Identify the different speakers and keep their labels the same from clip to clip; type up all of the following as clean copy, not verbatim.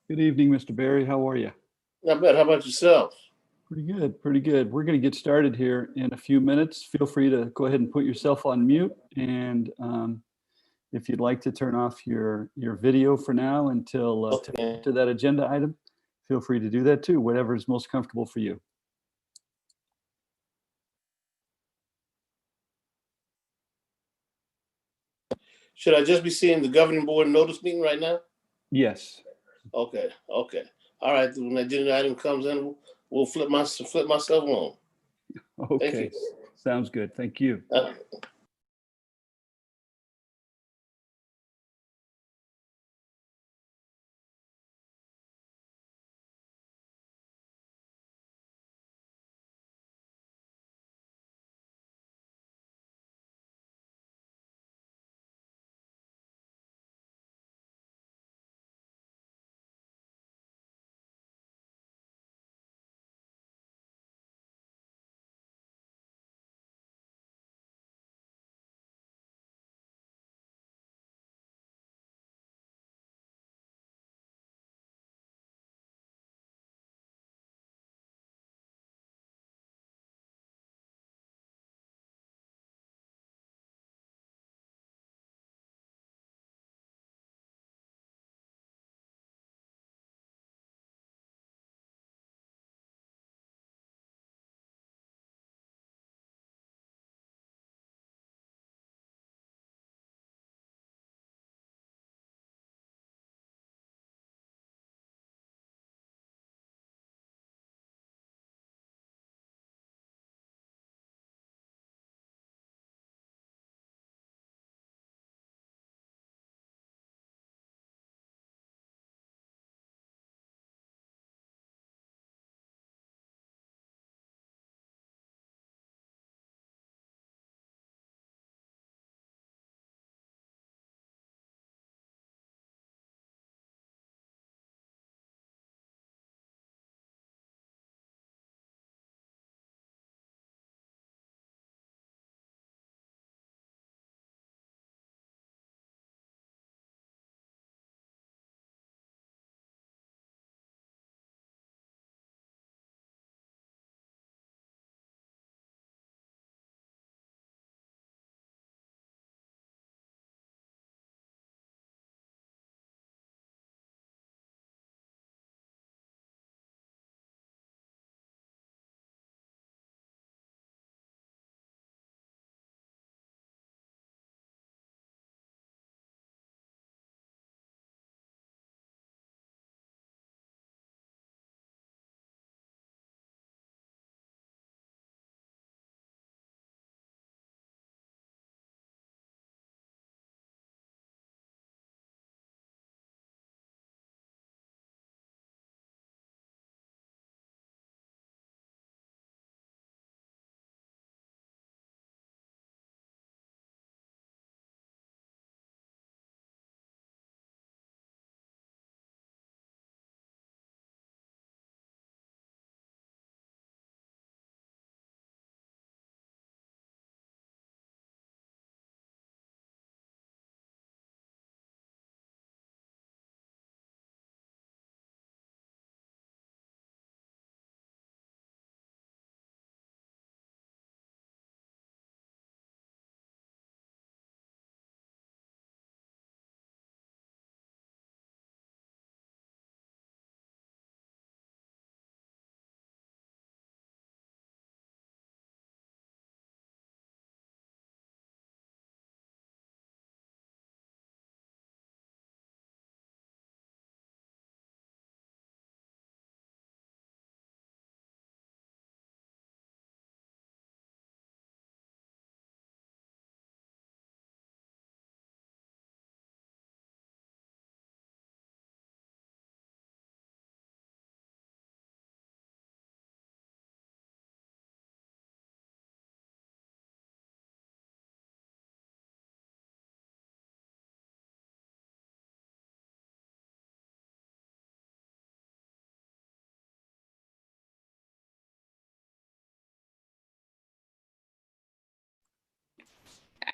Speaker 1: Good evening, Mr. Barry. How are you?
Speaker 2: Not bad. How about yourself?
Speaker 1: Pretty good, pretty good. We're going to get started here in a few minutes. Feel free to go ahead and put yourself on mute. And if you'd like to turn off your video for now until
Speaker 2: Okay.
Speaker 1: to that agenda item, feel free to do that too, whatever is most comfortable for you.
Speaker 2: Should I just be seeing the governing board notice meeting right now?
Speaker 1: Yes.
Speaker 2: Okay. Okay. All right. When the agenda item comes in, we'll flip myself on. Thank
Speaker 1: Okay.
Speaker 2: you.
Speaker 1: Sounds good. Thank you.
Speaker 3: All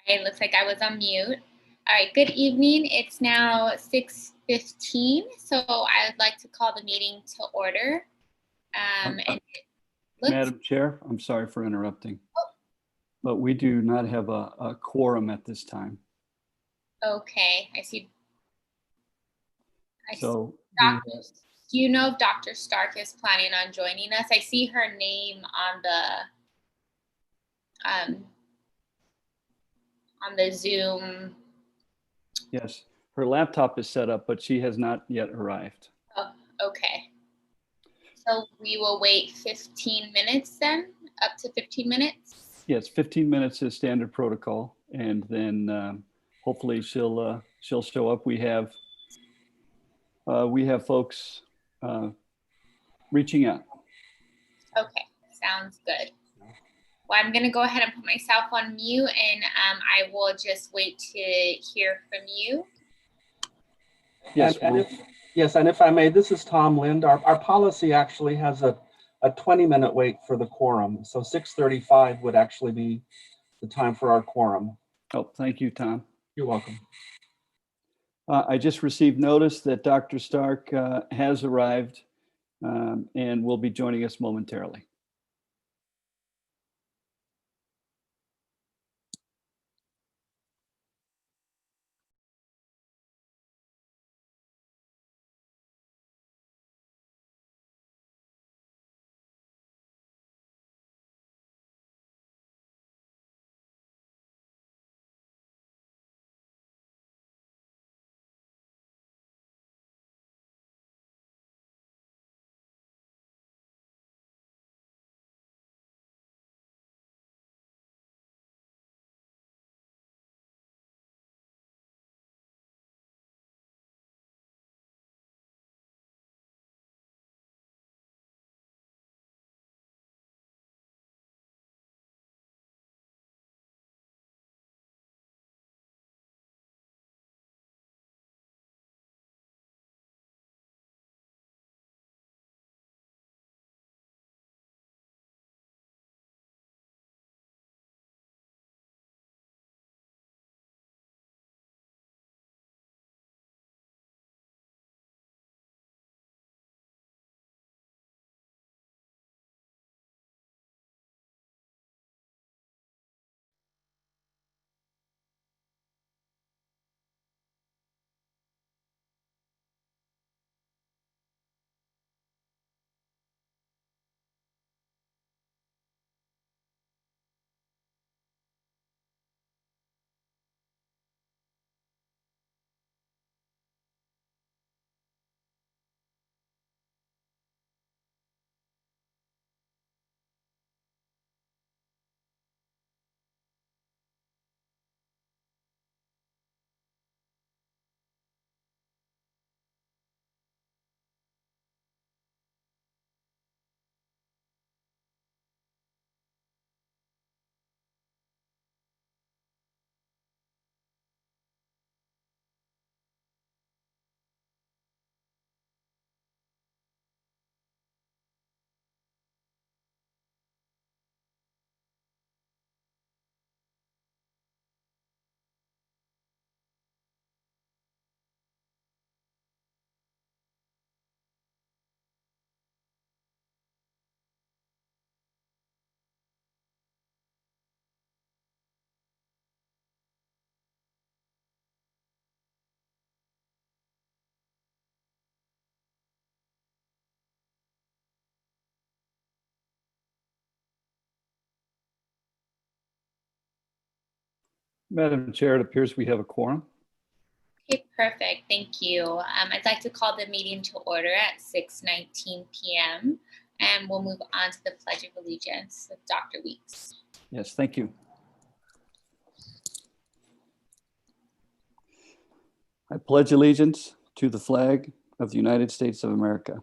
Speaker 3: right, looks like I was on mute. All right, good evening. It's now 6:15, so I would like to call the meeting to order. And it looks,
Speaker 1: Madam Chair, I'm sorry for interrupting, but we do not have a quorum at this time.
Speaker 3: okay. I see.
Speaker 1: So
Speaker 3: Doctor, do you know if Dr. Stark is planning on joining us? I see her name on the Zoom.
Speaker 1: yes, her laptop is set up, but she has not yet arrived.
Speaker 3: Oh, okay. So we will wait 15 minutes then, up to 15 minutes?
Speaker 1: Yes, 15 minutes is standard protocol, and then hopefully she'll show up. We have folks reaching out.
Speaker 3: Okay, sounds good. Well, I'm going to go ahead and put myself on mute, and I will just wait to hear from you.
Speaker 1: Yes,
Speaker 4: and if I may, this is Tom Lind. Our policy actually has a 20-minute wait for the quorum. So 6:35 would actually be the time for our quorum.
Speaker 1: oh, thank you, Tom.
Speaker 4: You're welcome.
Speaker 1: I just received notice that Dr. Stark has arrived and will be joining us momentarily. Madam Chair, it appears we have a quorum.
Speaker 3: Okay, perfect. Thank you. I'd like to call the meeting to order at 6:19 p.m. and we'll move on to the Pledge of Allegiance with Dr. Weeks.
Speaker 1: Yes, thank you. I pledge allegiance to the flag of the United States of America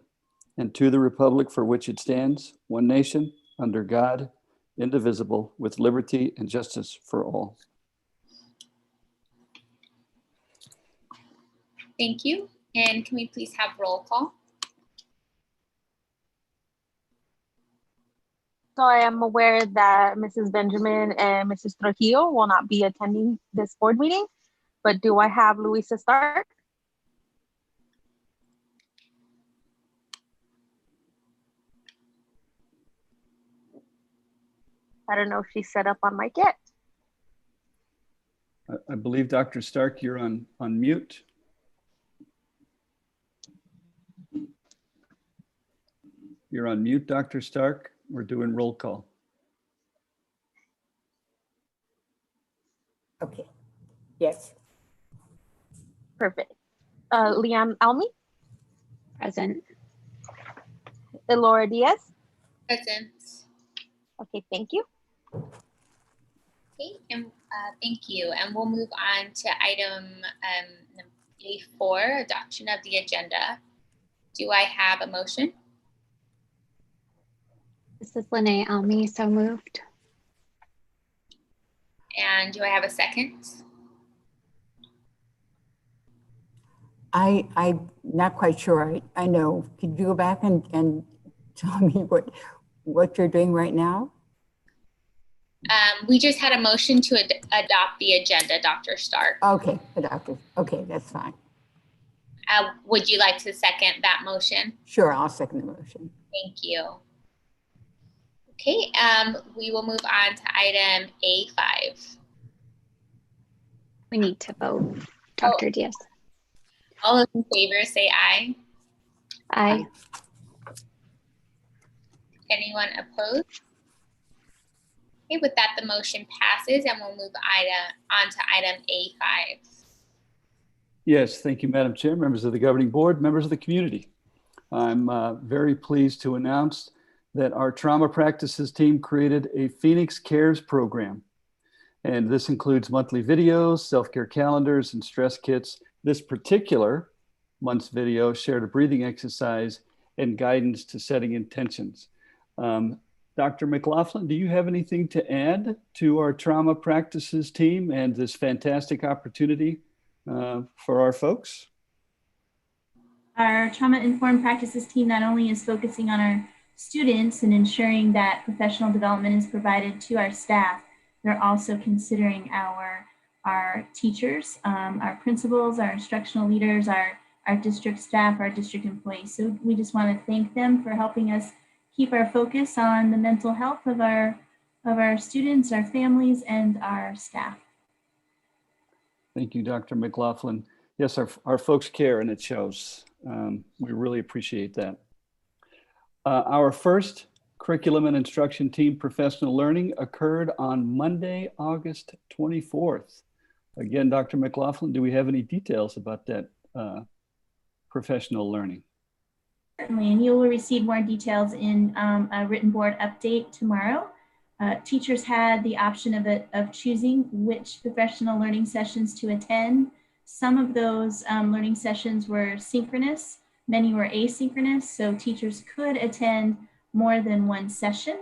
Speaker 1: and to the republic for which it stands, one nation, under God, indivisible, with liberty and justice for all.
Speaker 3: Thank you. And can we please have roll call?
Speaker 5: So I am aware that Mrs. Benjamin and Mrs. Trujillo will not be attending this board meeting. but do I have Louisa Stark? I don't know if she's set up on mic yet.
Speaker 1: I believe Dr. Stark, you're on mute. You're on mute, Dr. Stark. We're doing roll call.
Speaker 6: Okay, yes.
Speaker 5: Perfect. Liam Almy,
Speaker 7: Present.
Speaker 5: Elora Diaz.
Speaker 3: Present.
Speaker 5: Okay, thank you.
Speaker 3: Okay, and thank you. And we'll move on to item A4, adoption of the agenda. Do I have a motion?
Speaker 7: This is Lene Almy, so moved.
Speaker 3: And do I have a second?
Speaker 6: I'm not quite sure. I know. Could you go back and tell me what you're doing right now?
Speaker 3: We just had a motion to adopt the agenda, Dr. Stark.
Speaker 6: Okay, adopted. Okay, that's fine.
Speaker 3: Would you like to second that motion?
Speaker 6: Sure, I'll second the motion.
Speaker 3: Thank you. Okay, we will move on to item A5.
Speaker 7: We need to vote. Dr. Diaz.
Speaker 3: All those in favor say aye.
Speaker 7: Aye.
Speaker 3: Anyone opposed? Okay, with that, the motion passes and we'll move on to item A5.
Speaker 1: Yes, thank you, Madam Chair, members of the governing board, members of the community. I'm very pleased to announce that our trauma practices team created a Phoenix Cares program. And this includes monthly videos, self-care calendars, and stress kits. This particular month's video shared a breathing exercise and guidance to setting intentions. Dr. McLaughlin, do you have anything to add to our trauma practices team and this fantastic opportunity for our folks?
Speaker 8: Our trauma-informed practices team not only is focusing on our students and ensuring that professional development is provided to our staff, they're also considering our teachers, our principals, our instructional leaders, our district staff, our district employees. So we just want to thank them for helping us keep our focus on the mental health of our students, our families, and our staff.
Speaker 1: Thank you, Dr. McLaughlin. Yes, our folks care and it shows. We really appreciate that. Our first curriculum and instruction team professional learning occurred on Monday, August 24th. Again, Dr. McLaughlin, do we have any details about that professional learning?
Speaker 8: Certainly, and you will receive more details in a written board update tomorrow. Teachers had the option of choosing which professional learning sessions to attend. Some of those learning sessions were synchronous, many were asynchronous, so teachers could attend more than one session.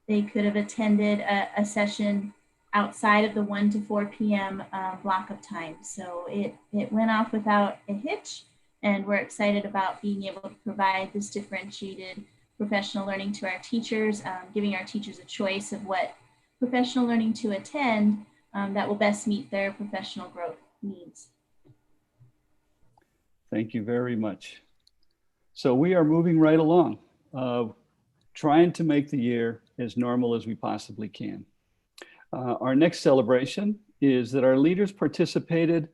Speaker 8: They could have attended a session outside of the 1 to 4 p.m. Block of time. So it went off without a hitch, and we're excited about being able to provide this differentiated professional learning to our teachers, giving our teachers a choice of what professional learning to attend that will best meet their professional growth needs.
Speaker 1: Thank you very much. So we are moving right along, trying to make the year as normal as we possibly can. Our next celebration is that our leaders participated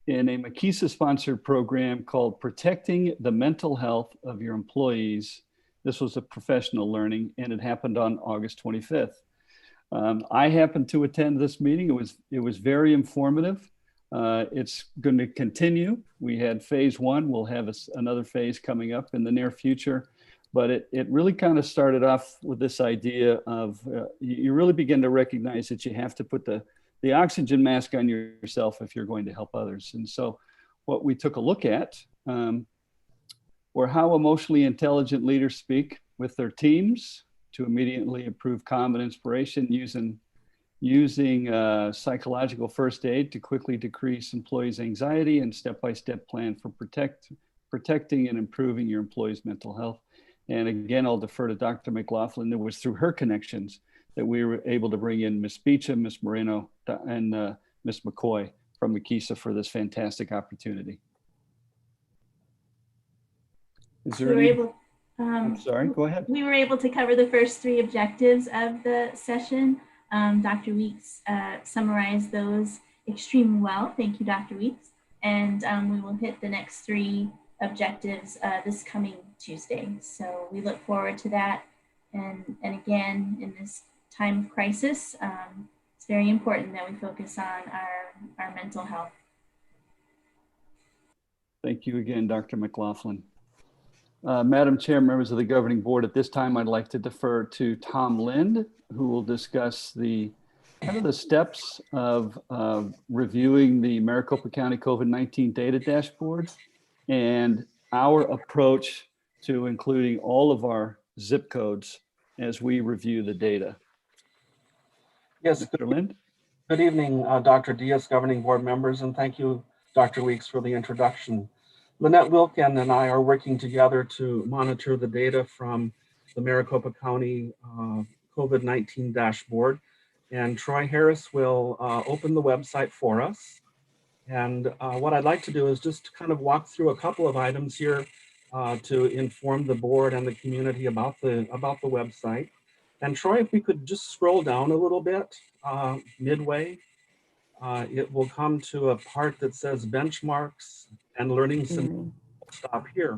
Speaker 1: in a MAKISA-sponsored program called Protecting the Mental Health of Your Employees. This was a professional learning, and it happened on August 25th. I happened to attend this meeting. It was very informative. It's going to continue. We had phase one. We'll have another phase coming up in the near future. But it really kind of started off with this idea of you really begin to recognize that you have to put the oxygen mask on yourself if you're going to help others. And so what we took a look at were how emotionally intelligent leaders speak with their teams to immediately improve calm and inspiration, using psychological first aid to quickly decrease employees' anxiety, and step-by-step plan for protecting and improving your employees' mental health. And again, I'll defer to Dr. McLaughlin. It was through her connections that we were able to bring in Ms. Beecham, Ms. Moreno, and Ms. McCoy from Makisa for this fantastic opportunity. Is
Speaker 8: We
Speaker 1: there
Speaker 8: were
Speaker 1: any?
Speaker 8: able,
Speaker 1: I'm sorry, go ahead.
Speaker 8: we were able to cover the first 3 objectives of the session. Dr. Weeks summarized those extremely well. Thank you, Dr. Weeks. And we will hit the next 3 objectives this coming Tuesday. So we look forward to that. And again, in this time of crisis, it's very important that we focus on our mental health.
Speaker 1: Thank you again, Dr. McLaughlin. Madam Chair, members of the governing board, at this time, I'd like to defer to Tom Lind, who will discuss the kind of the steps of reviewing the Maricopa County COVID-19 data dashboard and our approach to including all of our zip codes as we review the data.
Speaker 4: Yes,
Speaker 1: Mr. Lind?
Speaker 4: good evening, Dr. Diaz, governing board members, and thank you, Dr. Weeks, for the introduction. Lynette Wilkin and I are working together to monitor the data from the Maricopa County COVID-19 dashboard. And Troy Harris will open the website for us. And what I'd like to do is just kind of walk through a couple of items here to inform the board and the community about the website. And Troy, if we could just scroll down a little bit midway, it will come to a part that says benchmarks and learning scenarios. Stop here.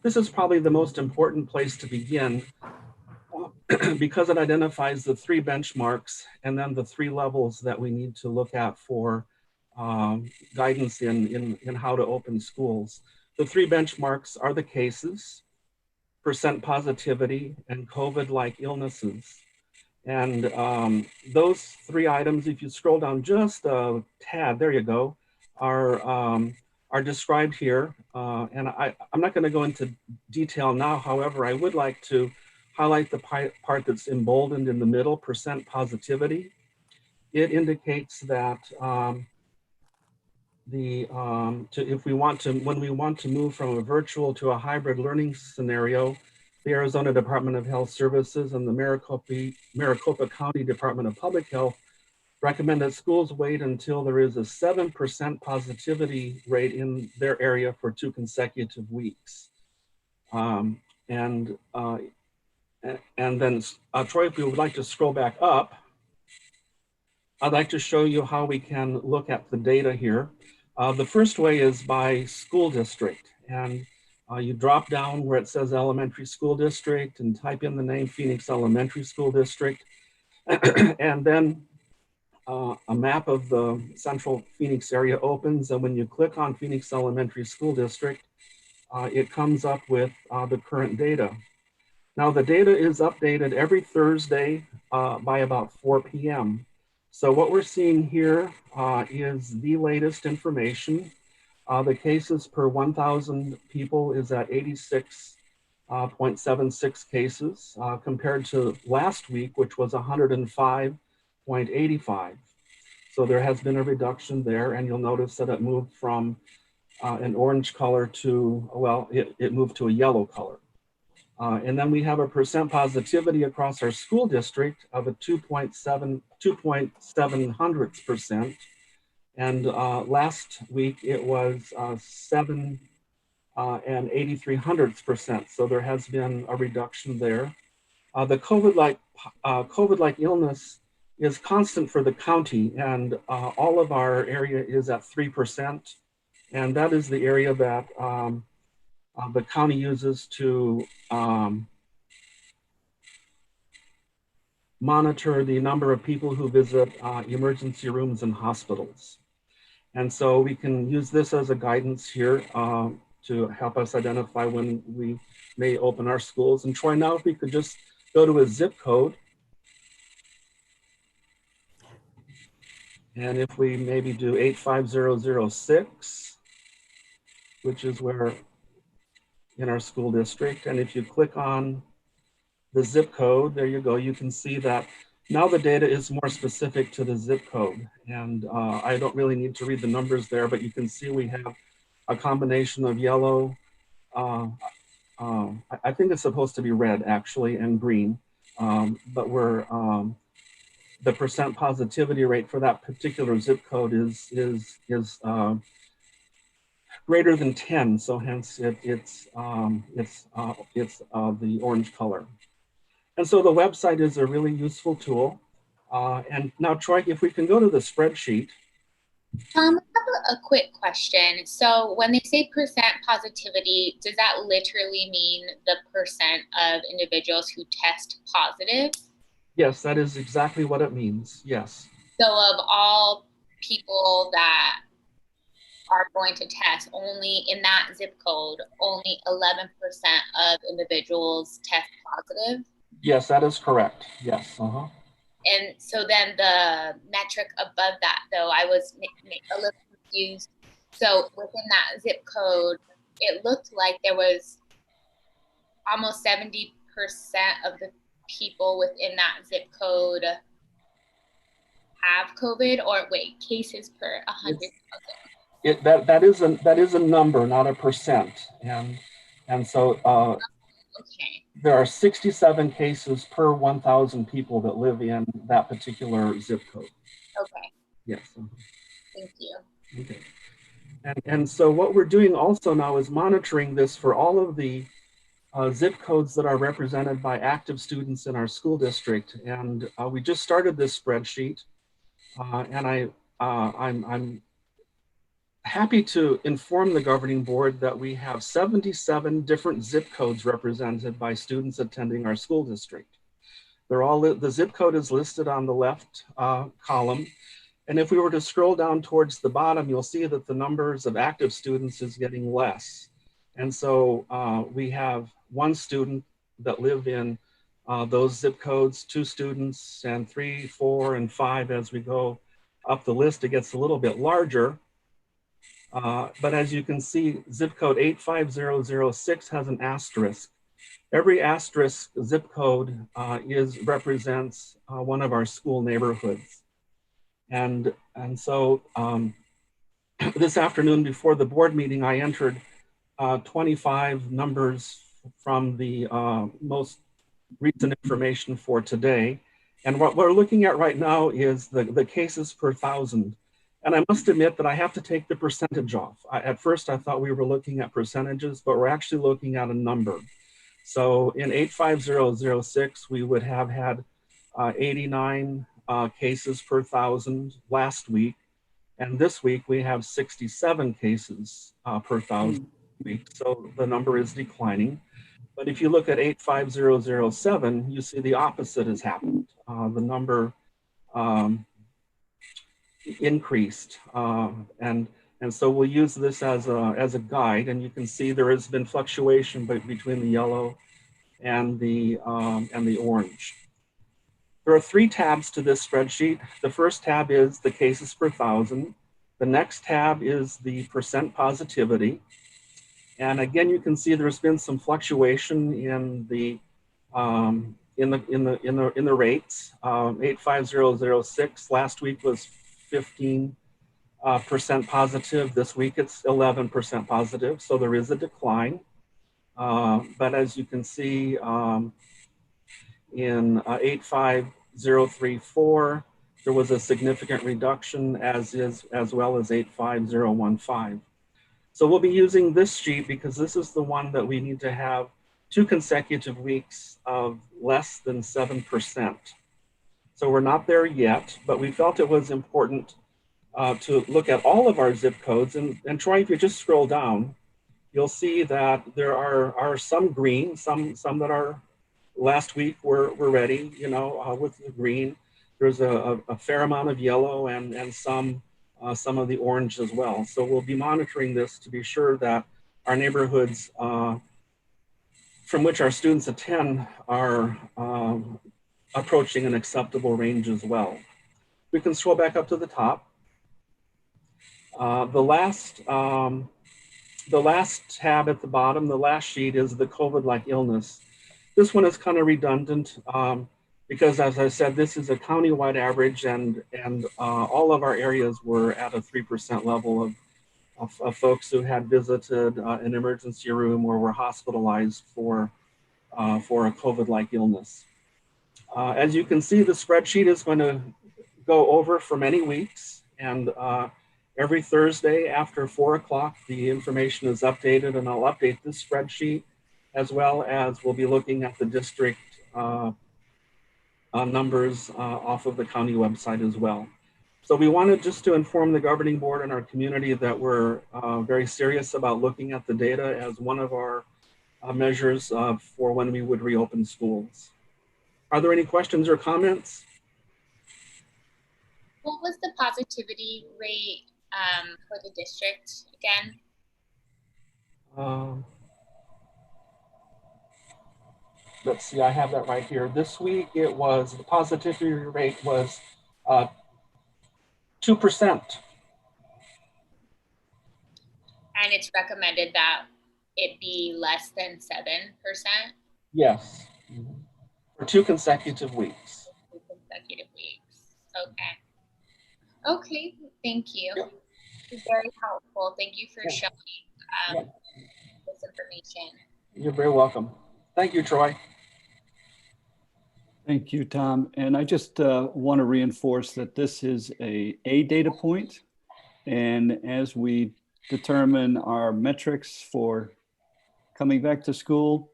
Speaker 4: This is probably the most important place to begin because it identifies the 3 benchmarks and then the 3 levels that we need to look at for guidance in how to open schools. The 3 benchmarks are the cases, percent positivity, and COVID-like illnesses. And those 3 items, if you scroll down just a tad, there you go, are described here. And I'm not going to go into detail now. However, I would like to highlight the part that's emboldened in the middle, percent positivity. It indicates that if we want to, when we want to move from a virtual to a hybrid learning scenario, the Arizona Department of Health Services and the Maricopa County Department of Public Health recommend that schools wait until there is a 7% positivity rate in their area for 2 consecutive weeks. And then Troy, if you would like to scroll back up, I'd like to show you how we can look at the data here. The first way is by school district. And you drop down where it says elementary school district and type in the name Phoenix Elementary School District. And then a map of the central Phoenix area opens. And when you click on Phoenix Elementary School District, it comes up with the current data. Now the data is updated every Thursday by about 4 p.m. So what we're seeing here is the latest information. The cases per 1,000 people is at 86.76 cases compared to last week, which was 105.85. So there has been a reduction there, and you'll notice that it moved from an orange color to, well, it moved to a yellow color. And then we have a percent positivity across our school district of a 2.7%. And last week it was 7 and 8300%. So there has been a reduction there. The COVID-like illness is constant for the county, and all of our area is at 3%. And that is the area that the county uses to monitor the number of people who visit emergency rooms and hospitals. And so we can use this as a guidance here to help us identify when we may open our schools. And Troy, now if we could just go to a zip code. And if we maybe do 85006, which is where in our school district. And if you click on the zip code, there you go, you can see that now the data is more specific to the zip code. And I don't really need to read the numbers there, but you can see we have a combination of yellow, I think it's supposed to be red actually, and green, but the percent positivity rate for that particular zip code is greater than 10. So hence it's the orange color. And so the website is a really useful tool. And now, Troy, if we can go to the spreadsheet.
Speaker 3: I have a quick question. So when they say percent positivity, does that literally mean the percent of individuals who test positive?
Speaker 4: Yes, that is exactly what it means. Yes.
Speaker 3: So of all people that are going to test, only in that zip code, only 11% of individuals test positive?
Speaker 4: Yes, that is correct. Yes. Uh-huh.
Speaker 3: And so then the metric above that, though, I was a little confused. So within that zip code, it looked like there was almost 70% of the people within that zip code have COVID, or wait, cases per 100,000.
Speaker 4: That is a number, not a percent. And so
Speaker 3: Okay.
Speaker 4: there are 67 cases per 1,000 people that live in that particular zip code.
Speaker 3: Okay.
Speaker 4: Yes.
Speaker 3: Thank you.
Speaker 4: Okay. And so what we're doing also now is monitoring this for all of the zip codes that are represented by active students in our school district. And we just started this spreadsheet, and I'm happy to inform the governing board that we have 77 different zip codes represented by students attending our school district. They're all, the zip code is listed on the left column. And if we were to scroll down towards the bottom, you'll see that the numbers of active students is getting less. And so we have one student that live in those zip codes, 2 students, and 3, 4, and 5 as we go up the list. It gets a little bit larger. But as you can see, zip code 85006 has an asterisk. Every asterisk zip code represents one of our school neighborhoods. And so this afternoon before the board meeting, I entered 25 numbers from the most recent information for today. And what we're looking at right now is the cases per 1,000. And I must admit that I have to take the percentage off. At first, I thought we were looking at percentages, but we're actually looking at a number. So in 85006, we would have had 89 cases per 1,000 last week. And this week, we have 67 cases per 1,000 week. So the number is declining. But if you look at 85007, you see the opposite has happened. The number increased, and so we'll use this as a guide, and you can see there has been fluctuation between the yellow and the orange. There are 3 tabs to this spreadsheet. The first tab is the cases per 1,000. The next tab is the percent positivity, and again you can see there's been some fluctuation in the rates. 85006 last week was 15% positive. This week it's 11% positive, so there is a decline. But as you can see, in 85034, there was a significant reduction, as well as 85015. So we'll be using this sheet because this is the one that we need to have 2 consecutive weeks of less than 7%. So we're not there yet, but we felt it was important to look at all of our zip codes. And Troy, if you just scroll down, you'll see that there are some green, some that are last week were ready, with the green. There's a fair amount of yellow and some of the orange as well. So we'll be monitoring this to be sure that our neighborhoods from which our students attend are approaching an acceptable range as well. We can scroll back up to the top. The last tab at the bottom, the last sheet, is the COVID-like illness. This one is kind of redundant because, as I said, this is a countywide average, and all of our areas were at a 3% level of folks who had visited an emergency room or were hospitalized for a COVID-like illness. As you can see, the spreadsheet is going to go over for many weeks, and every Thursday after 4 o'clock, the information is updated, and I'll update this spreadsheet, as well as we'll be looking at the district numbers off of the county website as well. So we wanted just to inform the governing board and our community that we're very serious about looking at the data as one of our measures for when we would reopen schools. Are there any questions or comments?
Speaker 3: What was the positivity rate for the district again?
Speaker 4: Let's see, I have that right here. This week the positivity rate was 2%.
Speaker 3: And it's recommended that it be less than 7%?
Speaker 4: Yes, for 2 consecutive weeks.
Speaker 3: 2 consecutive weeks, okay. Okay, thank you.
Speaker 4: Yep.
Speaker 3: It's very helpful. Thank you for
Speaker 4: Yeah.
Speaker 3: showing this information.
Speaker 4: You're very welcome. Thank you, Troy.
Speaker 1: Thank you, Tom. And I just want to reinforce that this is a data point. And as we determine our metrics for coming back to school,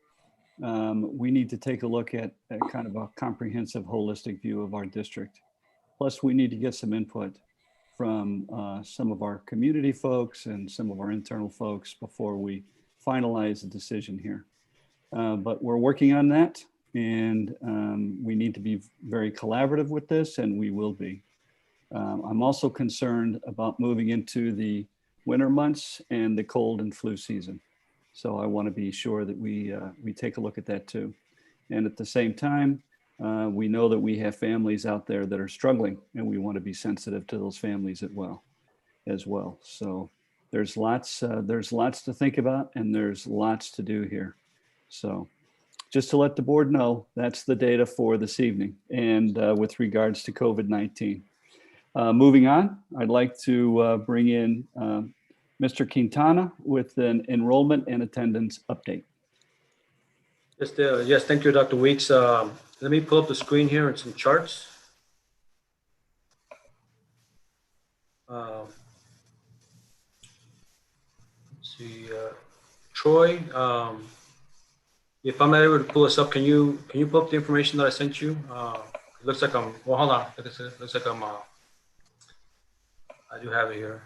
Speaker 1: we need to take a look at kind of a comprehensive, holistic view of our district. Plus, we need to get some input from some of our community folks and some of our internal folks before we finalize a decision here. But we're working on that, and we need to be very collaborative with this, and we will be. I'm also concerned about moving into the winter months and the cold and flu season. So I want to be sure that we take a look at that too. And at the same time, we know that we have families out there that are struggling, and we want to be sensitive to those families as well. So there's lots to think about, and there's lots to do here. So just to let the board know, that's the data for this evening, and with regards to COVID-19. Moving on, I'd like to bring in Mr. Quintana with an enrollment and attendance update.
Speaker 9: Yes, thank you, Dr. Weeks. Let me pull up the screen here and some charts. Let's see, Troy, if I'm not able to pull this up, can you pull up the information that I sent you? It looks like well, hold on. It looks like I do have it here.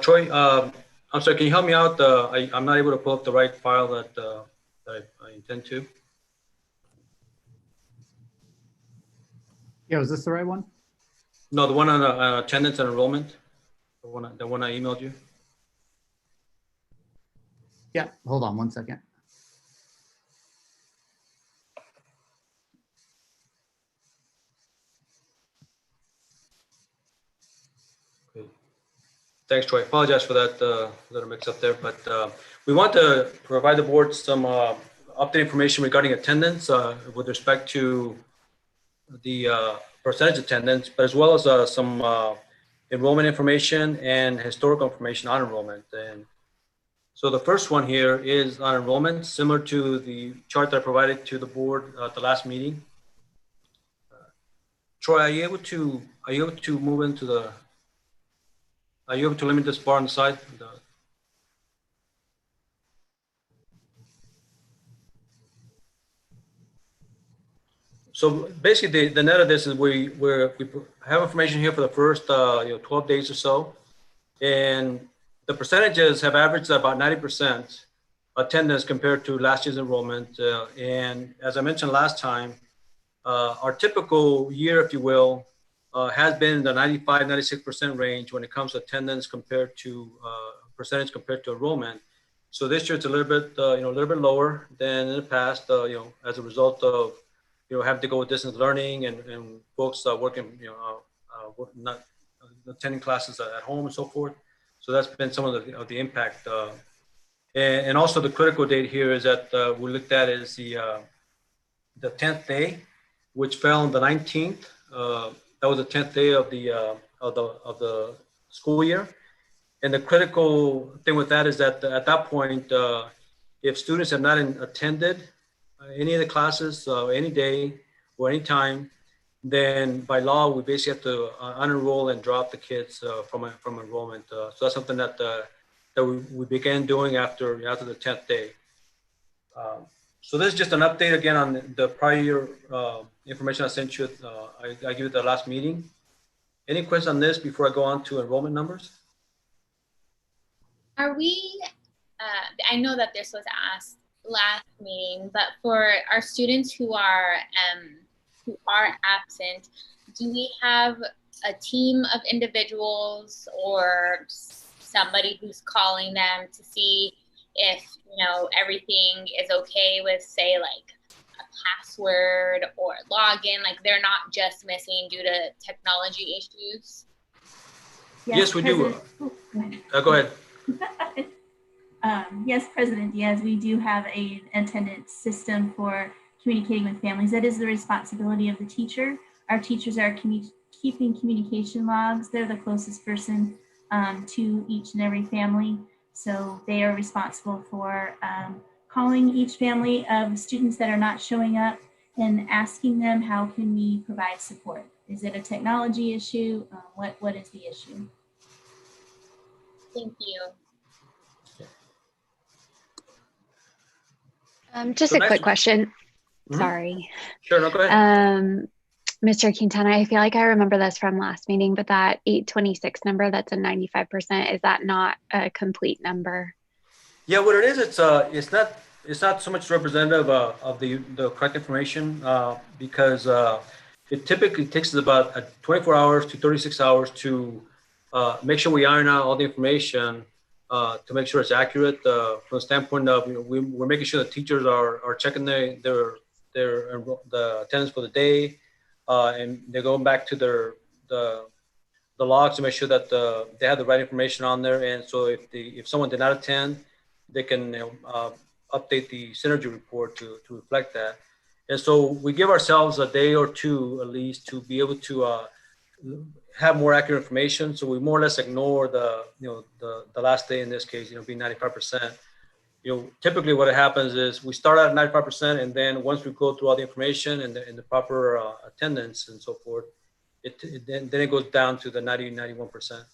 Speaker 9: Troy, I'm sorry, can you help me out? I'm not able to pull up the right file that I intend to.
Speaker 10: Yeah, was this the right one?
Speaker 9: No, the one on attendance and enrollment, the one I emailed you.
Speaker 10: Yeah, hold on one second.
Speaker 9: Thanks, Troy. Apologize for that little mix up there, but we want to provide the board some update information regarding attendance with respect to the percentage attendance, but as well as some enrollment information and historical information on enrollment. And so the first one here is on enrollment, similar to the chart that I provided to the board at the last meeting. Troy, are you able to move into the? Are you able to limit this bar on the side? So basically, the net of this is we have information here for the first 12 days or so, and the percentages have averaged about 90% attendance compared to last year's enrollment. And as I mentioned last time, our typical year, if you will, has been in the 95, 96% range when it comes to attendance compared to percentage compared to enrollment. So this year it's a little bit, a little bit lower than in the past, as a result of, having to go with distance learning and folks working, not attending classes at home and so forth. So that's been some of the impact. And also the critical date here is that we looked at is the the 10th day, which fell on the 19th. That was the 10th day of the school year. And the critical thing with that is that at that point, if students have not attended any of the classes any day or any time, then by law, we basically have to unenroll and drop the kids from enrollment. So that's something that we began doing after the 10th day. So this is just an update again on the prior year information I sent you. I gave you at the last meeting. Any questions on this before I go on to enrollment numbers?
Speaker 3: Are we, I know that this was asked last meeting, but for our students who are absent, do we have a team of individuals or somebody who's calling them to see if, you know, everything is okay with, say, like a password or login, like they're not just missing due to technology issues?
Speaker 9: Yes, we do. Go ahead.
Speaker 8: Yes, President Diaz, we do have an attendance system for communicating with families. That is the responsibility of the teacher. Our teachers are keeping communication logs. They're the closest person to each and every family. So they are responsible for calling each family of students that are not showing up and asking them, how can we provide support? Is it a technology issue? What is the issue?
Speaker 3: Thank you.
Speaker 7: Just
Speaker 9: So
Speaker 7: a quick
Speaker 9: next-
Speaker 7: question.
Speaker 9: Mhm.
Speaker 7: Sorry.
Speaker 9: Sure, no, go ahead.
Speaker 7: Mr. Quintana, I feel like I remember this from last meeting, but that 826 number, that's a 95%. Is that not a complete number?
Speaker 9: Yeah, what it is, it's not so much representative of the correct information because it typically takes us about 24 hours to 36 hours to make sure we iron out all the information to make sure it's accurate from the standpoint of, you know, we're making sure the teachers are checking the attendance for the day, and they're going back to the logs to make sure that they have the right information on there. And so if someone did not attend, they can update the synergy report to reflect that. And so we give ourselves a day or two at least to be able to have more accurate information. So we more or less ignore the last day in this case, being 95%. Typically what happens is we start at 95%, and then once we go through all the information and the proper attendance and so forth, then it goes down to the 91%.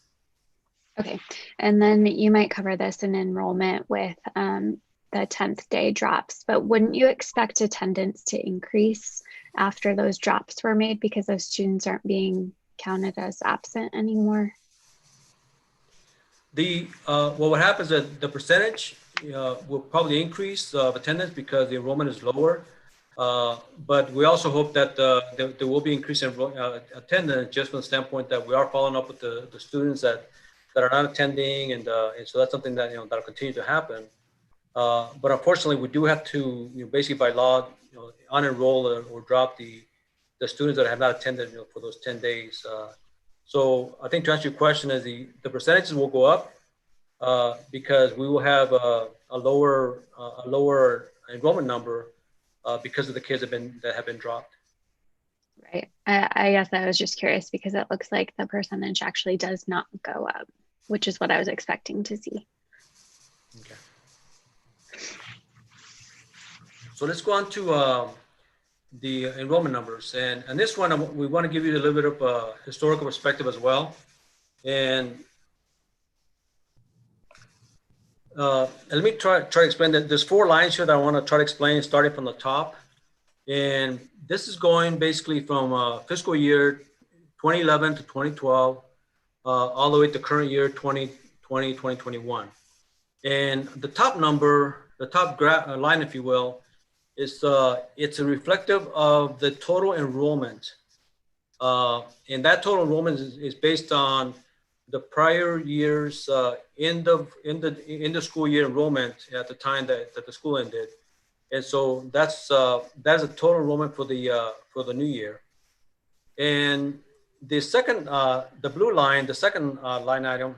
Speaker 7: Okay. And then you might cover this in enrollment with the 10th day drops, but wouldn't you expect attendance to increase after those drops were made because those students aren't being counted as absent anymore?
Speaker 9: What happens is the percentage will probably increase of attendance because the enrollment is lower. But we also hope that there will be increase in attendance just from the standpoint that we are following up with the students that are not attending, and so that's something that that'll continue to happen. But unfortunately, we do have to basically by law unenroll or drop the students that have not attended for those 10 days. So I think to answer your question is the percentages will go up because we will have a lower enrollment number because of the kids that have been dropped.
Speaker 7: Right. I guess I was just curious because it looks like the percentage actually does not go up, which is what I was expecting to see.
Speaker 9: Okay. So let's go on to the enrollment numbers. And this one, we want to give you a little bit of a historical perspective as well. And let me try to explain that there's 4 lines here that I want to try to explain starting from the top. And this is going basically from fiscal year 2011 to 2012, all the way to current year 2020, 2021. And the top number, the top line, if you will, it's a reflective of the total enrollment. And that total enrollment is based on the prior year's end of the school year enrollment at the time that the school ended. And so that's a total enrollment for the new year. And the second, the blue line, the second line item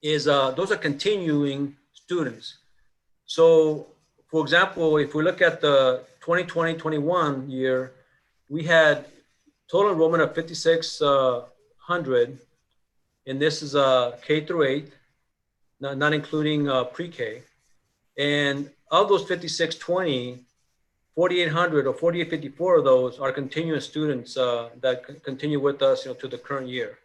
Speaker 9: is those are continuing students. So for example, if we look at the 2020-21 year, we had total enrollment of 5,600, and this is K through 8, not including pre-K. And of those 5,620, 4,800 or 4,854 of those are continuing students that continue with us, to the current year.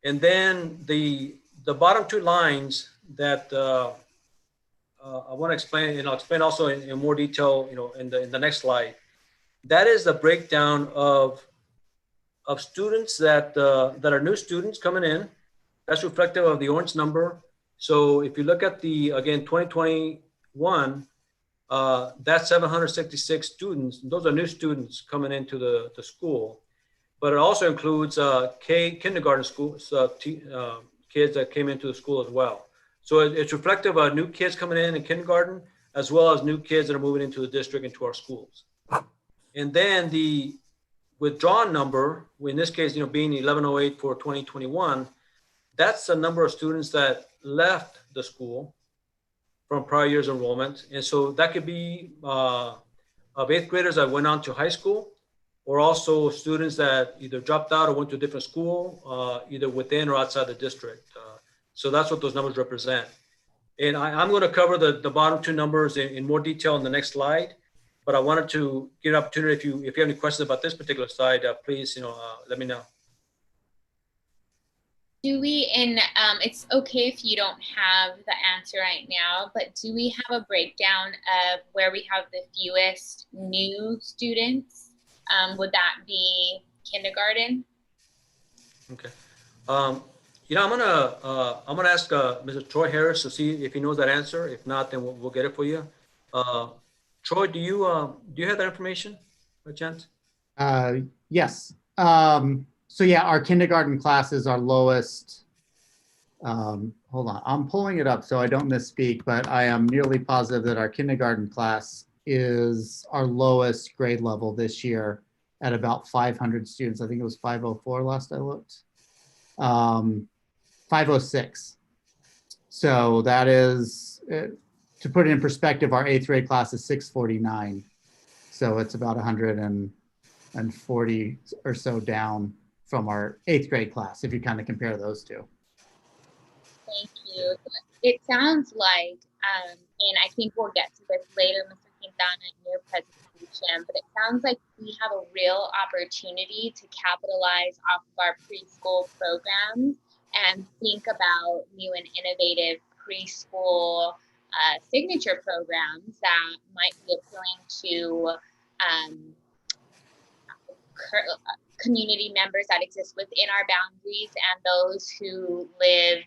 Speaker 9: And then the bottom two lines that I want to explain, and I'll explain also in more detail, in the next slide. That is the breakdown of students that are new students coming in. That's reflective of the orange number. So if you look at again, 2021, that's 766 students. Those are new students coming into the school, but it also includes kindergarten schools, kids that came into the school as well. So it's reflective of new kids coming in kindergarten, as well as new kids that are moving into the district, into our schools. And then the withdrawn number, in this case, being 1108 for 2021, that's the number of students that left the school from prior year's enrollment. And so that could be of 8th graders that went on to high school, or also students that either dropped out or went to a different school, either within or outside the district. So that's what those numbers represent. And I'm going to cover the bottom two numbers in more detail in the next slide. But I wanted to get an opportunity, if you have any questions about this particular slide, please, let me know.
Speaker 3: Do we, it's okay if you don't have the answer right now, but do we have a breakdown of where we have the fewest new students? Would that be kindergarten?
Speaker 9: Okay. I'm gonna ask Mr. Troy Harris to see if he knows that answer. If not, then we'll get it for you. Troy, do you have that information by chance?
Speaker 10: Yes. So yeah, our kindergarten class is our lowest. Hold on, I'm pulling it up so I don't misspeak, but I am nearly positive that our kindergarten class is our lowest grade level this year at about 500 students. I think it was 504 last I looked. 506. So that is, to put it in perspective, our 8th grade class is 649. So it's about 140 or so down from our 8th grade class, if you kind of compare those two.
Speaker 3: Thank you. It sounds like, and I think we'll get to this later, Mr. Quintana, in your presentation, but it sounds like we have a real opportunity to capitalize off of our preschool programs and think about new and innovative preschool signature programs that might be appealing to community members that exist within our boundaries and those who live,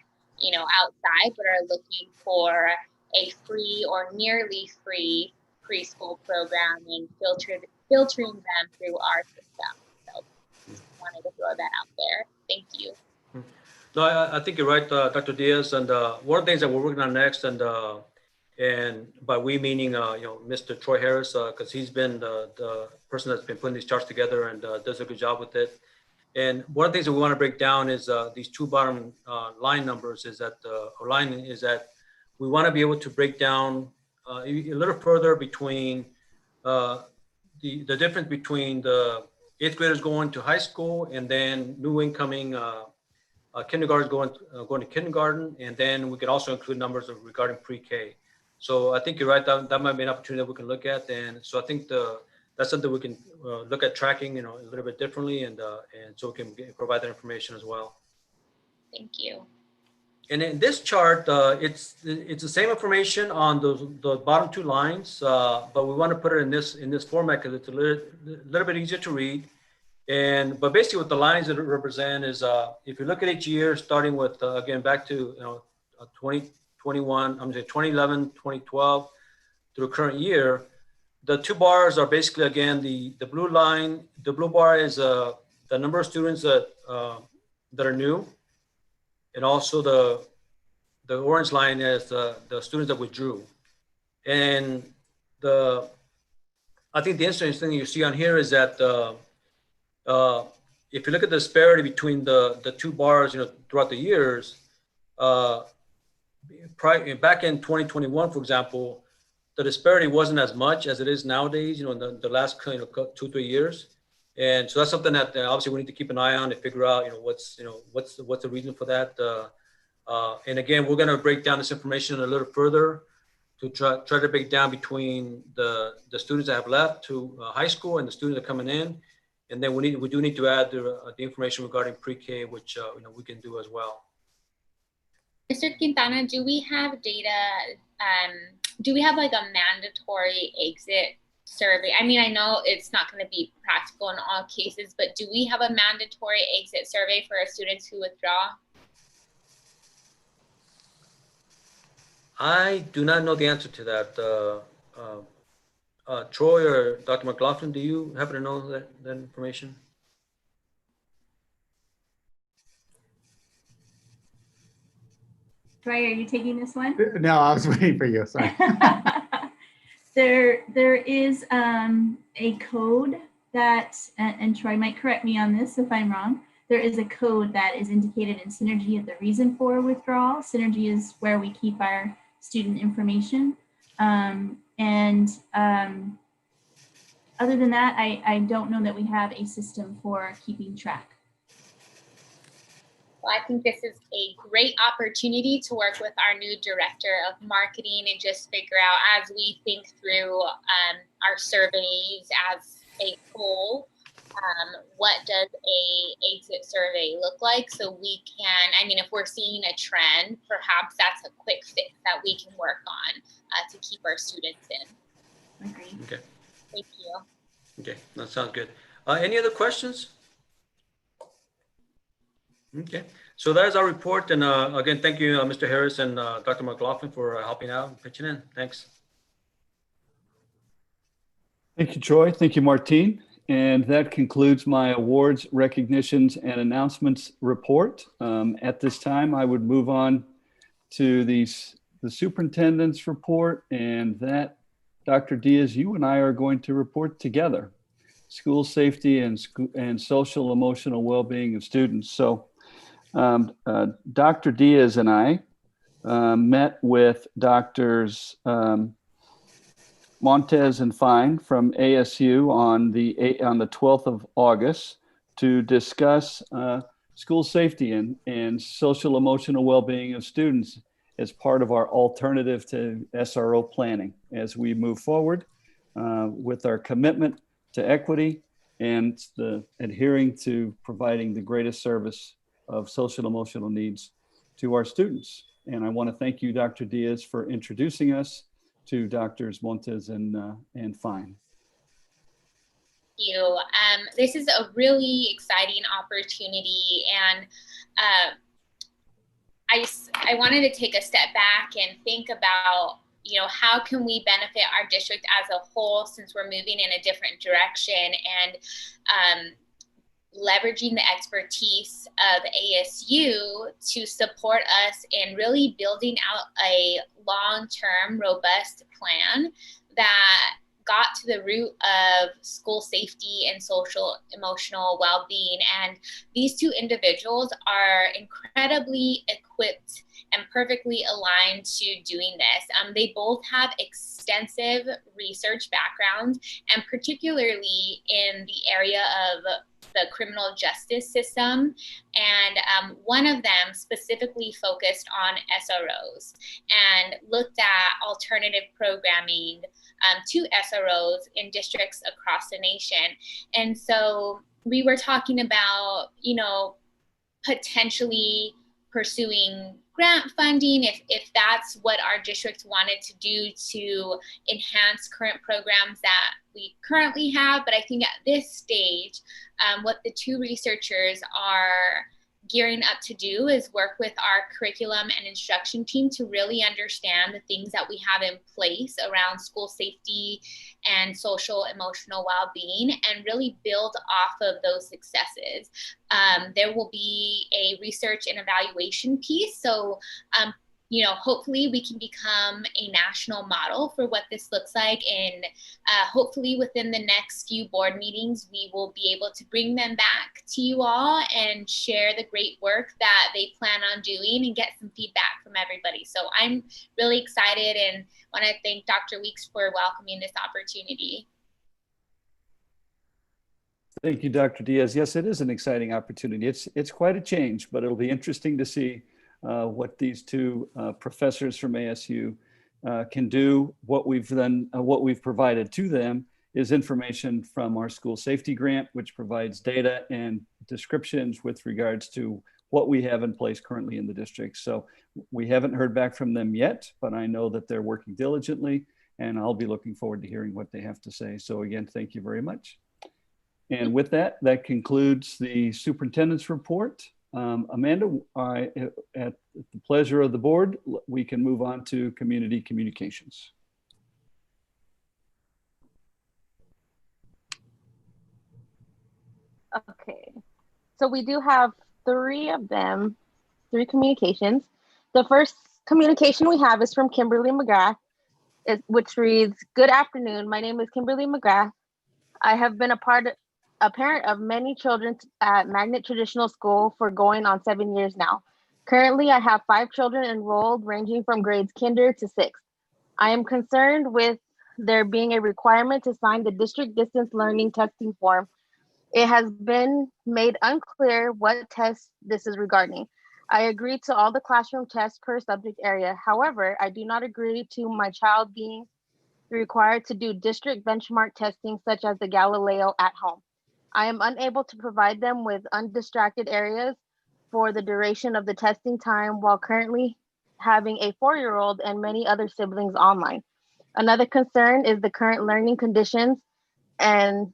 Speaker 3: outside but are looking for a free or nearly free preschool program and filtering them through our system. So just wanted to throw that out there. Thank you.
Speaker 9: No, I think you're right, Dr. Diaz. And one of the things that we're working on next, and by we meaning, Mr. Troy Harris, because he's been the person that's been putting these charts together and does a good job with it. And one of the things that we want to break down is these two bottom line numbers is that, we want to be able to break down a little further between the difference between the 8th graders going to high school and then new incoming kindergartners going to kindergarten. And then we could also include numbers regarding pre-K. So I think you're right, that might be an opportunity that we can look at. And so I think that's something we can look at tracking, a little bit differently, and so we can provide that information as well.
Speaker 3: Thank you.
Speaker 9: And in this chart, it's the same information on the bottom two lines, but we want to put it in this format because it's a little bit easier to read. But basically, what the lines that it represent is, if you look at each year, starting with again back to 2011, 2012 through current year. The two bars are basically, again, the blue line. The blue bar is the number of students that are new, and also the orange line is the students that withdrew. And I think the interesting thing you see on here is that if you look at the disparity between the two bars, throughout the years, back in 2021, for example, the disparity wasn't as much as it is nowadays, in the last 2-3 years. And so that's something that obviously we need to keep an eye on to figure out, what's the reason for that. And again, we're going to break down this information a little further to try to break down between the students that have left to high school and the students that are coming in. And then we do need to add the information regarding pre-K, which we can do as well.
Speaker 3: Mr. Quintana, do we have data? Do we have like a mandatory exit survey? I mean, I know it's not going to be practical in all cases, but do we have a mandatory exit survey for our students who withdraw?
Speaker 9: I do not know the answer to that. Troy or Dr. McLaughlin, do you happen to know that information?
Speaker 8: Troy, are you taking this one?
Speaker 10: No, I was waiting for you. Sorry.
Speaker 8: There is a code that, and Troy might correct me on this if I'm wrong, there is a code that is indicated in Synergy of the reason for withdrawal. Synergy is where we keep our student information. Other than that, I don't know that we have a system for keeping track.
Speaker 3: Well, I think this is a great opportunity to work with our new director of marketing and just figure out, as we think through our surveys as a whole, what does a exit survey look like, so we can, I mean, if we're seeing a trend, perhaps that's a quick fix that we can work on to keep our students in.
Speaker 8: Agreed.
Speaker 9: Okay.
Speaker 3: Thank you.
Speaker 9: Okay, that sounds good. Any other questions? Okay, so that is our report. And again, thank you, Mr. Harris and Dr. McLaughlin for helping out and pitching in. Thanks.
Speaker 1: Thank you, Troy. Thank you, Martine. And that concludes my awards, recognitions, and announcements report. At this time, I would move on to the superintendent's report, and that, Dr. Diaz, you and I are going to report together. School safety and social emotional well-being of students. So Dr. Diaz and I met with Doctors Montez and Fine from ASU on the 12th of August to discuss school safety and social emotional well-being of students as part of our alternative to SRO planning as we move forward with our commitment to equity and the adhering to providing the greatest service of social emotional needs to our students. And I want to thank you, Dr. Diaz, for introducing us to Doctors Montez and Fine.
Speaker 3: Thank you. This is a really exciting opportunity, and I wanted to take a step back and think about, how can we benefit our district as a whole, since we're moving in a different direction, and leveraging the expertise of ASU to support us in really building out a long-term, robust plan that got to the root of school safety and social emotional well-being. And these two individuals are incredibly equipped and perfectly aligned to doing this. They both have extensive research backgrounds, and particularly in the area of the criminal justice system. And one of them specifically focused on SROs and looked at alternative programming to SROs in districts across the nation. And so we were talking about, potentially pursuing grant funding if that's what our district wanted to do to enhance current programs that we currently have. But I think at this stage, what the two researchers are gearing up to do is work with our curriculum and instruction team to really understand the things that we have in place around school safety and social emotional well-being, and really build off of those successes. There will be a research and evaluation piece. So, hopefully we can become a national model for what this looks like. And hopefully within the next few board meetings, we will be able to bring them back to you all and share the great work that they plan on doing and get some feedback from everybody. So I'm really excited and want to thank Dr. Weeks for welcoming this opportunity.
Speaker 1: Thank you, Dr. Diaz. Yes, it is an exciting opportunity. It's quite a change, but it'll be interesting to see what these two professors from ASU can do. What we've done, what we've provided to them is information from our school safety grant, which provides data and descriptions with regards to what we have in place currently in the district. So we haven't heard back from them yet, but I know that they're working diligently, and I'll be looking forward to hearing what they have to say. So again, thank you very much. And with that, that concludes the superintendent's report. Amanda, at the pleasure of the board, we can move on to community communications.
Speaker 5: Okay, so we do have three communications. The first communication we have is from Kimberly McGrath, which reads, "Good afternoon, my name is Kimberly McGrath. I have been a parent of many children at Magnet Traditional School for going on 7 years now. Currently, I have 5 children enrolled ranging from grades kinder to 6. I am concerned with there being a requirement to sign the district distance learning testing form. It has been made unclear what test this is regarding. I agree to all the classroom tests per subject area. However, I do not agree to my child being required to do district benchmark testing such as the Galileo at home. I am unable to provide them with undistracted areas for the duration of the testing time while currently having a 4-year-old and many other siblings online. Another concern is the current learning conditions and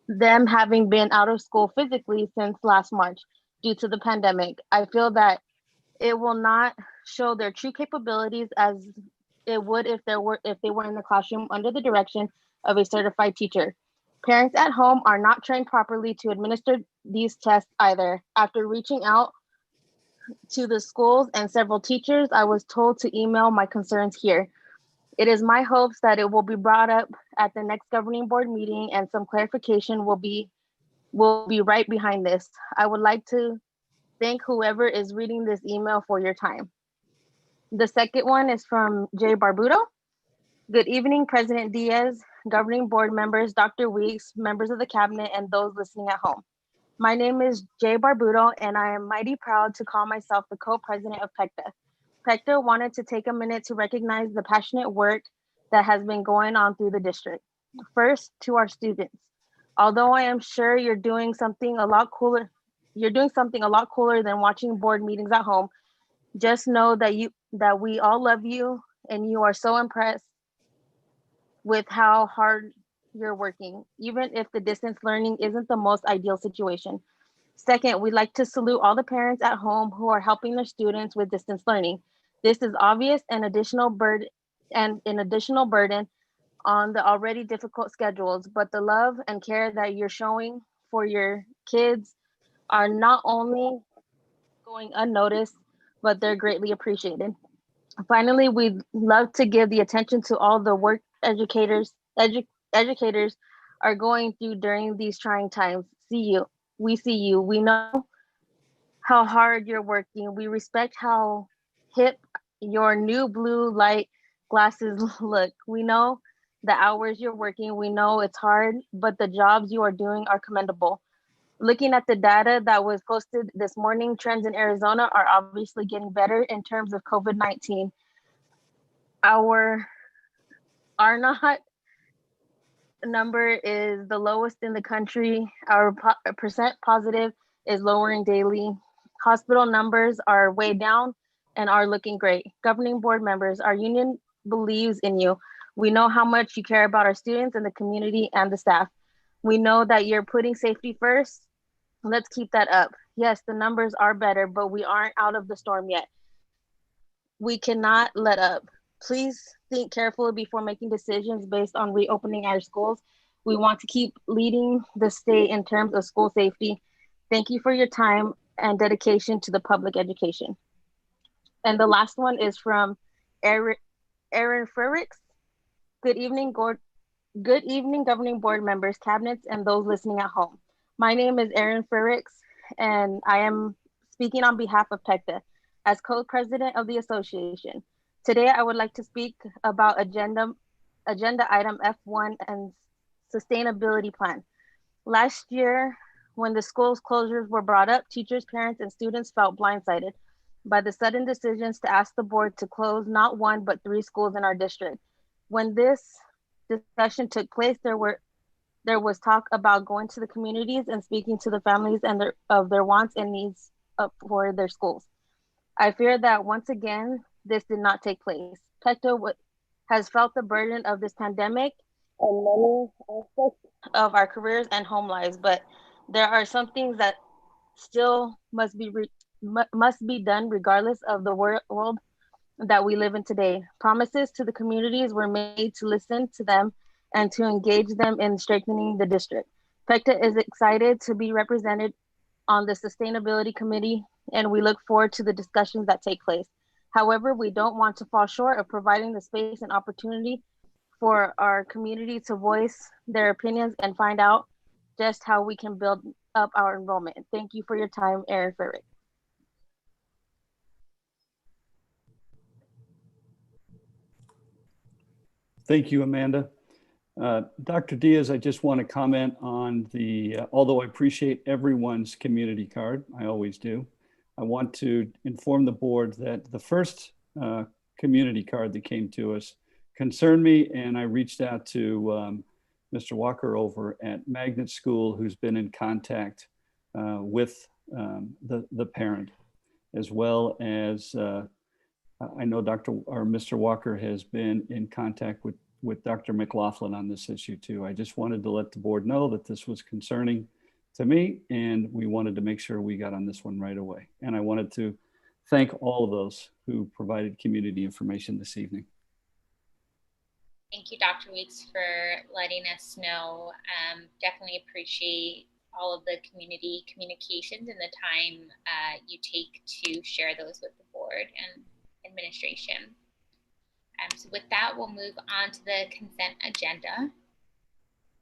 Speaker 5: them having been out of school physically since last March due to the pandemic. I feel that it will not show their true capabilities as it would if they were in the classroom under the direction of a certified teacher. Parents at home are not trained properly to administer these tests either. After reaching out to the schools and several teachers, I was told to email my concerns here. It is my hopes that it will be brought up at the next governing board meeting and some clarification will be right behind this. I would like to thank whoever is reading this email for your time." The second one is from Jay Barbuto. "Good evening, President Diaz, governing board members, Dr. Weeks, members of the cabinet, and those listening at home. My name is Jay Barbuto, and I am mighty proud to call myself the co-president of PECTA. PECTA wanted to take a minute to recognize the passionate work that has been going on through the district. First, to our students. Although I am sure you're doing something a lot cooler than watching board meetings at home, just know that we all love you and you are so impressed with how hard you're working, even if the distance learning isn't the most ideal situation. Second, we'd like to salute all the parents at home who are helping their students with distance learning. This is obvious and an additional burden on the already difficult schedules, but the love and care that you're showing for your kids are not only going unnoticed, but they're greatly appreciated. Finally, we'd love to give the attention to all the work educators are going through during these trying times. We see you. We know how hard you're working. We respect how hip your new blue light glasses look. We know the hours you're working. We know it's hard, but the jobs you are doing are commendable. Looking at the data that was posted this morning, trends in Arizona are obviously getting better in terms of COVID-19. Our R0 number is the lowest in the country. Our percent positive is lowering daily. Hospital numbers are way down and are looking great. Governing board members, our union believes in you. We know how much you care about our students and the community and the staff. We know that you're putting safety first. Let's keep that up. Yes, the numbers are better, but we aren't out of the storm yet. We cannot let up. Please think carefully before making decisions based on reopening our schools. We want to keep leading the state in terms of school safety. Thank you for your time and dedication to the public education. And the last one is from Aaron Frericks. Good evening, Good evening, governing board members, cabinets, and those listening at home. My name is Aaron Frericks, and I am speaking on behalf of PECTA as co-president of the association. Today, I would like to speak about agenda item F1 and sustainability plan. Last year, when the school's closures were brought up, teachers, parents, and students felt blindsided by the sudden decisions to ask the board to close not one, but 3 schools in our district. When this discussion took place, there was talk about going to the communities and speaking to the families and of their wants and needs for their schools. I fear that once again, this did not take place. PECTA has felt the burden of this pandemic and many aspects of our careers and home lives, but there are some things that still must be done regardless of the world that we live in today. Promises to the communities were made to listen to them and to engage them in strengthening the district. PECTA is excited to be represented on the Sustainability Committee, and we look forward to the discussions that take place. However, we don't want to fall short of providing the space and opportunity for our community to voice their opinions and find out just how we can build up our enrollment. Thank you for your time, Aaron Frerick.
Speaker 1: Thank you, Amanda. Dr. Diaz, I just want to comment on although I appreciate everyone's community card, I always do, I want to inform the board that the first community card that came to us concerned me, and I reached out to Mr. Walker over at Magnet School, who's been in contact with the parent, as well as I know Mr. Walker has been in contact with Dr. McLaughlin on this issue too. I just wanted to let the board know that this was concerning to me, and we wanted to make sure we got on this one right away. And I wanted to thank all of those who provided community information this evening.
Speaker 3: Thank you, Dr. Weeks, for letting us know. Definitely appreciate all of the community communications and the time you take to share those with the board and administration. So with that, we'll move on to the consent agenda.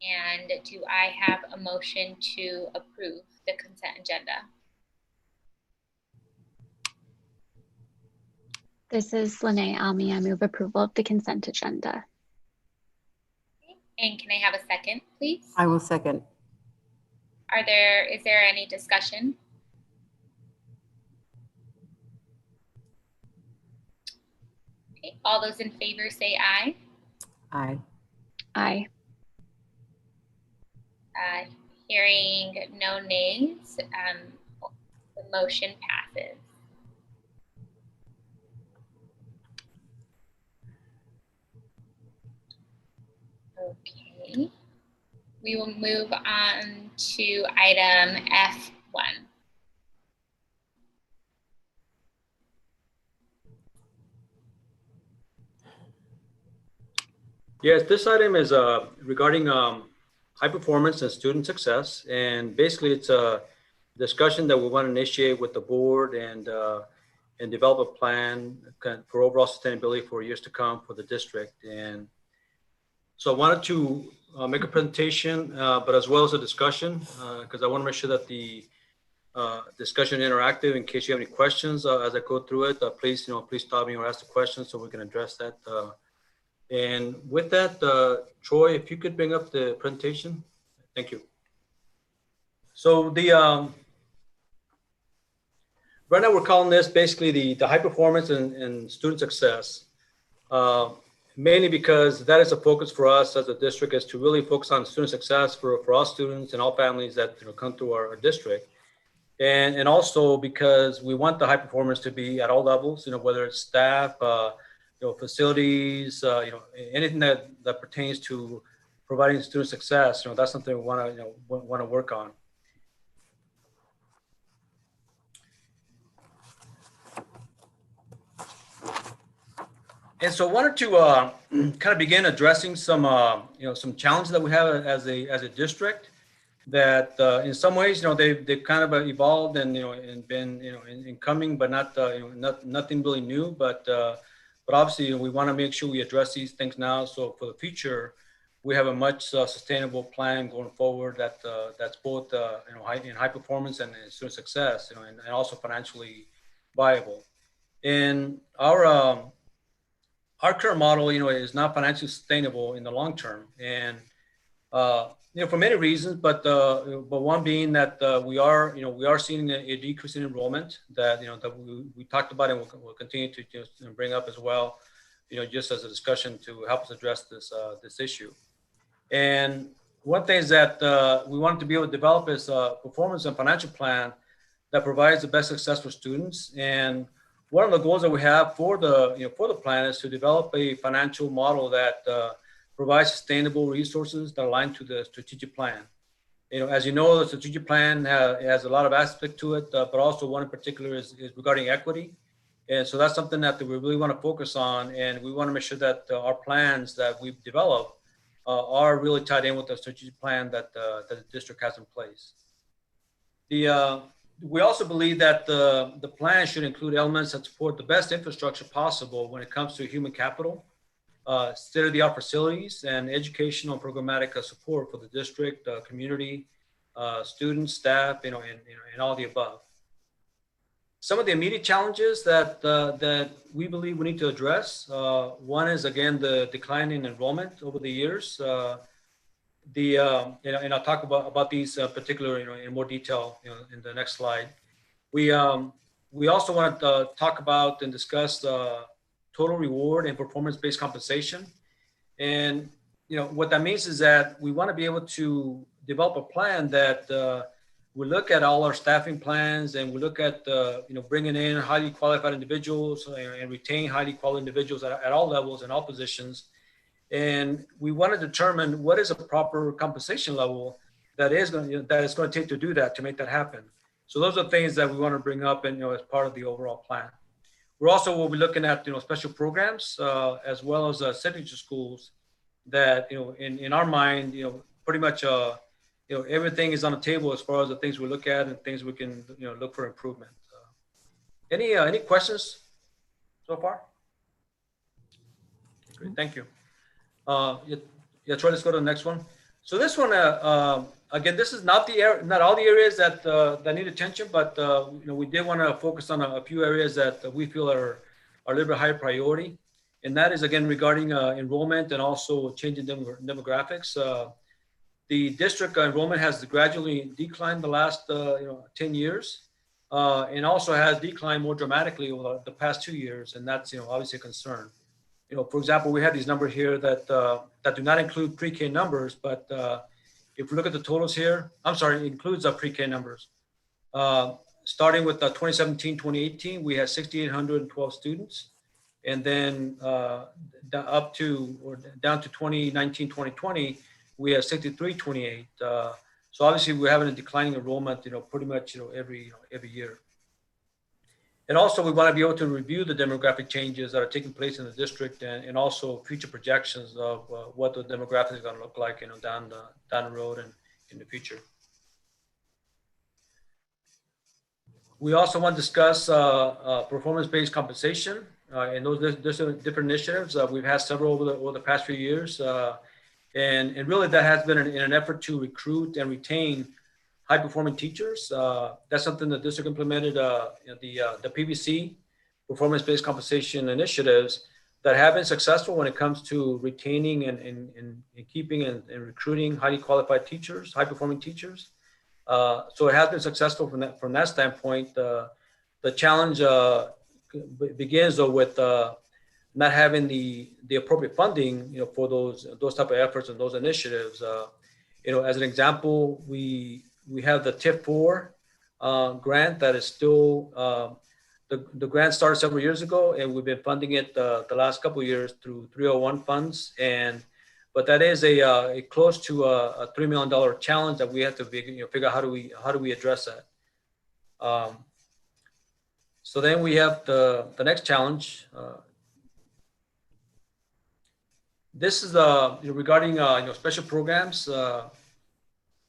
Speaker 3: And do I have a motion to approve the consent agenda?
Speaker 7: This is Lene Almi. I move approval of the consent agenda.
Speaker 3: Okay. And can I have a second, please?
Speaker 6: I will second.
Speaker 3: Is there any discussion? Okay, all those in favor say aye.
Speaker 6: Aye.
Speaker 7: Aye.
Speaker 3: Hearing no nays, the motion passes. Okay, we will move on to item F1.
Speaker 9: Yes, this item is regarding high performance and student success. And basically it's a discussion that we want to initiate with the board and develop a plan for overall sustainability for years to come for the district. And so I wanted to make a presentation, but as well as a discussion, because I want to make sure that the discussion is interactive. In case you have any questions as I go through it, please stop me or ask the question so we can address that. And with that, Troy, if you could bring up the presentation, thank you. So right now we're calling this basically the high performance and student success, mainly because that is a focus for us as a district, is to really focus on student success for all students and all families that come through our district. And also because we want the high performance to be at all levels, whether it's staff, facilities, anything that pertains to providing student success, that's something we want to work on. And so I wanted to kind of begin addressing some some challenges that we have as a district. that in some ways, they've kind of evolved and, and been, incoming, but not, nothing really new. But obviously, we want to make sure we address these things now. So for the future, we have a much sustainable plan going forward that's both, in high performance and in student success, and also financially viable. And our current model, is not financially sustainable in the long term. And for many reasons, but one being that we are seeing a decrease in enrollment that that we talked about and we'll continue to just bring up as well, just as a discussion to help us address this issue. And one thing is that we wanted to be able to develop is a performance and financial plan that provides the best success for students. And one of the goals that we have for the plan is to develop a financial model that provide sustainable resources that align to the strategic plan. As you know, the strategic plan has a lot of aspects to it, but also one in particular is regarding equity. And so that's something that we really want to focus on. And we want to make sure that our plans that we've developed are really tied in with the strategic plan that the district has in place. We also believe that the plan should include elements that support the best infrastructure possible when it comes to human capital, state-of-the-art facilities, and educational and programmatic support for the district, community, students, staff, and all the above. Some of the immediate challenges that we believe we need to address. One is, again, the decline in enrollment over the years. And I'll talk about these particular, in more detail, in the next slide. We also want to talk about and discuss total reward and performance-based compensation. And, what that means is that we want to be able to develop a plan that we look at all our staffing plans and we look at, bringing in highly qualified individuals and retain highly qualified individuals at all levels and all positions. And we want to determine what is a proper compensation level that it's going to take to do that, to make that happen. So those are things that we want to bring up and, as part of the overall plan. We're also will be looking at, special programs as well as signature schools that, in our mind, pretty much, everything is on the table as far as the things we look at and things we can, look for improvement. Any questions so far? Great, thank you. Yeah, Troy, let's go to the next one. So this one, again, this is not all the areas that need attention, but we did want to focus on a few areas that we feel are a little bit higher priority, and that is again regarding enrollment and also changing demographics. The district enrollment has gradually declined the last 10 years, and also has declined more dramatically over the past 2 years, and that's obviously a concern. For example, we have these numbers here that do not include pre-K numbers, but if we look at the totals here, it includes our pre-K numbers. Starting with 2017-2018, we had 6,812 students, and then down to 2019-2020, we had 6,328. So obviously, we're having a declining enrollment, pretty much every year. And also, we want to be able to review the demographic changes that are taking place in the district, and also future projections of what the demographics is going to look like, down the road and in the future. We also want to discuss performance-based compensation and those different initiatives. We've had several over the past few years, and really that has been in an effort to recruit and retain high-performing teachers. That's something the district implemented, the PBC, performance-based compensation initiatives, that have been successful when it comes to retaining and keeping and recruiting highly qualified teachers, high-performing teachers. So it has been successful from that standpoint. The challenge begins though with not having the appropriate funding, for those type of efforts and those initiatives. As an example, we have the TIP4 grant that is still, the grant started several years ago, and we've been funding it the last couple of years through 301 funds. But that is a close to a $3 million challenge that we have to figure out how do we address that. So then we have the next challenge. This is regarding special programs.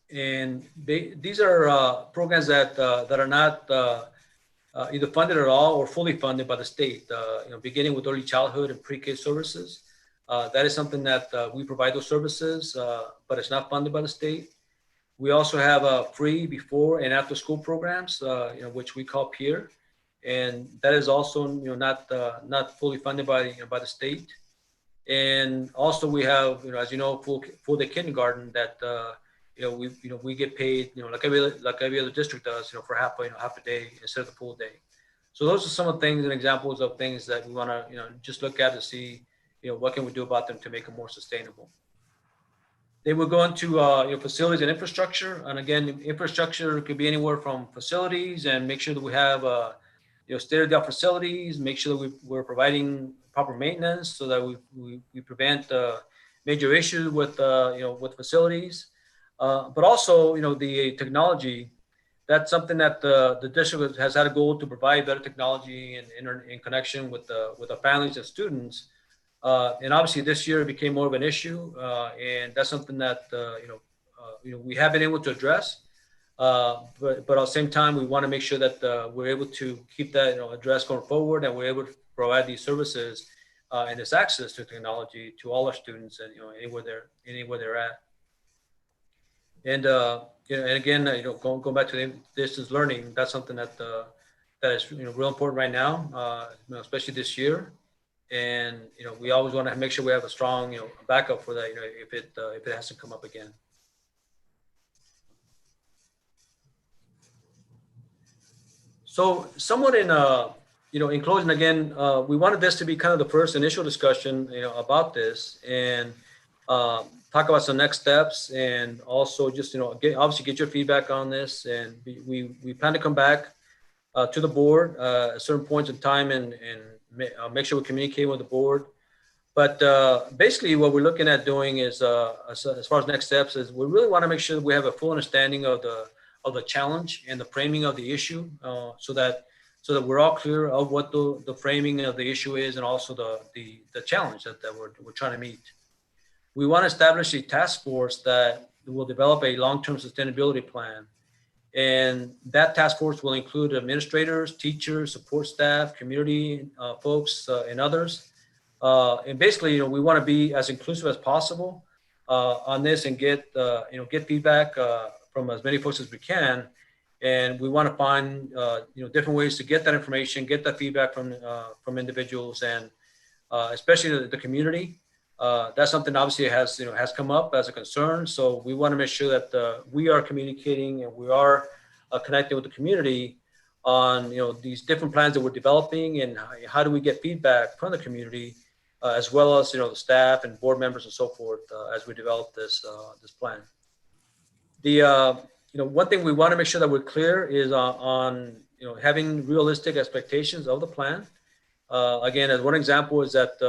Speaker 9: these are programs that are not either funded at all or fully funded by the state. Beginning with early childhood and pre-K services. That is something that we provide those services, but it's not funded by the state. We also have free before and after school programs, which we call PEER, and that is also not fully funded by the state. And also we have as you know full day kindergarten that we get paid like every other district does for half a day instead of the full day. So those are some of the things and examples of things that we want to just look at to see what can we do about them to make them more sustainable. They will go into facilities and infrastructure, and again, infrastructure could be anywhere from facilities and make sure that we have state-of-the-art facilities, make sure that we're providing proper maintenance so that we prevent major issues with with facilities, but also the technology. That's something that the district has had a goal to provide better technology and in connection with the families and students. And obviously this year it became more of an issue, and that's something that we have been able to address. But at the same time, we want to make sure that we're able to keep that addressed going forward, and we're able to provide these services and this access to technology to all our students, and anywhere they're at. And and again, going back to the distance learning, that's something that that is real important right now, especially this year. And we always want to make sure we have a strong backup for that if it has to come up again. So somewhat in closing, again, we wanted this to be kind of the first initial discussion about this, and talk about some next steps, and also just obviously get your feedback on this. And we plan to come back to the board at certain points in time and make sure we communicate with the board. But basically what we're looking at doing is, as far as next steps, is we really want to make sure that we have a full understanding of the challenge and the framing of the issue, so that we're all clear of what the framing of the issue is, and also the challenge that we're trying to meet. We want to establish a task force that will develop a long-term sustainability plan. And that task force will include administrators, teachers, support staff, community folks, and others. And basically, we want to be as inclusive as possible on this, and get feedback from as many folks as we can. And we want to find different ways to get that information, get that feedback from individuals, and especially the community. That's something obviously has come up as a concern. So we want to make sure that we are communicating and we are connecting with the community on these different plans that we're developing, and how do we get feedback from the community, as well as the staff and board members and so forth, as we develop this plan. The one thing we want to make sure that we're clear is on having realistic expectations of the plan. Again, as one example is that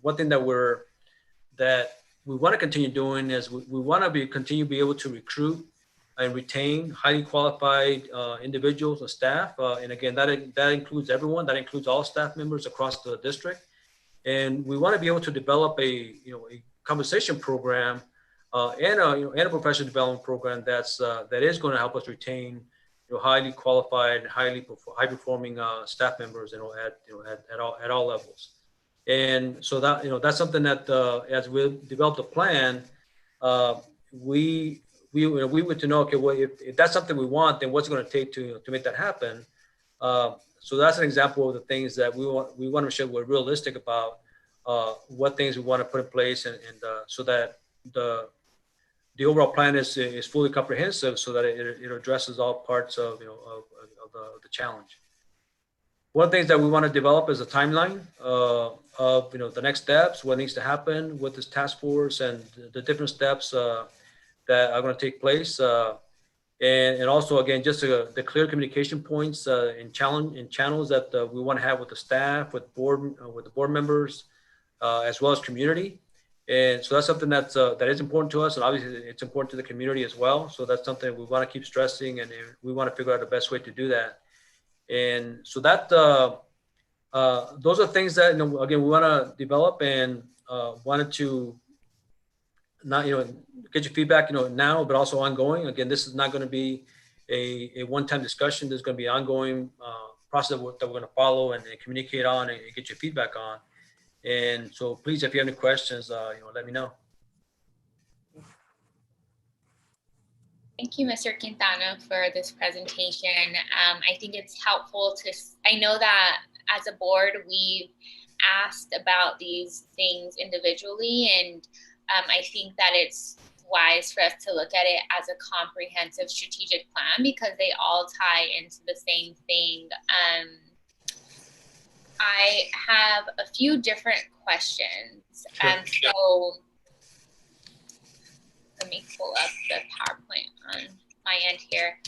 Speaker 9: one thing that we want to continue doing is we want to continue to be able to recruit and retain highly qualified individuals and staff. And again, that includes everyone. That includes all staff members across the district. And we want to be able to develop a compensation program and a professional development program that is going to help us retain highly qualified, high performing staff members at all levels. And so that that's something that as we develop the plan, we want to know, okay, well, if that's something we want, then what's it going to take to make that happen? So that's an example of the things that we want to make sure we're realistic about what things we want to put in place, and so that the overall plan is fully comprehensive, so that it addresses all parts of the challenge. One of the things that we want to develop is a timeline of the next steps, what needs to happen with this task force, and the different steps that are going to take place, and also again just the clear communication points and channels that we want to have with the staff, with the board members, as well as community. And so that's something that is important to us, and obviously it's important to the community as well. So that's something we want to keep stressing, and we want to figure out the best way to do that. And so that those are things that again we want to develop, and wanted to not, get your feedback, now, but also ongoing. Again, this is not going to be a one-time discussion. There's going to be ongoing process that we're going to follow and communicate on and get your feedback on. And so please, if you have any questions, let me know.
Speaker 3: Thank you, Mr. Quintana, for this presentation. I think it's helpful I know that as a board, we've asked about these things individually, and I think that it's wise for us to look at it as a comprehensive strategic plan because they all tie into the same thing. I have a few different questions.
Speaker 9: Sure.
Speaker 3: So let me pull up the PowerPoint on my end here.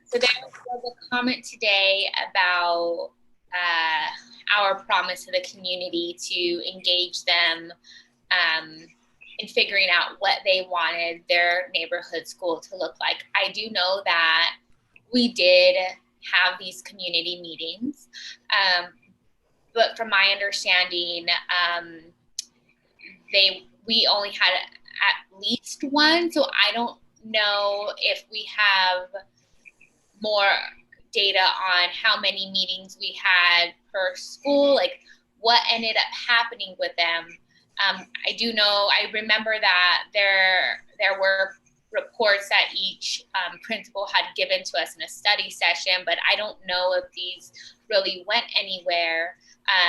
Speaker 3: So there was a comment today about our promise to the community to engage them in figuring out what they wanted their neighborhood school to look like. I do know that we did have these community meetings, but from my understanding, we only had at least one, so I don't know if we have more data on how many meetings we had per school, like what ended up happening with them. I do know, I remember that there were reports that each principal had given to us in a study session, but I don't know if these really went anywhere.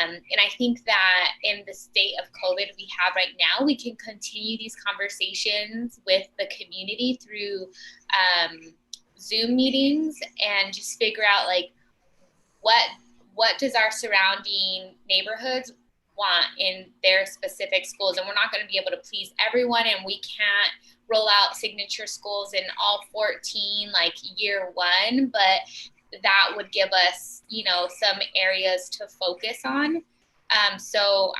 Speaker 3: And I think that in the state of COVID we have right now, we can continue these conversations with the community through Zoom meetings and just figure out like what does our surrounding neighborhoods want in their specific schools. And we're not going to be able to please everyone, and we can't roll out signature schools in all 14 like year one, but that would give us, some areas to focus on. So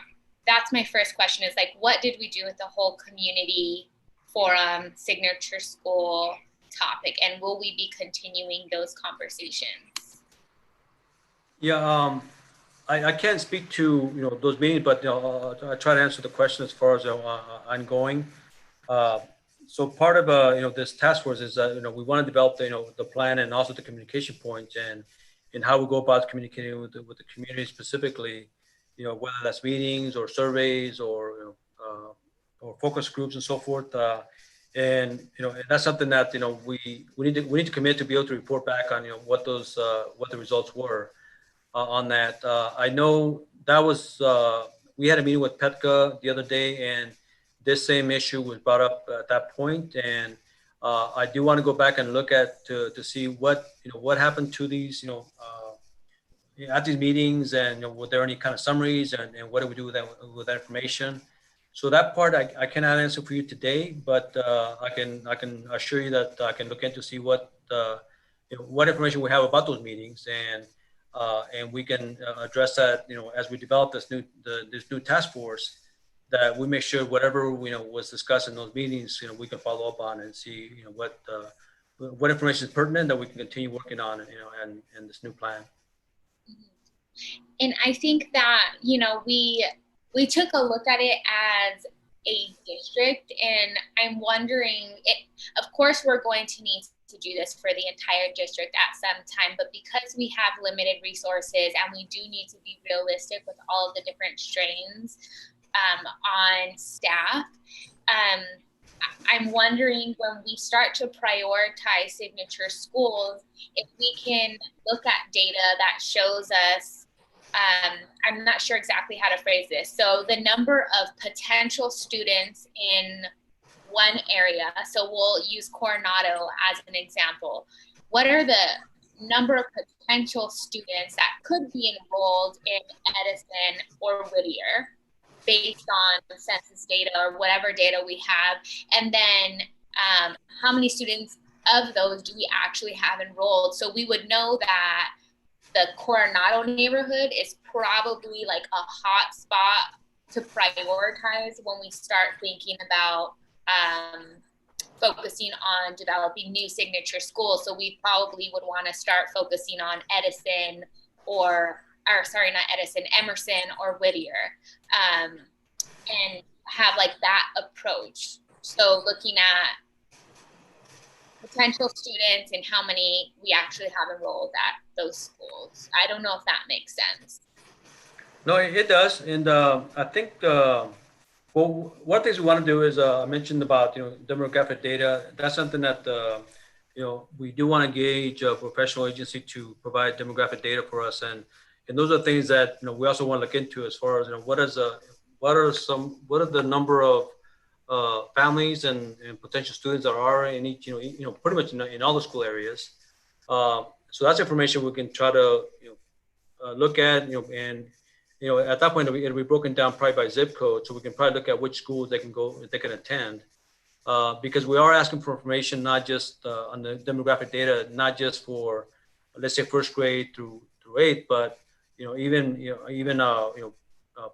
Speaker 3: that's my first question is like, what did we do with the whole community forum signature school topic, and will we be continuing those conversations?
Speaker 9: Yeah, I can't speak to those meetings, but I try to answer the question as far as ongoing. So part of this task force is that we want to develop the plan and also the communication points and how we go about communicating with the community specifically, whether that's meetings or surveys or focus groups and so forth. And that's something that we need to commit to be able to report back on what the results were on that. I know that was we had a meeting with PETCA the other day, and this same issue was brought up at that point. And I do want to go back and look at to see what happened to these at these meetings, and were there any kind of summaries, and what do we do with that information. So that part I cannot answer for you today, but I can assure you that I can look into see what information we have about those meetings, and we can address that as we develop this new task force, that we make sure whatever was discussed in those meetings we can follow up on and see what information is pertinent that we can continue working on and this new plan.
Speaker 3: And I think that we took a look at it as a district, and I'm wondering, of course we're going to need to do this for the entire district at some time, but because we have limited resources and we do need to be realistic with all of the different strains on staff, I'm wondering, when we start to prioritize signature schools, if we can look at data that shows us, I'm not sure exactly how to phrase this. So the number of potential students in one area, so we'll use Coronado as an example. What are the number of potential students that could be enrolled in Edison or Whittier based on census data or whatever data we have? And then how many students of those do we actually have enrolled? So we would know that the Coronado neighborhood is probably like a hot spot to prioritize when we start thinking about focusing on developing new signature schools. So we probably would want to start focusing on Edison Emerson or Whittier. And have like that approach. So looking at potential students and how many we actually have enrolled at those schools. I don't know if that makes sense.
Speaker 9: No, it does. And I think, well, one of the things we want to do is I mentioned about, demographic data. That's something that, we do want to engage a professional agency to provide demographic data for us. And those are things that, we also want to look into as far as, what are the number of families and potential students that are in each, pretty much in all the school areas. So that's information we can try to, look at, and, at that point, it'll be broken down probably by zip code. So we can probably look at which schools they can attend. Because we are asking for information, not just on the demographic data, not just for, let's say, first grade through 8th, but, even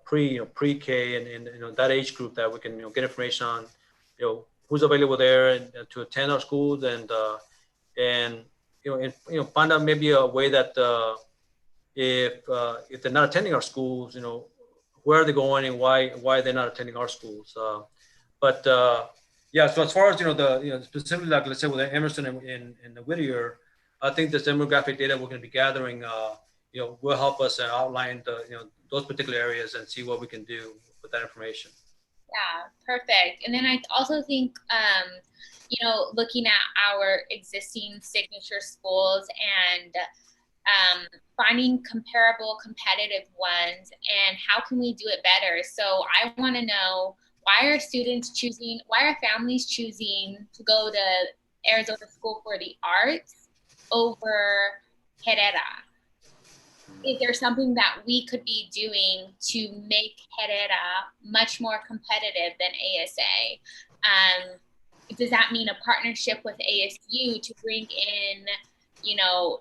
Speaker 9: pre-K and that age group that we can, get information on, who's available there and to attend our schools and find out maybe a way that, if they're not attending our schools, where are they going and why they're not attending our schools. Yeah, so as far as, specifically, like, let's say with Emerson and the Whittier, I think this demographic data we're going to be gathering, will help us outline those particular areas and see what we can do with that information.
Speaker 3: Yeah, perfect. And then I also think, looking at our existing signature schools and finding comparable competitive ones and how can we do it better. So I want to know, why are families choosing to go to Arizona School for the Arts over Herrera? Is there something that we could be doing to make Herrera much more competitive than ASA? Does that mean a partnership with ASU to bring in,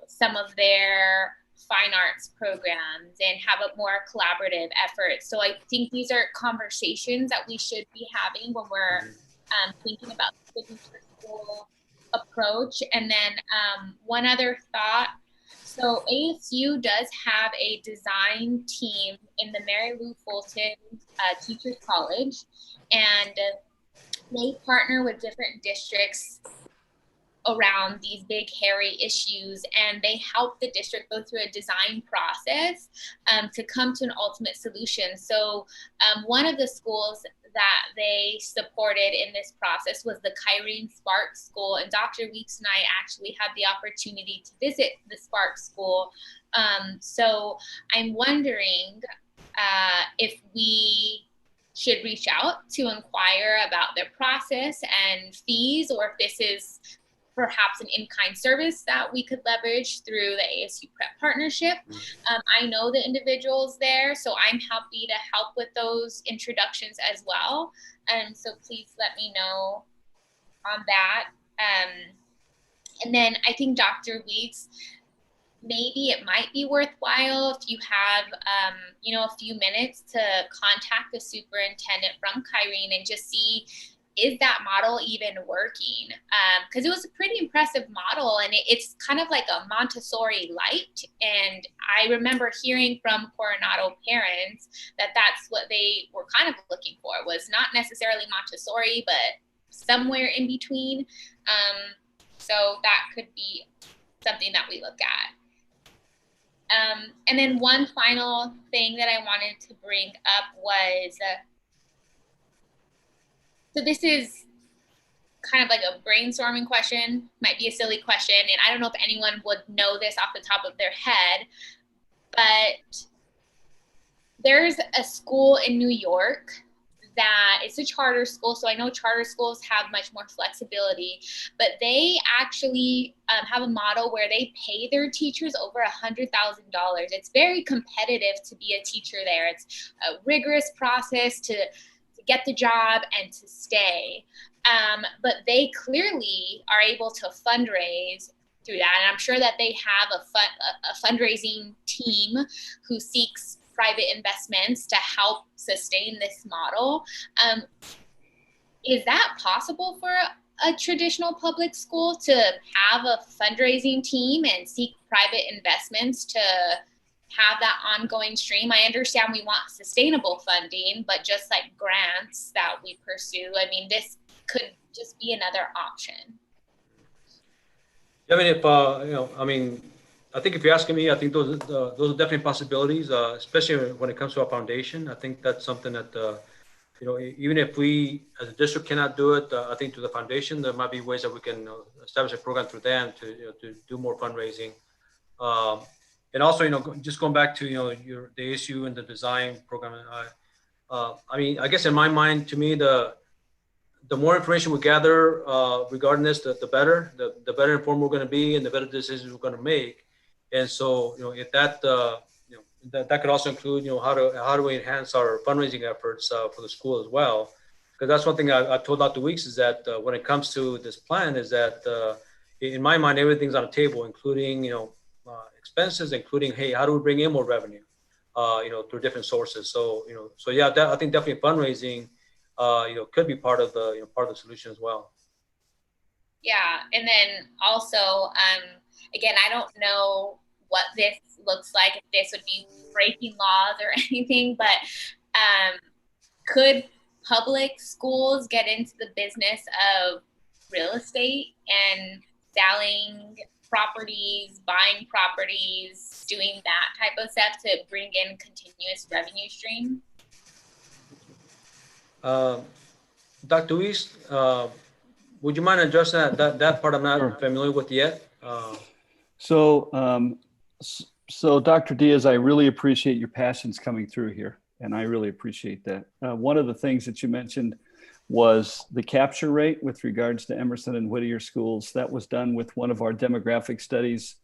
Speaker 3: some of their fine arts programs and have a more collaborative effort? So I think these are conversations that we should be having when we're thinking about the signature school approach. And then one other thought. So ASU does have a design team in the Mary Lou Fulton Teachers College, and they partner with different districts around these big, hairy issues, and they help the district go through a design process to come to an ultimate solution. So one of the schools that they supported in this process was the Kyrene Spark School, and Dr. Weeks and I actually had the opportunity to visit the Spark School. So I'm wondering if we should reach out to inquire about their process and fees, or if this is perhaps an in-kind service that we could leverage through the ASU Prep Partnership. I know the individuals there, so I'm happy to help with those introductions as well. So please let me know on that. And then I think Dr. Weeks, maybe it might be worthwhile if you have, a few minutes to contact the superintendent from Kyrene and just see, is that model even working? Because it was a pretty impressive model, and it's kind of like a Montessori light. And I remember hearing from Coronado parents that that's what they were kind of looking for, was not necessarily Montessori, but somewhere in between. So that could be something that we look at. And then one final thing that I wanted to bring up was, so this is kind of like a brainstorming question, might be a silly question, and I don't know if anyone would know this off the top of their head, but there's a school in New York that it's a charter school. So I know charter schools have much more flexibility, but they actually have a model where they pay their teachers over $100,000. It's very competitive to be a teacher there. It's a rigorous process to get the job and to stay. But they clearly are able to fundraise through that. And I'm sure that they have a fundraising team who seeks private investments to help sustain this model. Is that possible for a traditional public school to have a fundraising team and seek private investments to have that ongoing stream. I understand we want sustainable funding, but just like grants that we pursue, I mean, this could just be another option.
Speaker 9: I mean, if I mean, I think if you're asking me, I think those are definitely possibilities, especially when it comes to our foundation. I think that's something that even if we as a district cannot do it, I think to the foundation there might be ways that we can establish a program through them to do more fundraising. And also, just going back to the issue and the design program. I mean, I guess in my mind, to me, the more information we gather regarding this, the better. The better informed we're going to be, and the better decisions we're going to make. And so, if that that could also include, how do we enhance our fundraising efforts for the school as well? Because that's one thing I told Dr. Weeks is that when it comes to this plan, is that in my mind everything's on the table, including expenses, including, hey, how do we bring in more revenue, through different sources. So yeah, I think definitely fundraising, could be part of the part of the solution as well.
Speaker 3: Yeah, and then also, again, I don't know what this looks like, if this would be breaking laws or anything, but could public schools get into the business of real estate and selling properties, buying properties, doing that type of stuff to bring in continuous revenue stream?
Speaker 9: Dr. Weiss, would you mind addressing that part I'm not
Speaker 1: Sure.
Speaker 9: familiar with yet?
Speaker 1: So Dr. Diaz, I really appreciate your passions coming through here, and I really appreciate that. One of the things that you mentioned was the capture rate with regards to Emerson and Whittier schools. That was done with one of our demographic studies.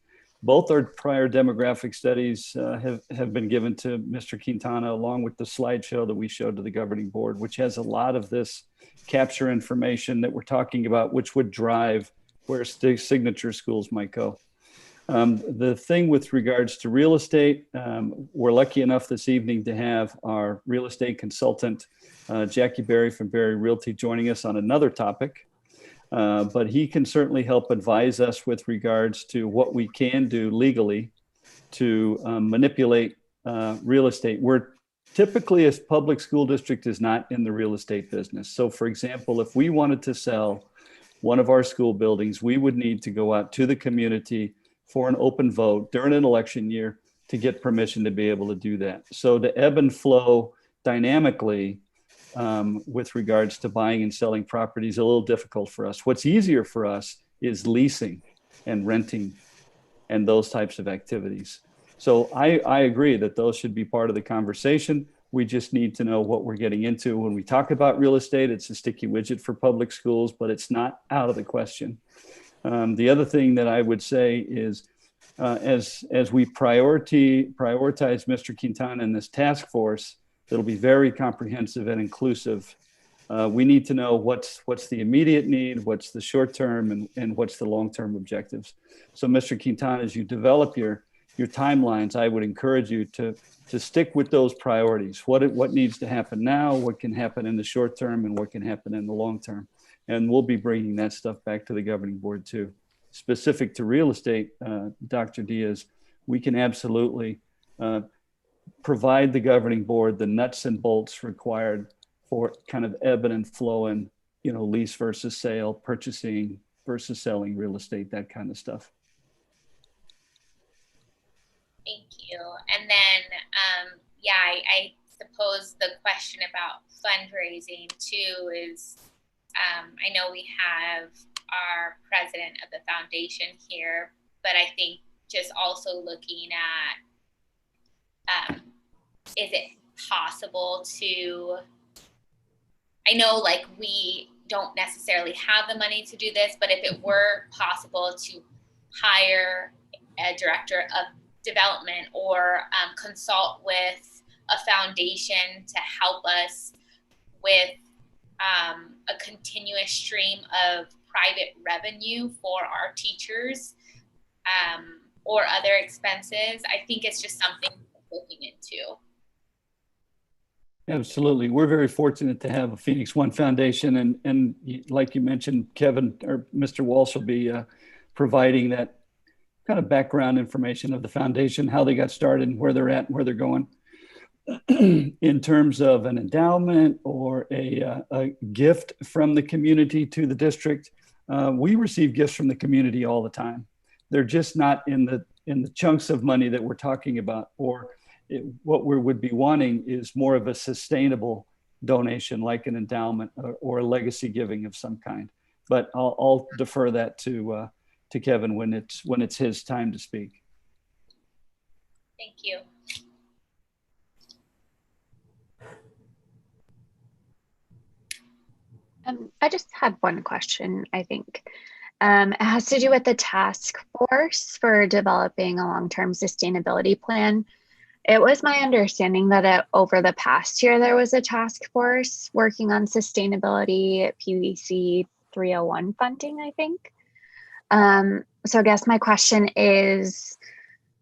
Speaker 1: Both our prior demographic studies have been given to Mr. Quintana, along with the slideshow that we showed to the governing board, which has a lot of this capture information that we're talking about, which would drive where signature schools might go. The thing with regards to real estate, we're lucky enough this evening to have our real estate consultant, Jackie Berry from Berry Realty, joining us on another topic. But he can certainly help advise us with regards to what we can do legally to manipulate real estate. We're typically, a public school district is not in the real estate business. So for example, if we wanted to sell one of our school buildings, we would need to go out to the community for an open vote during an election year to get permission to be able to do that. So to ebb and flow dynamically with regards to buying and selling properties, a little difficult for us. What's easier for us is leasing and renting and those types of activities. So I agree that those should be part of the conversation. We just need to know what we're getting into. When we talk about real estate, it's a sticky widget for public schools, but it's not out of the question. The other thing that I would say is, as we prioritize Mr. Quintana and this task force, it'll be very comprehensive and inclusive. We need to know what's the immediate need, what's the short term, and what's the long term objectives. So, Mr. Quintana, as you develop your timelines, I would encourage you to stick with those priorities. What needs to happen now, what can happen in the short term, and what can happen in the long term. And we'll be bringing that stuff back to the governing board too. Specific to real estate, Dr. Diaz, we can absolutely provide the governing board the nuts and bolts required for kind of ebbing and flowing, lease versus sale, purchasing versus selling real estate, that kind of stuff.
Speaker 3: Thank you. And then, I suppose the question about fundraising too is, I know we have our president of the foundation here, but I think just also looking at, is it possible to, I know like we don't necessarily have the money to do this, but if it were possible to hire a director of development or consult with a foundation to help us with a continuous stream of private revenue for our teachers or other expenses, I think it's just something we're looking into.
Speaker 1: Absolutely. We're very fortunate to have a Phoenix One Foundation. And like you mentioned, Kevin or Mr. Walsh will be providing that kind of background information of the foundation, how they got started and where they're at and where they're going. In terms of an endowment or a gift from the community to the district, we receive gifts from the community all the time. They're just not in the chunks of money that we're talking about, or what we would be wanting is more of a sustainable donation, like an endowment or a legacy giving of some kind. But I'll defer that to Kevin when it's his time to speak.
Speaker 3: Thank you.
Speaker 7: I just had one question, I think. It has to do with the task force for developing a long-term sustainability plan. It was my understanding that over the past year, there was a task force working on sustainability, PVC 301 funding, I think. So I guess my question is,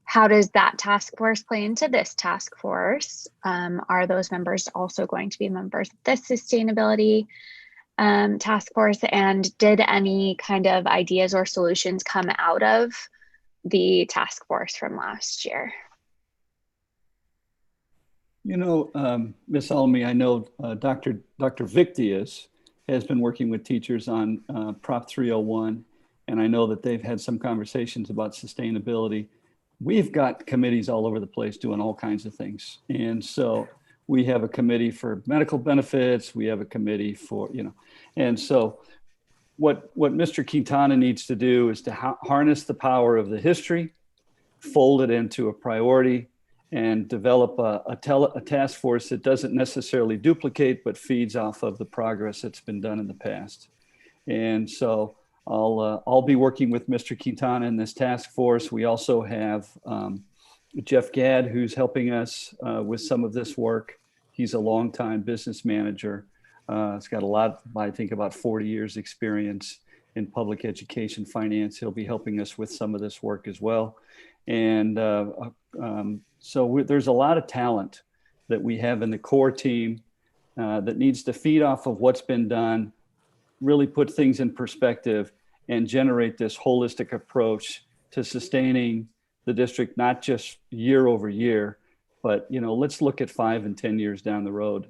Speaker 7: how does that task force play into this task force? Are those members also going to be members of this sustainability task force? And did any kind of ideas or solutions come out of the task force from last year?
Speaker 1: You know, Ms. Almy, I know Dr. Victius has been working with teachers on Prop 301, and I know that they've had some conversations about sustainability. We've got committees all over the place doing all kinds of things. And so we have a committee for medical benefits, we have a committee for, you know, and so what Mr. Quintana needs to do is to harness the power of the history, fold it into a priority, and develop a task force that doesn't necessarily duplicate, but feeds off of the progress that's been done in the past. And so I'll be working with Mr. Quintana in this task force. We also have Jeff Gadd, who's helping us with some of this work. He's a longtime business manager. He's got a lot, I think about 40 years experience in public education finance. He'll be helping us with some of this work as well. And so there's a lot of talent that we have in the core team that needs to feed off of what's been done, really put things in perspective, and generate this holistic approach to sustaining the district, not just year over year, but, you know, let's look at 5 and 10 years down the road,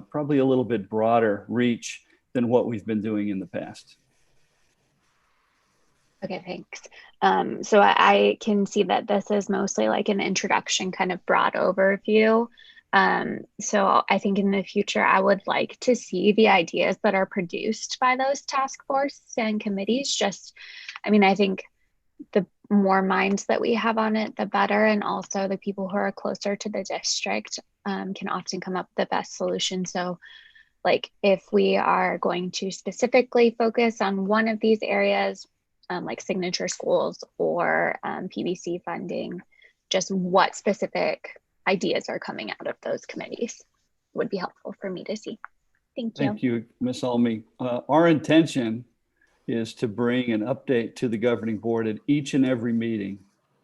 Speaker 1: probably a little bit broader reach than what we've been doing in the past.
Speaker 7: Okay, thanks. So I can see that this is mostly like an introduction, kind of broad overview. So I think in the future, I would like to see the ideas that are produced by those task forces and committees. Just, I mean, I think the more minds that we have on it, the better. And also the people who are closer to the district can often come up with the best solution. So like if we are going to specifically focus on one of these areas, like signature schools or PVC funding, just what specific ideas are coming out of those committees would be helpful for me to see. Thank you.
Speaker 1: Thank you, Ms. Almy. Our intention is to bring an update to the governing board at each and every meeting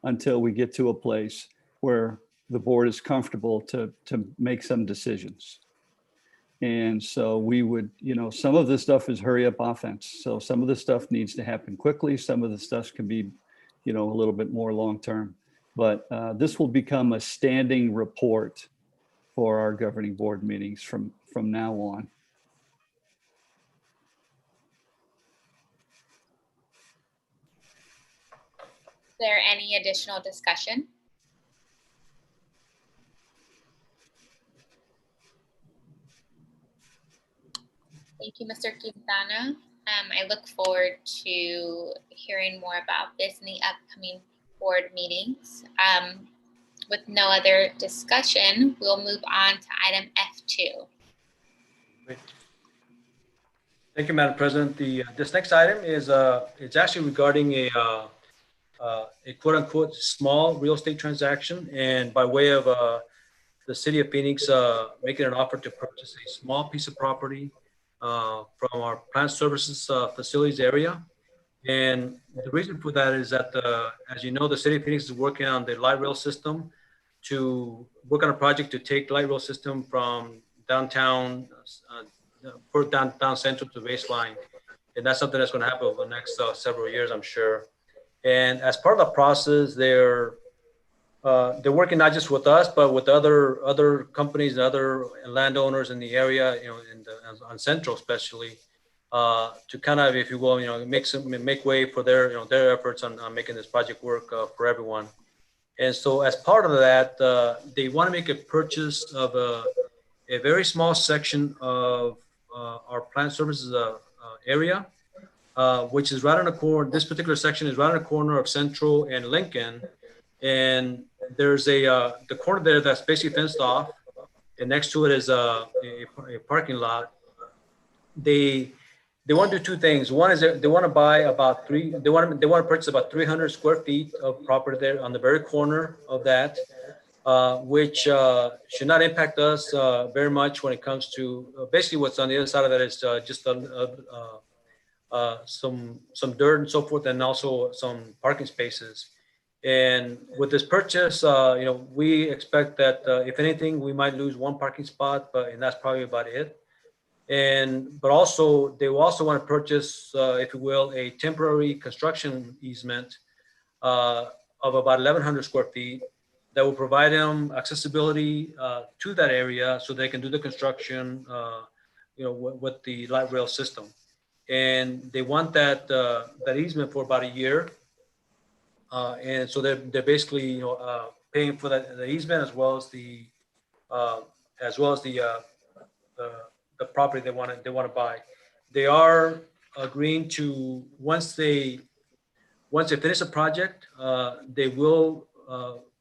Speaker 1: until we get to a place where the board is comfortable to make some decisions. And so we would, you know, some of this stuff is hurry up offense. So some of the stuff needs to happen quickly. Some of the stuff can be, you know, a little bit more long-term, but this will become a standing report for our governing board meetings from now on.
Speaker 3: Is there any additional discussion? Thank you, Mr. Quintana. I look forward to hearing more about this in the upcoming board meetings. With no other discussion, we'll move on to item F2.
Speaker 9: Great. Thank you, Madam President. This next item is it's actually regarding a quote unquote small real estate transaction, and by way of the city of Phoenix making an offer to purchase a small piece of property from our plant services facilities area. And the reason for that is that, as you know, the city of Phoenix is working on the light rail system to work on a project to take light rail system from downtown, down central to baseline. And that's something that's going to happen over the next several years, I'm sure. And as part of the process, they're working not just with us, but with other companies and other landowners in the area, on Central especially, to kind of, if you will, make way for their efforts on making this project work for everyone. And so as part of that, they want to make a purchase of a very small section of our plant services area, which is right on the corner. This particular section is right on the corner of Central and Lincoln. And there's the corner there that's basically fenced off, and next to it is a parking lot. They want to do two things. One is they want to buy they want to purchase about 300 square feet of property there on the very corner of that, which should not impact us very much when it comes to basically what's on the other side of that is just some dirt and so forth, and also some parking spaces. And with this purchase, we expect that if anything, we might lose one parking spot, and that's probably about it. But also, they will also want to purchase, if you will, a temporary construction easement of about 1,100 square feet that will provide them accessibility to that area so they can do the construction, with the light rail system. And they want that easement for about a year. And so they're basically paying for the easement as well as the property they want to buy. They are agreeing to once they finish the project, they will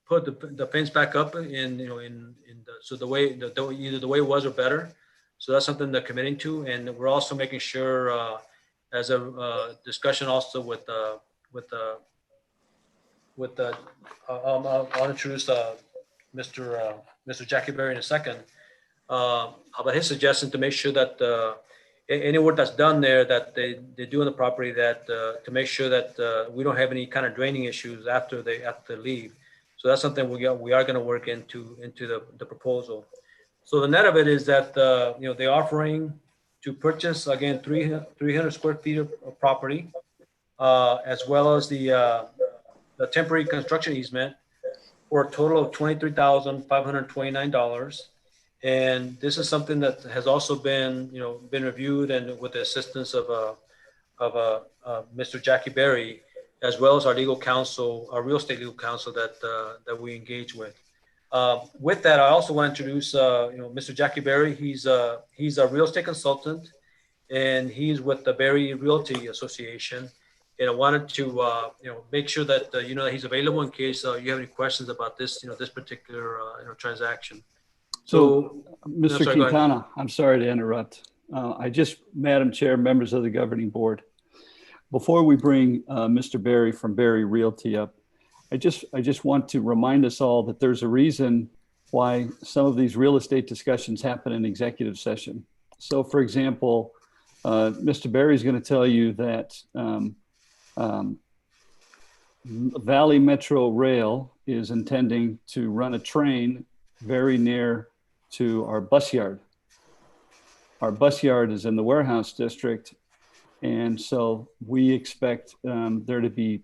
Speaker 9: put the fence back up so the way either the way it was or better. So that's something they're committing to, and we're also making sure as a discussion also with I'll introduce Mr. Jackie Berry in a second, about his suggestion to make sure that any work that's done there that they do on the property, that to make sure that we don't have any kind of draining issues after they leave. So that's something we are going to work into the proposal. So the net of it is that they're offering to purchase again 300 square feet of property, as well as the temporary construction easement for a total of $23,529. And this is something that has also been reviewed, and with the assistance of Mr. Jackie Berry, as well as our legal counsel, our real estate legal counsel that we engage with. With that, I also want to introduce Mr. Jackie Berry. He's a real estate consultant, and he's with the Berry Realty Association. And I wanted to make sure that that he's available in case you have any questions about this this particular transaction.
Speaker 1: So, Mr. Quintana, I'm sorry to interrupt. Madam Chair, members of the governing board, before we bring Mr. Berry from Berry Realty up, I just want to remind us all that there's a reason why some of these real estate discussions happen in executive session. So, for example, Mr. Berry is going to tell you that Valley Metro Rail is intending to run a train very near to our bus yard. Our bus yard is in the warehouse district, and so we expect there to be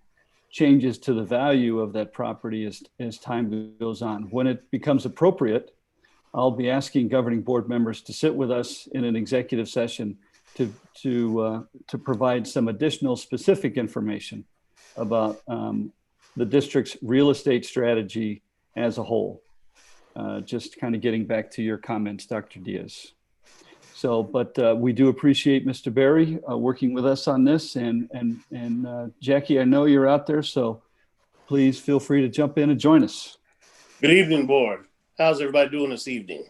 Speaker 1: changes to the value of that property as time goes on. When it becomes appropriate, I'll be asking governing board members to sit with us in an executive session to provide some additional specific information about the district's real estate strategy as a whole. Just kind of getting back to your comments, Dr. Diaz. So, but we do appreciate Mr. Berry working with us on this, and Jackie, I know you're out there, so please feel free to jump in and join us.
Speaker 2: Good evening, board. How's everybody doing this evening?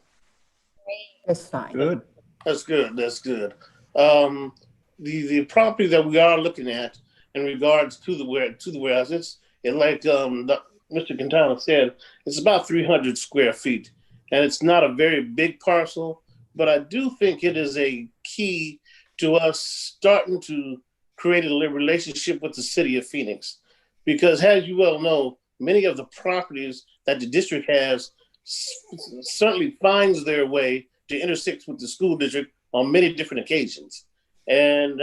Speaker 6: That's fine.
Speaker 1: Good.
Speaker 2: That's good. That's good. The property that we are looking at in regards to the warehouse, it's like Mr. Quintana said, it's about 300 square feet, and it's not a very big parcel, but I do think it is a key to us starting to create a relationship with the city of Phoenix, because as you well know, many of the properties that the district has certainly finds their way to intersect with the school district on many different occasions. And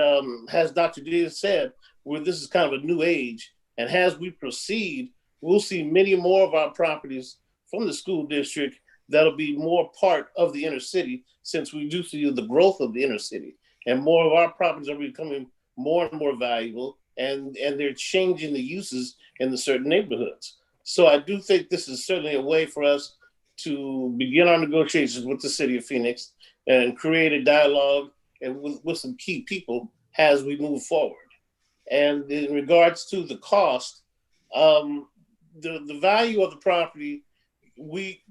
Speaker 2: as Dr. Diaz said, where this is kind of a new age, And as we proceed, we'll see many more of our properties from the school district that'll be more part of the inner city, since we do see the growth of the inner city. And more of our properties are becoming more and more valuable, and they're changing the uses in the certain neighborhoods. So I do think this is certainly a way for us to begin our negotiations with the city of Phoenix and create a dialogue and with some key people as we move forward. And in regards to the cost, the value of the property, we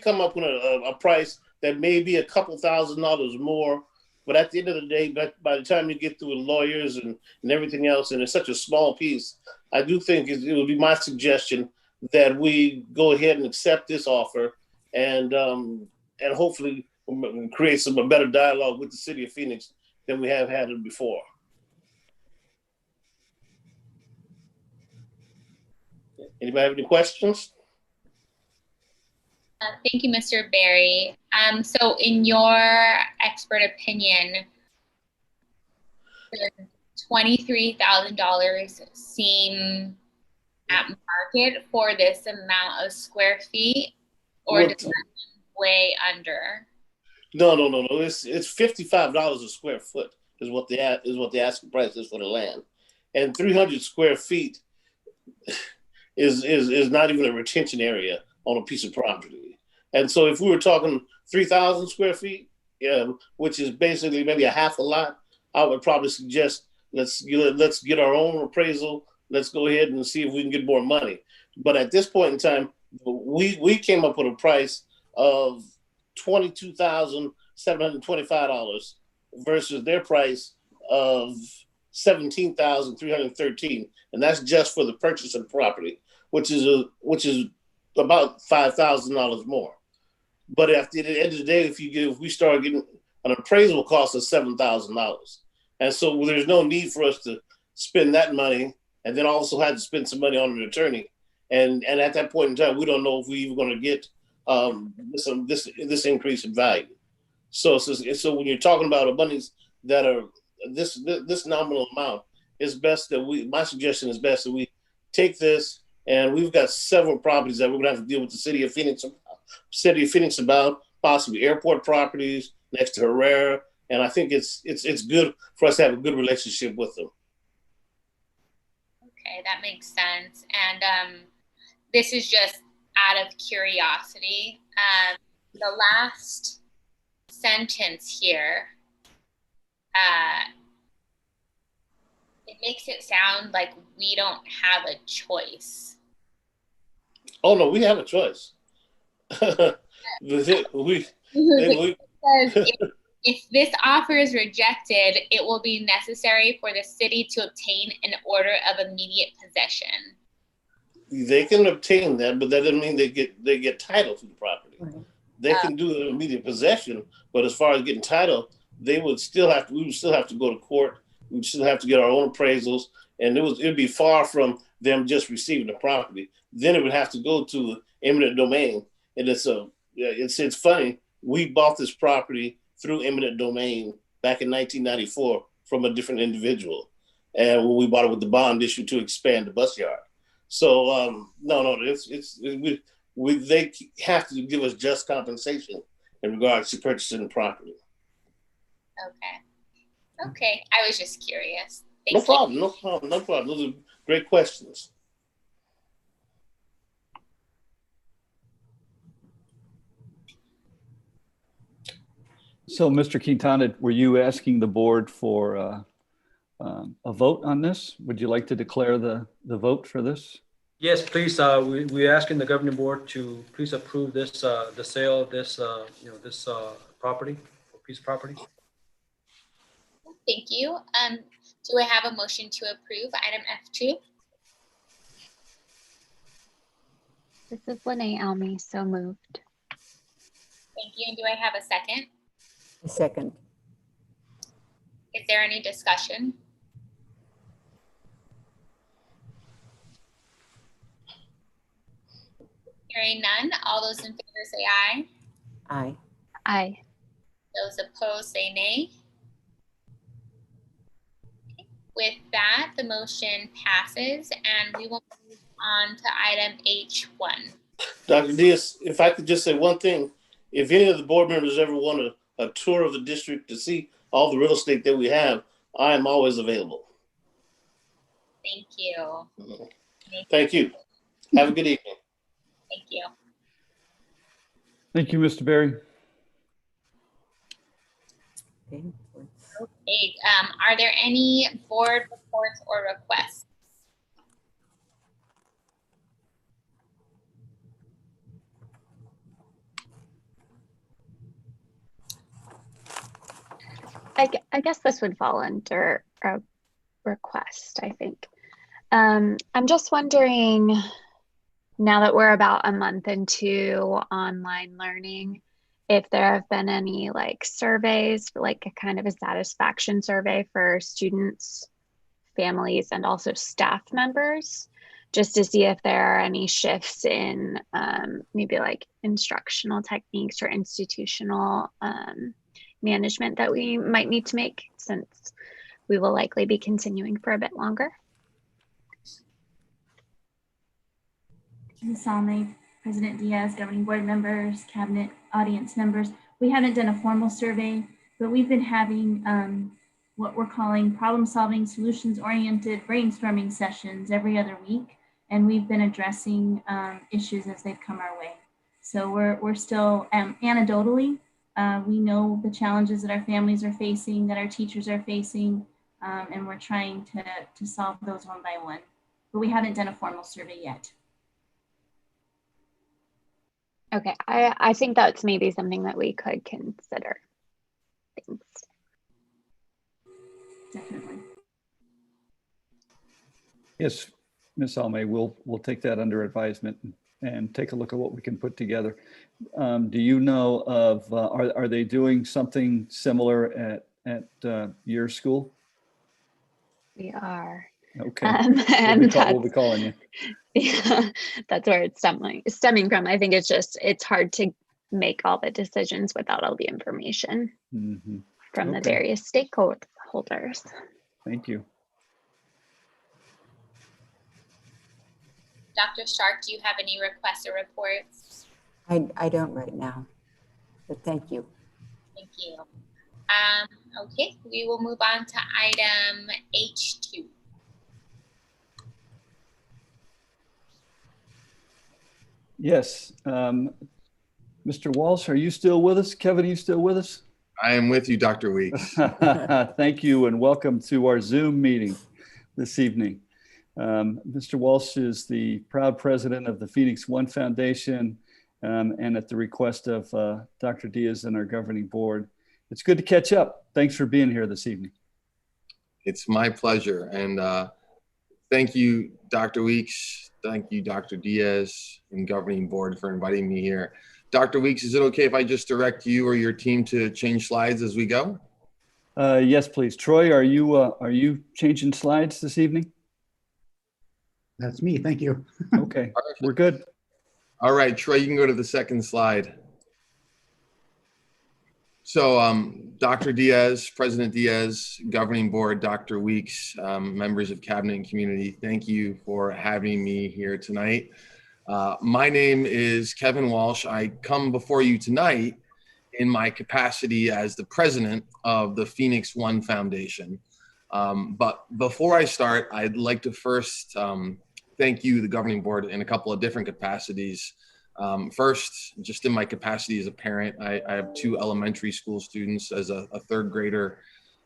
Speaker 2: come up with a price that may be a couple $1,000s more, but at the end of the day, by the time you get through with lawyers and everything else, and it's such a small piece, I do think it would be my suggestion that we go ahead and accept this offer and hopefully create a better dialogue with the city of Phoenix than we have had it before. Anybody have any questions?
Speaker 3: Thank you, Mr. Berry. So in your expert opinion, does $23,000 seem at market for this amount of square feet, or does that seem way under?
Speaker 2: No. It's $55 a square foot is what the asking price is for the land, and 300 square feet is not even a retention area on a piece of property. And so if we were talking 3,000 square feet, which is basically maybe a half a lot, I would probably suggest let's get our own appraisal. Let's go ahead and see if we can get more money. But at this point in time, we came up with a price of $22,725 versus their price of $17,313, and that's just for the purchase of the property, which is about $5,000 more. But at the end of the day, if we start getting an appraisal cost of $7,000, and so there's no need for us to spend that money, and then also had to spend some money on an attorney, and at that point in time, we don't know if we're even going to get this increase in value. So when you're talking about monies that are this nominal amount, it's best that my suggestion is best that we take this, and we've got several properties that we're going to have to deal with the city of Phoenix about, possibly airport properties next to Herrera, and I think it's good for us to have a good relationship with them.
Speaker 3: Okay, that makes sense. And this is just out of curiosity. The last sentence here, it makes it sound like we don't have a choice.
Speaker 2: Oh no, we have a choice.
Speaker 3: If this offer is rejected, it will be necessary for the city to obtain an order of immediate possession.
Speaker 2: They can obtain that, but that doesn't mean they get title to the property.
Speaker 6: Right.
Speaker 2: They can do an immediate possession, but as far as getting title, we would still have to go to court. We'd still have to get our own appraisals, and it'd be far from them just receiving the property. Then it would have to go to eminent domain, and it's funny. We bought this property through eminent domain back in 1994 from a different individual, and when we bought it with the bond issue to expand the bus yard. So they have to give us just compensation in regards to purchasing the property.
Speaker 3: Okay. I was just curious.
Speaker 2: No problem. Those are great questions.
Speaker 1: So, Mr. Quintana, were you asking the board for a vote on this? Would you like to declare the vote for this?
Speaker 9: Yes, please. We're asking the governing board to please approve this, the sale of this, this property, piece of property.
Speaker 3: Thank you. Do I have a motion to approve item F2?
Speaker 7: This is Lene Almy, so moved.
Speaker 3: Thank you. And do I have a second?
Speaker 6: A second.
Speaker 3: Is there any discussion? Hearing none, all those in favor say aye.
Speaker 6: Aye.
Speaker 7: Aye.
Speaker 3: Those opposed say nay. Okay. With that, the motion passes and we will move on to item H1.
Speaker 2: Dr. Diaz, if I could just say one thing, if any of the board members ever want a tour of the district to see all the real estate that we have, I am always available.
Speaker 3: Thank you.
Speaker 2: Thank you. Have a good evening.
Speaker 3: Thank you.
Speaker 1: Thank you, Mr. Berry.
Speaker 3: Okay, are there any board reports or requests?
Speaker 7: I guess this would fall under a request, I think. I'm just wondering, now that we're about a month into online learning, if there have been any like surveys, like a kind of a satisfaction survey for students, families, and also staff members, just to see if there are any shifts in maybe like instructional techniques or institutional management that we might need to make, since we will likely be continuing for a bit longer.
Speaker 8: Ms. Salme, President Diaz, governing board members, cabinet audience members, we haven't done a formal survey, but we've been having what we're calling problem-solving, solutions-oriented brainstorming sessions every other week, and we've been addressing issues as they've come our way. So we're still anecdotally, we know the challenges that our families are facing, that our teachers are facing, and we're trying to solve those one by one. But we haven't done a formal survey yet.
Speaker 7: Okay, I think that's maybe something that we could consider. Thanks.
Speaker 8: Definitely.
Speaker 1: Yes, Ms. Almay, we'll take that under advisement and take a look at what we can put together. Do you know of, are they doing something similar at your school?
Speaker 7: We are.
Speaker 1: Okay.
Speaker 7: And
Speaker 1: we'll be calling you.
Speaker 7: Yeah, that's where it's stemming from. I think it's hard to make all the decisions without all the information from the various stakeholders.
Speaker 1: Thank you.
Speaker 3: Dr. Sharp, do you have any requests or reports?
Speaker 6: I don't right now, but thank you.
Speaker 3: Thank you. Okay, we will move on to item H2.
Speaker 1: Yes. Mr. Walsh, are you still with us? Kevin, are you still with us?
Speaker 11: I am with you, Dr. Weeks.
Speaker 1: Thank you and welcome to our Zoom meeting this evening. Mr. Walsh is the proud president of the Phoenix One Foundation, and at the request of Dr. Diaz and our governing board. It's good to catch up. Thanks for being here this evening.
Speaker 11: It's my pleasure. And thank you, Dr. Weeks. Thank you, Dr. Diaz and governing board for inviting me here. Dr. Weeks, is it okay if I just direct you or your team to change slides as we go?
Speaker 1: Yes, please. Troy, are you changing slides this evening?
Speaker 10: That's me. Thank you.
Speaker 1: Okay, we're good.
Speaker 11: All right, Troy, you can go to the second slide. So Dr. Diaz, President Diaz, governing board, Dr. Weeks, members of cabinet and community, thank you for having me here tonight. My name is Kevin Walsh. I come before you tonight in my capacity as the president of the Phoenix One Foundation. But before I start, I'd like to first thank you, the governing board, in a couple of different capacities. First, just in my capacity as a parent, I have two elementary school students, as a third grader,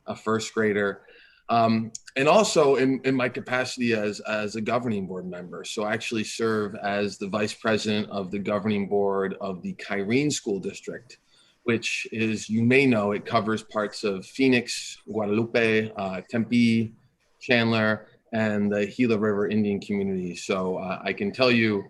Speaker 11: a first grader, and also in my capacity as a governing board member. So I actually serve as the vice president of the governing board of the Kyrene School District, which is, you may know, it covers parts of Phoenix, Guadalupe, Tempe, Chandler, and the Gila River Indian community. So I can tell you,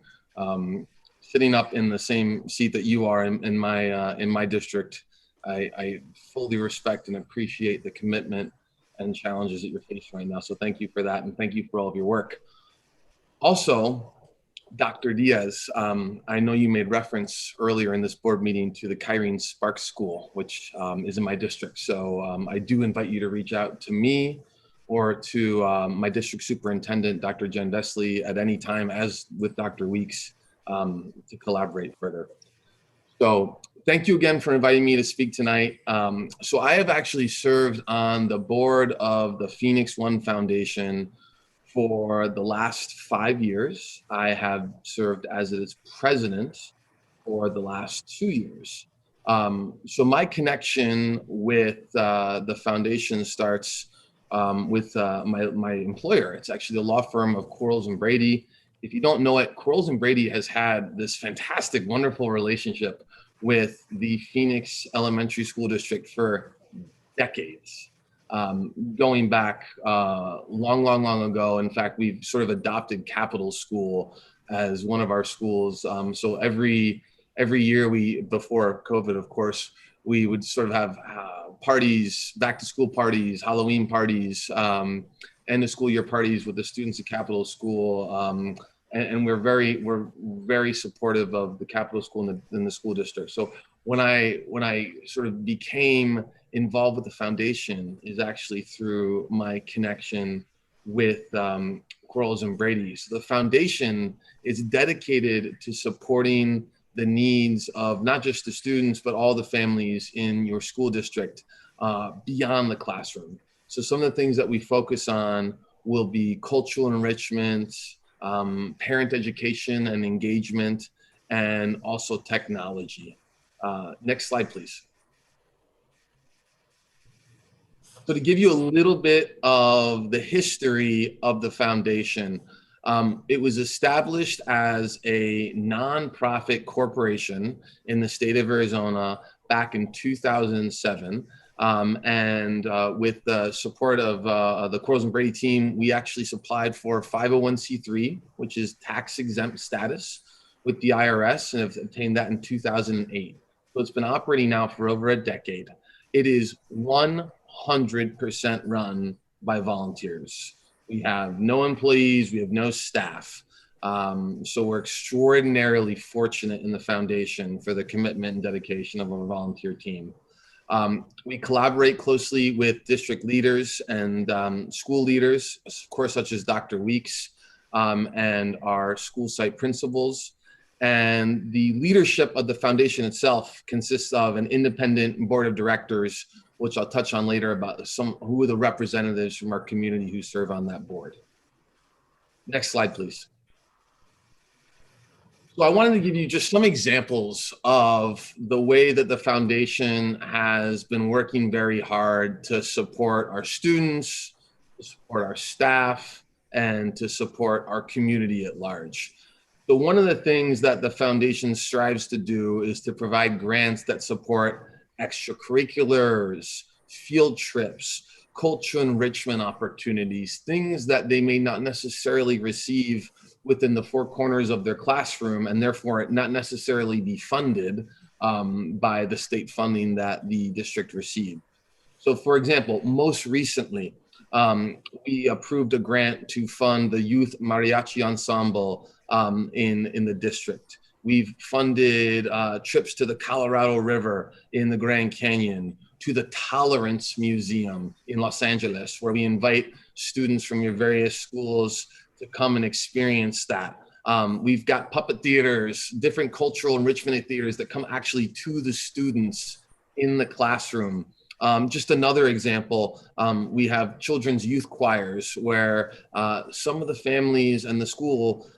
Speaker 11: sitting up in the same seat that you are in my district, I fully respect and appreciate the commitment and challenges that you're facing right now. So thank you for that, and thank you for all of your work. Also, Dr. Diaz, I know you made reference earlier in this board meeting to the Kyrene Sparks School, which is in my district. So I do invite you to reach out to me or to my district superintendent, Dr. Jen Desley, at any time, as with Dr. Weeks, to collaborate further. So thank you again for inviting me to speak tonight. So I have actually served on the board of the Phoenix One Foundation for the last 5 years. I have served as its president for the last 2 years. So my connection with the foundation starts with my employer. It's actually the law firm of Quarles and Brady. If you don't know it, Quarles and Brady has had this fantastic, wonderful relationship with the Phoenix Elementary School District for decades, going back long ago. In fact, we've sort of adopted Capital School as one of our schools. So every year before COVID, of course, we would sort of have parties, back to school parties, Halloween parties, end of school year parties with the students at Capital School. And we're very supportive of the Capital School in the school district. So when I sort of became involved with the foundation is actually through my connection with Quarles and Brady. So the foundation is dedicated to supporting the needs of not just the students, but all the families in your school district beyond the classroom. So some of the things that we focus on will be cultural enrichment, parent education and engagement, and also technology. Next slide, please. So to give you a little bit of the history of the foundation, it was established as a nonprofit corporation in the state of Arizona back in 2007. And with the support of the Quarles and Brady team, we actually supplied for 501c3, which is tax exempt status with the IRS, and have obtained that in 2008. So it's been operating now for over a decade. It is 100% run by volunteers. We have no employees, we have no staff. So we're extraordinarily fortunate in the foundation for the commitment and dedication of our volunteer team. We collaborate closely with district leaders and school leaders, of course, such as Dr. Weeks and our school site principals. And the leadership of the foundation itself consists of an independent board of directors, which I'll touch on later about who are the representatives from our community who serve on that board. Next slide, please. So I wanted to give you just some examples of the way that the foundation has been working very hard to support our students, to support our staff, and to support our community at large. So one of the things that the foundation strives to do is to provide grants that support extracurriculars, field trips, cultural enrichment opportunities, things that they may not necessarily receive within the four corners of their classroom, and therefore not necessarily be funded by the state funding that the district received. So for example, most recently, we approved a grant to fund the Youth Mariachi Ensemble in the district. We've funded trips to the Colorado River in the Grand Canyon, to the Tolerance Museum in Los Angeles, where we invite students from your various schools to come and experience that. We've got puppet theaters, different cultural enrichment theaters that come actually to the students in the classroom. Just another example, we have children's youth choirs where some of the families and the school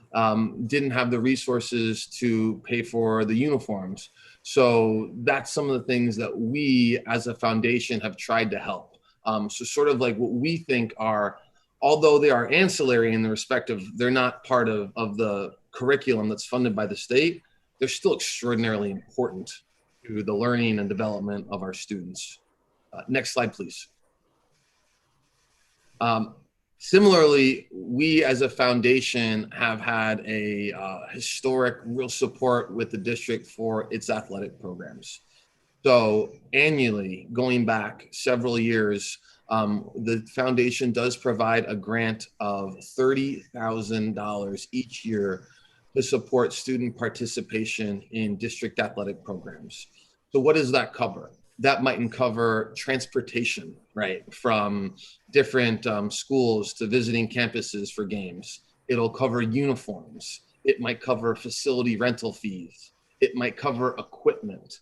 Speaker 11: didn't have the resources to pay for the uniforms. So that's some of the things that we as a foundation have tried to help. So sort of like what we think are, although they are ancillary in the respect of they're not part of the curriculum that's funded by the state, they're still extraordinarily important to the learning and development of our students. Next slide, please. Similarly, we as a foundation have had a historic real support with the district for its athletic programs. So annually, going back several years, the foundation does provide a grant of $30,000 each year to support student participation in district athletic programs. So what does that cover? that might cover transportation, right? From different schools to visiting campuses for games. It'll cover uniforms. It might cover facility rental fees. It might cover equipment.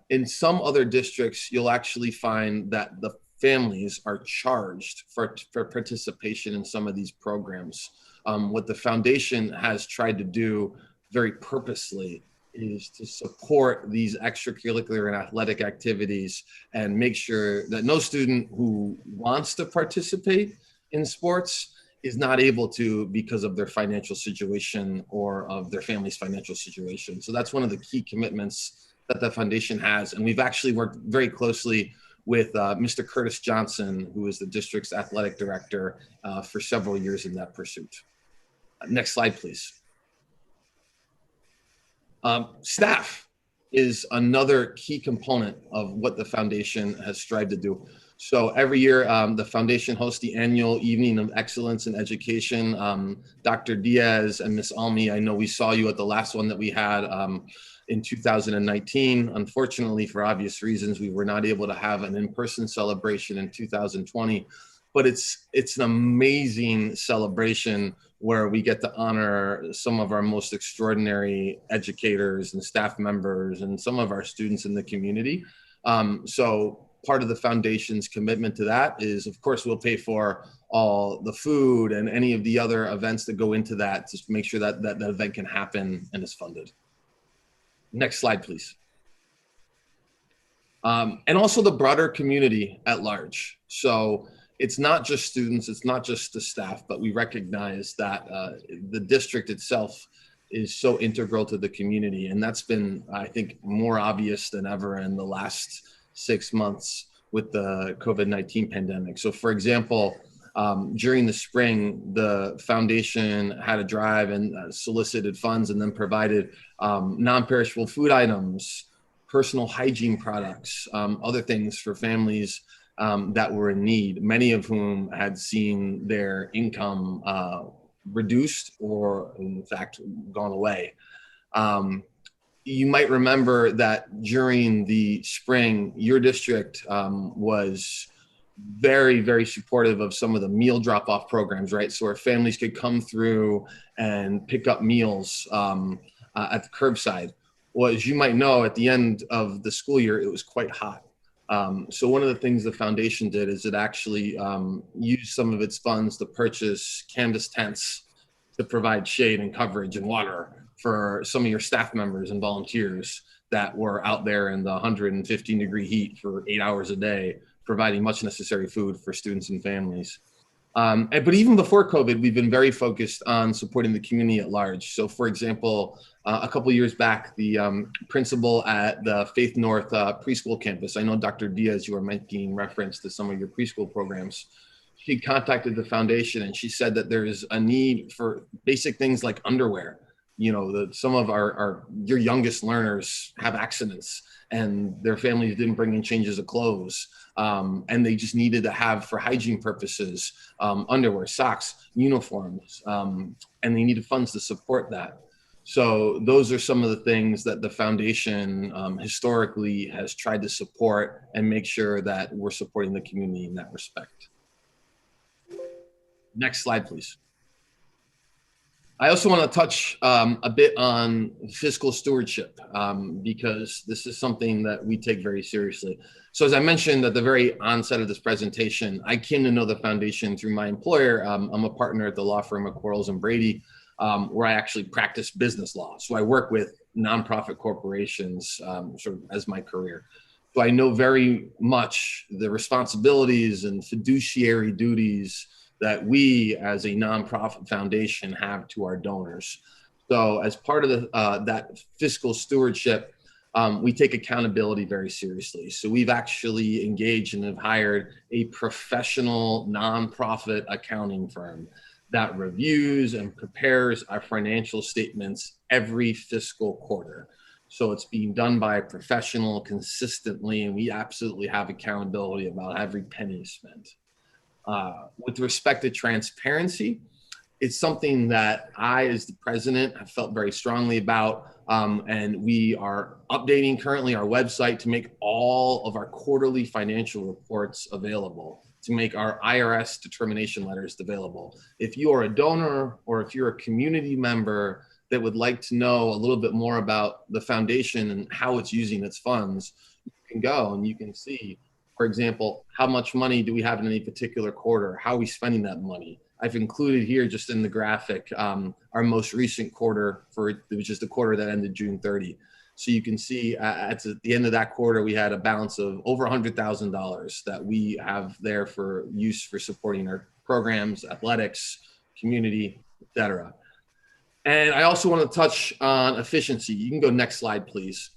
Speaker 11: In some other districts, you'll actually find that the families are charged for participation in some of these programs. What the foundation has tried to do very purposely is to support these extracurricular and athletic activities and make sure that no student who wants to participate in sports is not able to because of their financial situation or of their family's financial situation. So that's one of the key commitments that the foundation has. And we've actually worked very closely with Mr. Curtis Johnson, who is the district's athletic director for several years in that pursuit. Next slide, please. Staff is another key component of what the foundation has strived to do. So every year, the foundation hosts the annual Evening of Excellence in Education. Dr. Diaz and Ms. Almi, I know we saw you at the last one that we had in 2019. Unfortunately, for obvious reasons, we were not able to have an in-person celebration in 2020, but it's an amazing celebration where we get to honor some of our most extraordinary educators and staff members and some of our students in the community. So part of the foundation's commitment to that is, of course, we'll pay for all the food and any of the other events that go into that to make sure that that event can happen and is funded. Next slide, please. And also the broader community at large. So it's not just students, it's not just the staff, but we recognize that the district itself is so integral to the community. And that's been, I think, more obvious than ever in the last 6 months with the COVID-19 pandemic. So for example, during the spring, the foundation had a drive and solicited funds and then provided non-perishable food items, personal hygiene products, other things for families that were in need, many of whom had seen their income reduced or in fact gone away. You might remember that during the spring, your district was very, very supportive of some of the meal drop-off programs, right? So our families could come through and pick up meals at the curbside. Well, as you might know, at the end of the school year, it was quite hot. So one of the things the foundation did is it actually used some of its funds to purchase canvas tents to provide shade and coverage and water for some of your staff members and volunteers that were out there in the 115-degree heat for 8 hours a day, providing much necessary food for students and families. But even before COVID, we've been very focused on supporting the community at large. So for example, a couple of years back, the principal at the Faith North preschool campus, I know Dr. Diaz, you were making reference to some of your preschool programs. She contacted the foundation and she said that there is a need for basic things like underwear. You know, some of your youngest learners have accidents and their families didn't bring in changes of clothes. And they just needed to have, for hygiene purposes, underwear, socks, uniforms, and they needed funds to support that. So those are some of the things that the foundation historically has tried to support and make sure that we're supporting the community in that respect. Next slide, please. I also want to touch a bit on fiscal stewardship because this is something that we take very seriously. So as I mentioned at the very onset of this presentation, I came to know the foundation through my employer. I'm a partner at the law firm of Quarles and Brady, where I actually practice business law. So I work with nonprofit corporations sort of as my career. So I know very much the responsibilities and fiduciary duties that we as a nonprofit foundation have to our donors. So as part of that fiscal stewardship, we take accountability very seriously. So we've actually engaged and have hired a professional nonprofit accounting firm that reviews and prepares our financial statements every fiscal quarter. So it's being done by a professional consistently, and we absolutely have accountability about every penny spent. With respect to transparency, it's something that I, as the president, have felt very strongly about. And we are updating currently our website to make all of our quarterly financial reports available, to make our IRS determination letters available. If you are a donor or if you're a community member that would like to know a little bit more about the foundation and how it's using its funds, you can go and you can see, for example, how much money do we have in any particular quarter? How are we spending that money? I've included here just in the graphic our most recent quarter, which is the quarter that ended June 30. So you can see at the end of that quarter, we had a balance of over $100,000 that we have there for use for supporting our programs, athletics, community, etc. And I also want to touch on efficiency. You can go next slide, please.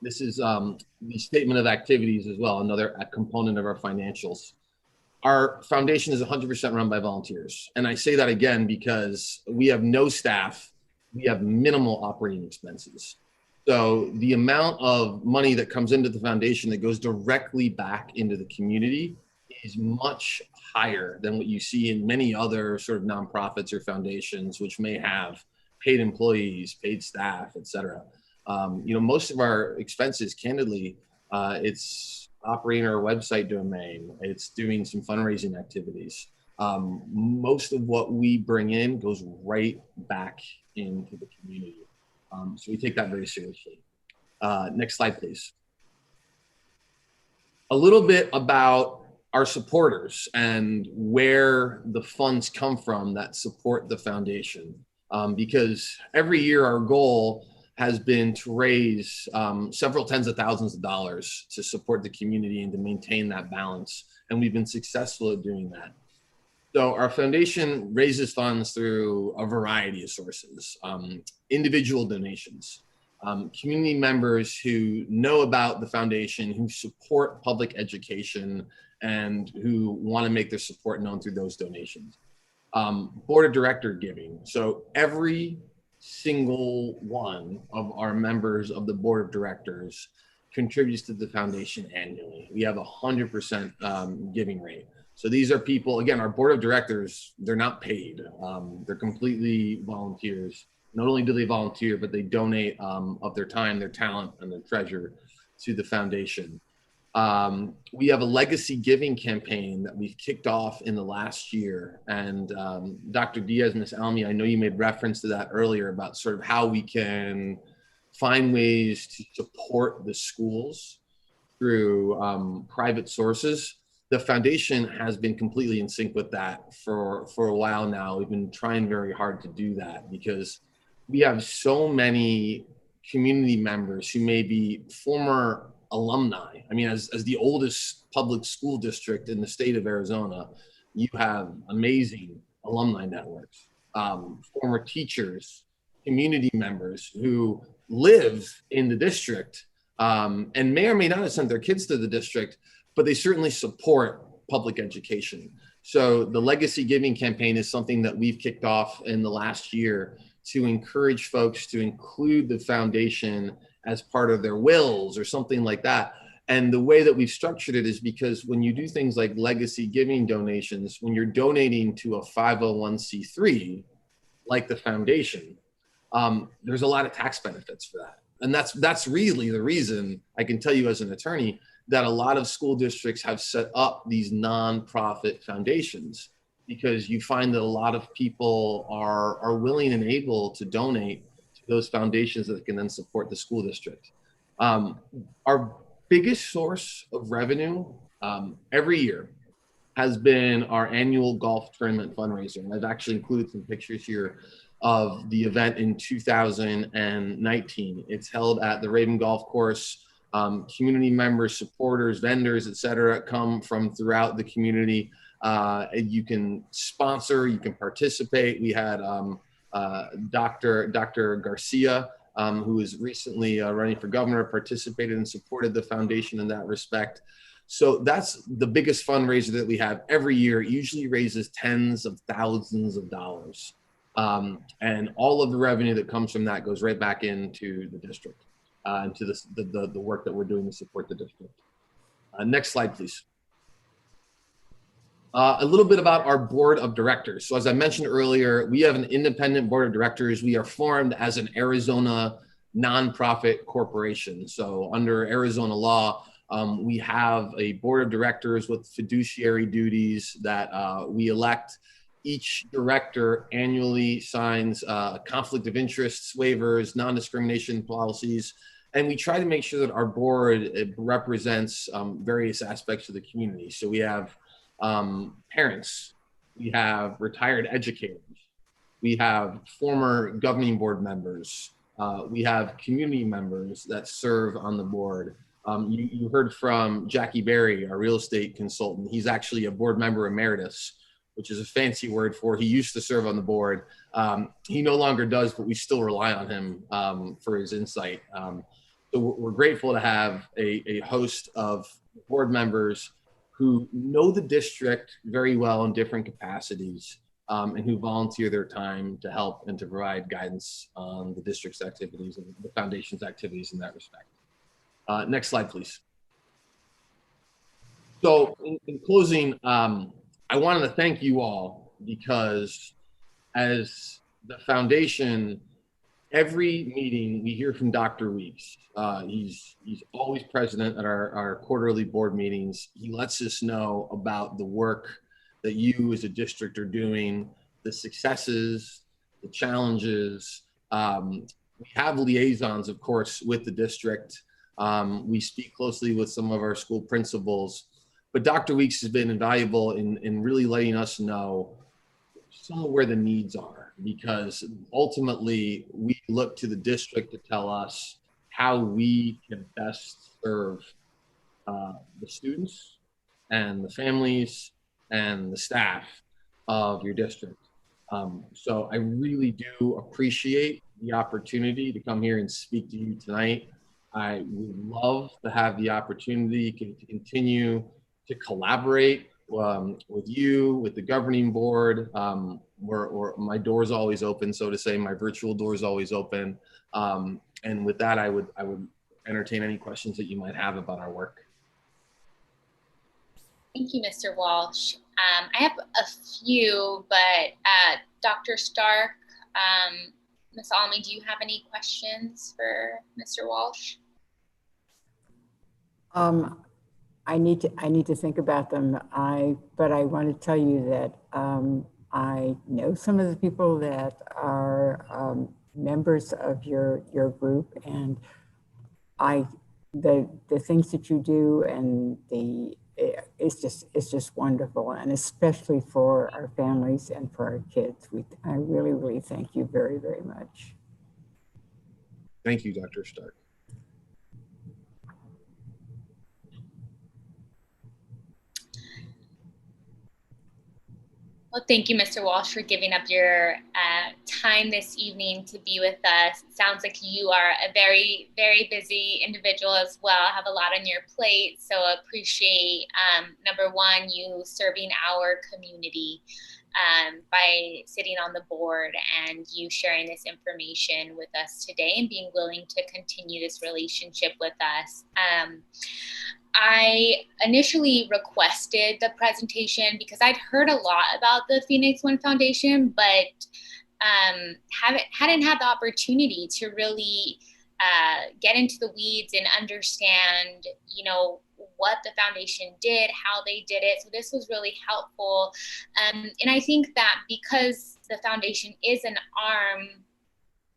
Speaker 11: This is the statement of activities as well, another component of our financials. Our foundation is 100% run by volunteers. And I say that again because we have no staff. We have minimal operating expenses. So the amount of money that comes into the foundation that goes directly back into the community is much higher than what you see in many other sort of nonprofits or foundations, which may have paid employees, paid staff, et cetera. Most of our expenses, candidly, it's operating our website domain, it's doing some fundraising activities. Most of what we bring in goes right back into the community. So we take that very seriously. Next slide, please. A little bit about our supporters and where the funds come from that support the foundation. Because every year our goal has been to raise several tens of thousands of dollars to support the community and to maintain that balance. And we've been successful at doing that. So our foundation raises funds through a variety of sources, individual donations, community members who know about the foundation, who support public education, and who want to make their support known through those donations. Board of director giving. So every single one of our members of the board of directors contributes to the foundation annually. We have 100% giving rate. So these are people, again, our board of directors, they're not paid. They're completely volunteers. Not only do they volunteer, but they donate of their time, their talent, and their treasure to the foundation. We have a legacy giving campaign that we've kicked off in the last year. And Dr. Diaz, Ms. Almy, I know you made reference to that earlier about sort of how we can find ways to support the schools through private sources. The foundation has been completely in sync with that for a while now. We've been trying very hard to do that because we have so many community members who may be former alumni. I mean, as the oldest public school district in the state of Arizona, you have amazing alumni networks, former teachers, community members who live in the district and may or may not have sent their kids to the district, but they certainly support public education. So the legacy giving campaign is something that we've kicked off in the last year to encourage folks to include the foundation as part of their wills or something like that. And the way that we've structured it is because when you do things like legacy giving donations, when you're donating to a 501c3, like the foundation, there's a lot of tax benefits for that. And that's really the reason, I can tell you as an attorney, that a lot of school districts have set up these nonprofit foundations, because you find that a lot of people are willing and able to donate to those foundations that can then support the school district. Our biggest source of revenue every year has been our annual golf tournament fundraiser. And I've actually included some pictures here of the event in 2019. It's held at the Raven Golf Course. Community members, supporters, vendors, et cetera, come from throughout the community. You can sponsor, you can participate. We had Dr. Garcia, who is recently running for governor, participated and supported the foundation in that respect. So that's the biggest fundraiser that we have every year. It usually raises tens of thousands of dollars. And all of the revenue that comes from that goes right back into the district. And to the work that we're doing to support the district. Next slide, please. A little bit about our board of directors. So as I mentioned earlier, we have an independent board of directors. We are formed as an Arizona nonprofit corporation. So under Arizona law, we have a board of directors with fiduciary duties that we elect. Each director annually signs conflict of interests waivers, non-discrimination policies, and we try to make sure that our board represents various aspects of the community. So we have parents, we have retired educators, we have former governing board members, we have community members that serve on the board. You heard from Jackie Berry, our real estate consultant. He's actually a board member emeritus, which is a fancy word for he used to serve on the board. He no longer does, but we still rely on him for his insight. So we're grateful to have a host of board members who know the district very well in different capacities and who volunteer their time to help and to provide guidance on the district's activities and the foundation's activities in that respect. Next slide, please. So in closing, I wanted to thank you all because as the foundation, every meeting we hear from Dr. Weeks. He's always present at our quarterly board meetings. He lets us know about the work that you as a district are doing, the successes, the challenges. We have liaisons, of course, with the district. We speak closely with some of our school principals, but Dr. Weeks has been invaluable in really letting us know some of where the needs are, because ultimately we look to the district to tell us how we can best serve the students and the families and the staff of your district. So I really do appreciate the opportunity to come here and speak to you tonight. I would love to have the opportunity to continue to collaborate with you, with the governing board. My door is always open, so to say. My virtual door is always open. And with that, I would entertain any questions that you might have about our work.
Speaker 3: Thank you, Mr. Walsh. I have a few, but Dr. Stark, Ms. Almy, do you have any questions for Mr. Walsh?
Speaker 6: I need to think about them. But I want to tell you that I know some of the people that are members of your group, and the things that you do and it's just wonderful, and especially for our families and for our kids. I really thank you very, very much.
Speaker 11: Thank you, Dr. Stark.
Speaker 3: Well, thank you, Mr. Walsh, for giving up your time this evening to be with us. It sounds like you are a very, very busy individual as well, have a lot on your plate. So appreciate, number one, you serving our community by sitting on the board and you sharing this information with us today and being willing to continue this relationship with us. I initially requested the presentation because I'd heard a lot about the Phoenix One Foundation, but hadn't had the opportunity to really get into the weeds and understand, what the foundation did, how they did it. So this was really helpful. And I think that because the foundation is an arm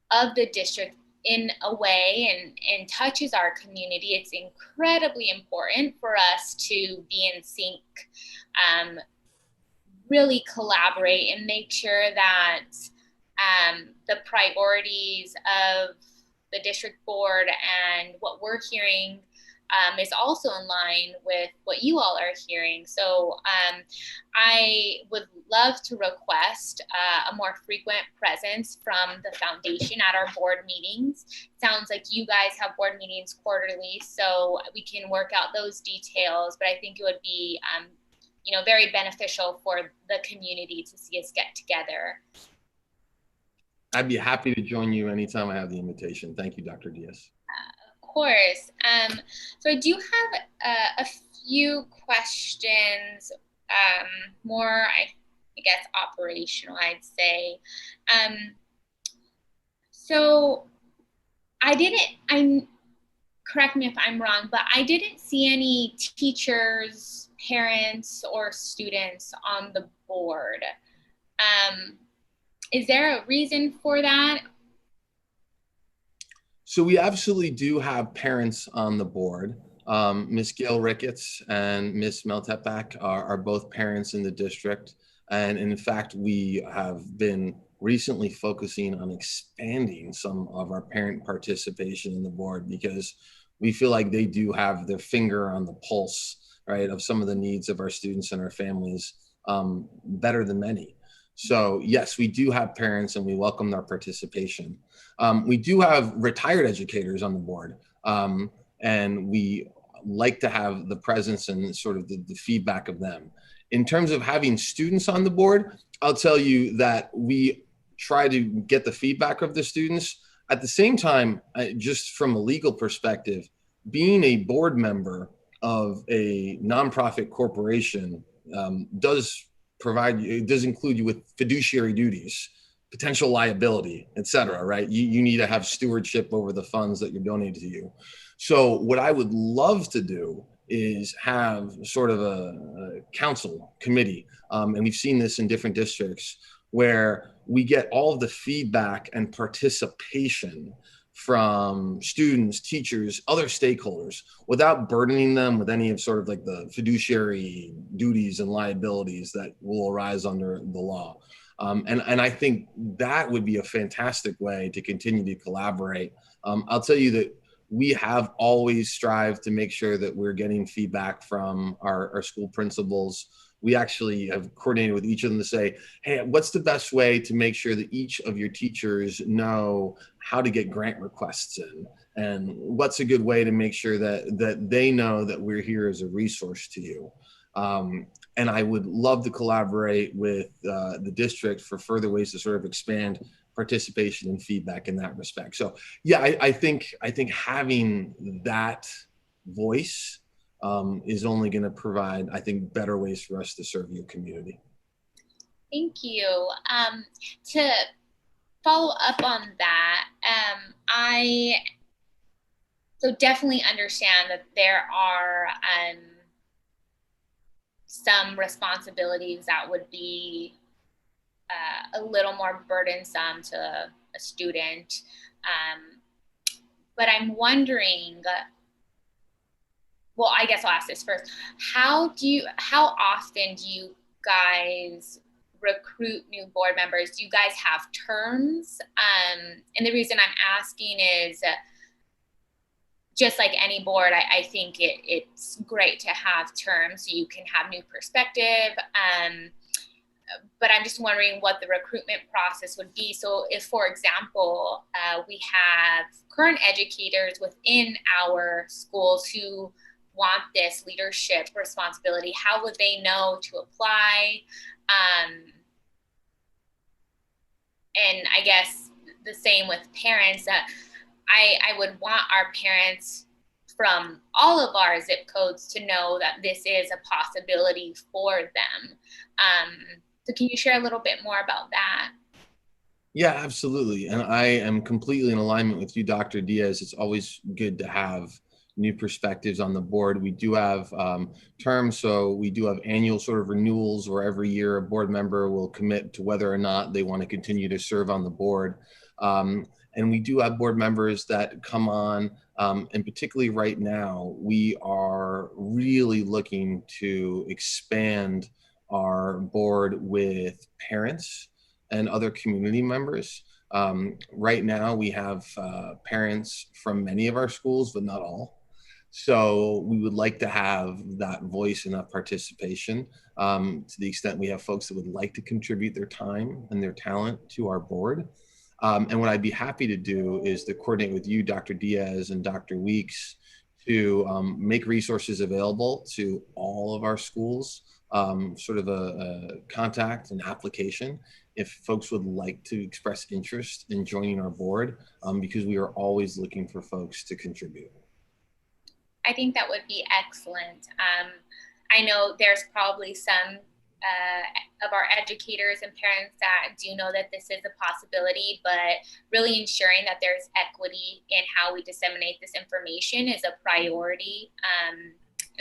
Speaker 3: of the district in a way and touches our community, it's incredibly important for us to be in sync, really collaborate and make sure that the priorities of the district board and what we're hearing is also in line with what you all are hearing. So I would love to request a more frequent presence from the foundation at our board meetings. Sounds like you guys have board meetings quarterly, so we can work out those details, but I think it would be very beneficial for the community to see us get together.
Speaker 11: I'd be happy to join you anytime I have the invitation. Thank you, Dr. Diaz.
Speaker 3: Of course. So I do have a few questions more, I guess, operational, I'd say. So correct me if I'm wrong, but I didn't see any teachers, parents, or students on the board. Is there a reason for that?
Speaker 11: So we absolutely do have parents on the board. Ms. Gail Ricketts and Ms. Meltepak are both parents in the district. And in fact, we have been recently focusing on expanding some of our parent participation in the board because we feel like they do have their finger on the pulse, right, of some of the needs of our students and our families better than many. So yes, we do have parents and we welcome their participation. We do have retired educators on the board, and we like to have the presence and sort of the feedback of them. In terms of having students on the board, I'll tell you that we try to get the feedback of the students. At the same time, just from a legal perspective, being a board member of a nonprofit corporation does include you with fiduciary duties, potential liability, et cetera, right? You need to have stewardship over the funds that you're donating to you. So what I would love to do is have sort of a council committee, and we've seen this in different districts, where we get all of the feedback and participation from students, teachers, other stakeholders, without burdening them with any of sort of like the fiduciary duties and liabilities that will arise under the law. And I think that would be a fantastic way to continue to collaborate. I'll tell you that we have always strived to make sure that we're getting feedback from our school principals. We actually have coordinated with each of them to say, hey, what's the best way to make sure that each of your teachers know how to get grant requests in? And what's a good way to make sure that they know that we're here as a resource to you? And I would love to collaborate with the district for further ways to sort of expand participation and feedback in that respect. So yeah, I think having that voice is only going to provide, I think, better ways for us to serve your community.
Speaker 3: Thank you. To follow up on that, I so definitely understand that there are some responsibilities that would be a little more burdensome to a student. But I'm wondering, well, I guess I'll ask this first. How often do you guys recruit new board members? Do you guys have terms? And the reason I'm asking is just like any board, I think it's great to have terms so you can have new perspective. But I'm just wondering what the recruitment process would be. So if, for example, we have current educators within our schools who want this leadership responsibility, how would they know to apply? And I guess the same with parents. I would want our parents from all of our zip codes to know that this is a possibility for them. So can you share a little bit more about that?
Speaker 11: Yeah, absolutely. And I am completely in alignment with you, Dr. Diaz. It's always good to have new perspectives on the board. We do have terms, so we do have annual sort of renewals where every year a board member will commit to whether or not they want to continue to serve on the board. And we do have board members that come on, and particularly right now, we are really looking to expand our board with parents and other community members. Right now, we have parents from many of our schools, but not all. So we would like to have that voice and that participation to the extent we have folks that would like to contribute their time and their talent to our board. And what I'd be happy to do is to coordinate with you, Dr. Diaz and Dr. Weeks, to make resources available to all of our schools, sort of a contact and application if folks would like to express interest in joining our board, because we are always looking for folks to contribute.
Speaker 3: I think that would be excellent. I know there's probably some of our educators and parents that do know that this is a possibility, but really ensuring that there's equity in how we disseminate this information is a priority. And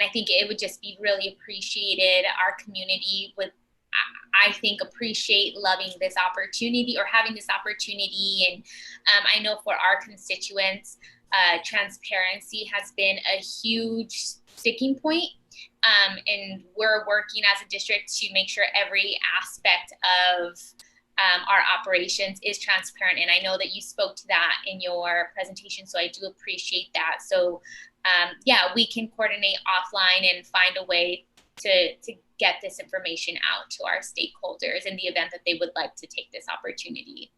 Speaker 3: I think it would just be really appreciated. Our community would, I think, appreciate loving this opportunity or having this opportunity. And I know for our constituents, transparency has been a huge sticking point. And we're working as a district to make sure every aspect of our operations is transparent. And I know that you spoke to that in your presentation, so I do appreciate that. So yeah, we can coordinate offline and find a way to get this information out to our stakeholders in the event that they would like to take this opportunity.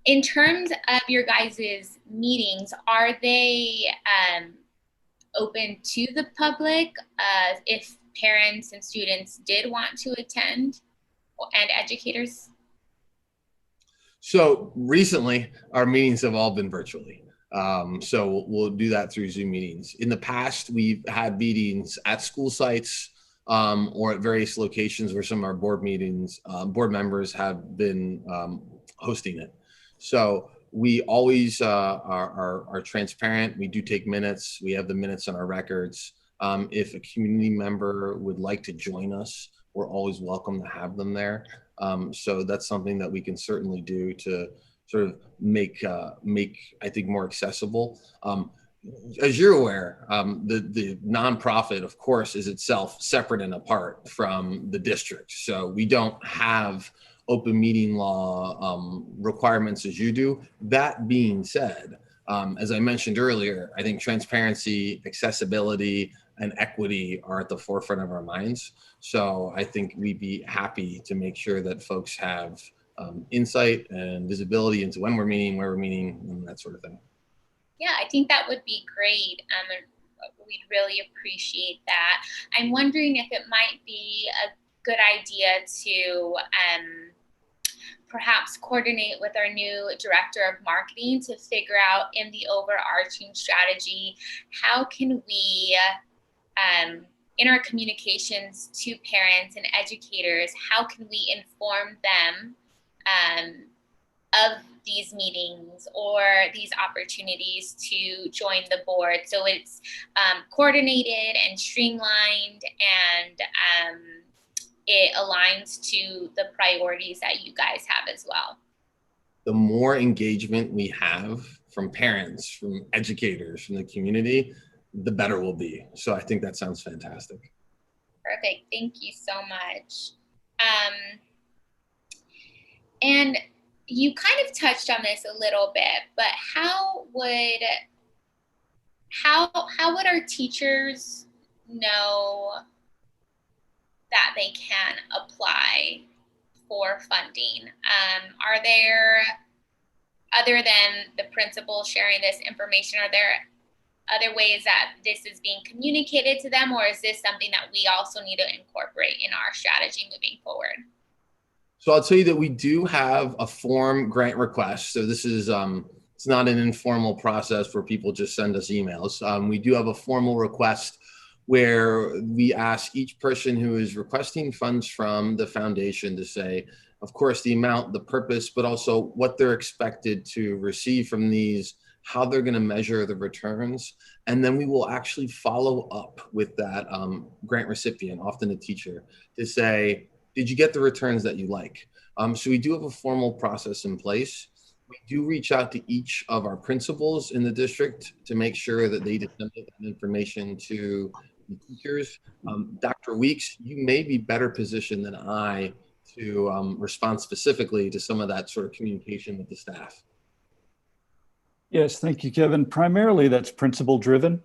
Speaker 3: In terms of your guys' meetings, are they open to the public if parents and students did want to attend, and educators?
Speaker 11: So recently, our meetings have all been virtually. So we'll do that through Zoom meetings. In the past, we've had meetings at school sites or at various locations where some of our board members have been hosting it. So we always are transparent. We do take minutes. We have the minutes on our records. If a community member would like to join us, we're always welcome to have them there. So that's something that we can certainly do to sort of make I think, more accessible. As you're aware, the nonprofit, of course, is itself separate and apart from the district. So we don't have open meeting law requirements as you do. That being said, as I mentioned earlier, I think transparency, accessibility, and equity are at the forefront of our minds. So I think we'd be happy to make sure that folks have insight and visibility into when we're meeting, where we're meeting, and that sort of thing.
Speaker 3: Yeah, I think that would be great. We'd really appreciate that. I'm wondering if it might be a good idea to perhaps coordinate with our new director of marketing to figure out in the overarching strategy, how can we, in our communications to parents and educators, how can we inform them of these meetings or these opportunities to join the board, so it's coordinated and streamlined, and it aligns to the priorities that you guys have as well.
Speaker 11: The more engagement we have from parents, from educators, from the community, the better we'll be. So I think that sounds fantastic.
Speaker 3: Perfect. Thank you so much. And you kind of touched on this a little bit, but how would our teachers know that they can apply for funding? Are there, other than the principal sharing this information, are there other ways that this is being communicated to them, or is this something that we also need to incorporate in our strategy moving forward?
Speaker 11: So I'll tell you that we do have a form grant request. So this is, it's not an informal process where people just send us emails. We do have a formal request where we ask each person who is requesting funds from the foundation to say, of course, the amount, the purpose, but also what they're expected to receive from these, how they're going to measure the returns. And then we will actually follow up with that grant recipient, often a teacher, to say, did you get the returns that you like? So we do have a formal process in place. We do reach out to each of our principals in the district to make sure that they disseminate that information to the teachers. Dr. Weeks, you may be better positioned than I to respond specifically to some of that sort of communication with the staff.
Speaker 1: Yes, thank you, Kevin. Primarily, that's principal driven.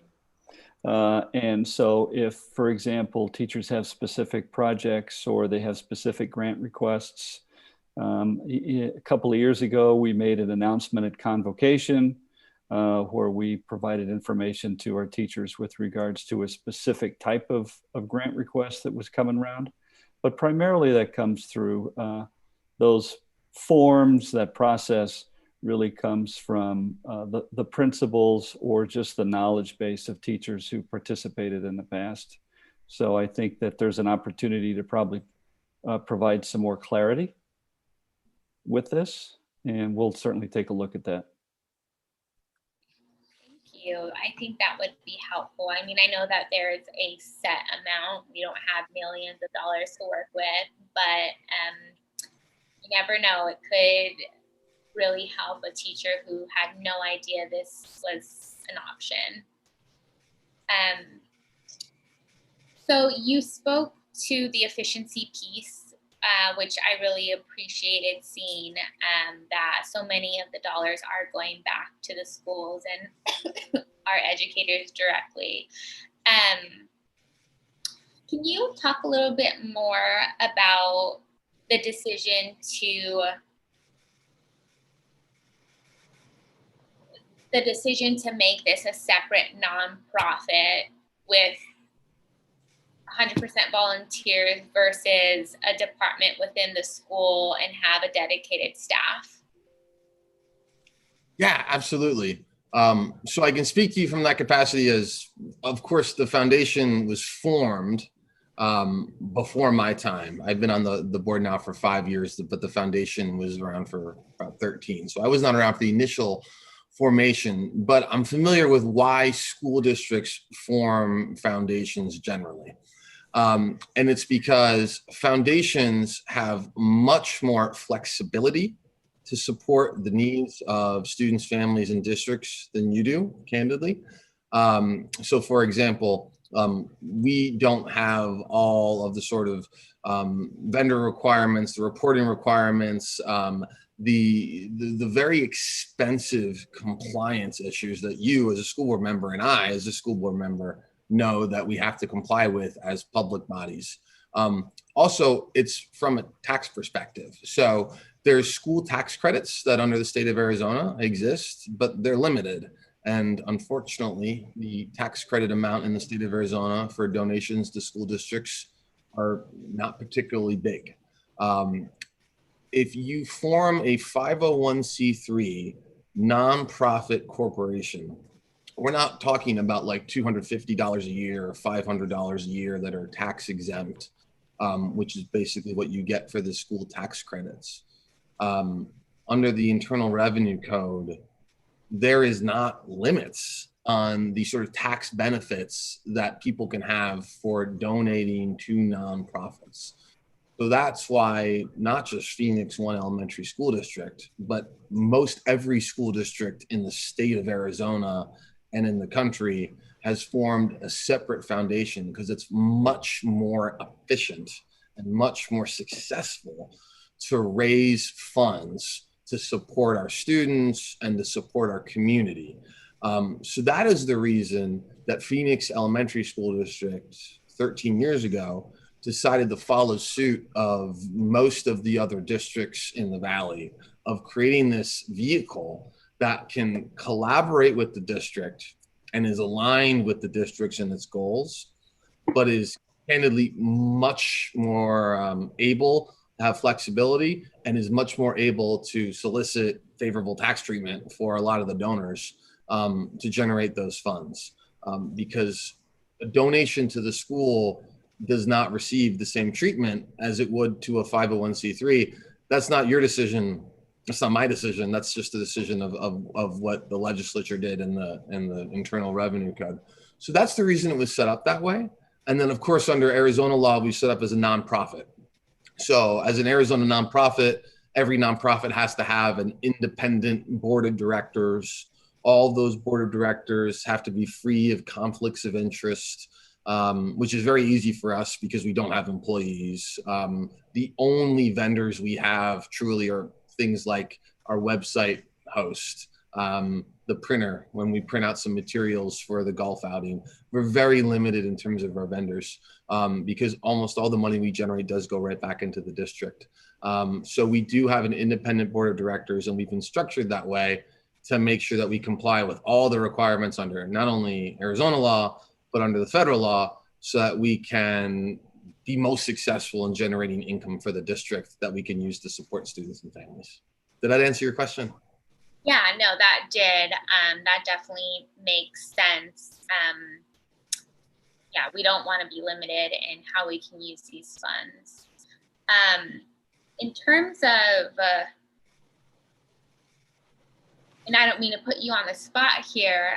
Speaker 1: And so if, for example, teachers have specific projects or they have specific grant requests, a couple of years ago, we made an announcement at Convocation where we provided information to our teachers with regards to a specific type of grant request that was coming around. But primarily that comes through those forms, that process, really comes from the principals or just the knowledge base of teachers who participated in the past. So I think that there's an opportunity to probably provide some more clarity with this, and we'll certainly take a look at that.
Speaker 3: Thank you. I think that would be helpful. I mean, I know that there's a set amount. We don't have millions of dollars to work with, but you never know. It could really help a teacher who had no idea this was an option. So you spoke to the efficiency piece, which I really appreciated seeing that so many of the dollars are going back to the schools and our educators directly. Can you talk a little bit more about the decision to make this a separate nonprofit with 100% volunteers versus a department within the school and have a dedicated staff?
Speaker 11: Yeah, absolutely. So I can speak to you from that capacity as, of course, the foundation was formed before my time. I've been on the board now for 5 years, but the foundation was around for about 13. So I was not around for the initial formation, but I'm familiar with why school districts form foundations generally. And it's because foundations have much more flexibility to support the needs of students, families, and districts than you do, candidly. So for example, we don't have all of the sort of vendor requirements, the reporting requirements, the very expensive compliance issues that you as a school board member and I as a school board member know that we have to comply with as public bodies. Also, it's from a tax perspective. So there's school tax credits that under the state of Arizona exist, but they're limited. And unfortunately, the tax credit amount in the state of Arizona for donations to school districts are not particularly big. If you form a 501c3 nonprofit corporation, we're not talking about like $250 a year or $500 a year that are tax exempt, which is basically what you get for the school tax credits. Under the Internal Revenue Code, there is not limits on the sort of tax benefits that people can have for donating to nonprofits. So that's why not just Phoenix One Elementary School District, but most every school district in the state of Arizona and in the country has formed a separate foundation, because it's much more efficient and much more successful to raise funds to support our students and to support our community. So that is the reason that Phoenix Elementary School District 13 years ago decided to follow suit of most of the other districts in the Valley of creating this vehicle that can collaborate with the district and is aligned with the districts and its goals, but is candidly much more able to have flexibility and is much more able to solicit favorable tax treatment for a lot of the donors to generate those funds. Because a donation to the school does not receive the same treatment as it would to a 501c3. That's not your decision. That's not my decision. That's just the decision of what the legislature did in the Internal Revenue Code. So that's the reason it was set up that way. And then of course, under Arizona law, we set up as a nonprofit. So as an Arizona nonprofit, every nonprofit has to have an independent board of directors. All those board of directors have to be free of conflicts of interest, which is very easy for us because we don't have employees. The only vendors we have truly are things like our website host, the printer, when we print out some materials for the golf outing. We're very limited in terms of our vendors because almost all the money we generate does go right back into the district. So we do have an independent board of directors, and we've been structured that way to make sure that we comply with all the requirements under not only Arizona law, but under the federal law, so that we can be most successful in generating income for the district that we can use to support students and families. Did that answer your question?
Speaker 3: Yeah, no, that did. That definitely makes sense. Yeah, we don't want to be limited in how we can use these funds. In terms of, and I don't mean to put you on the spot here,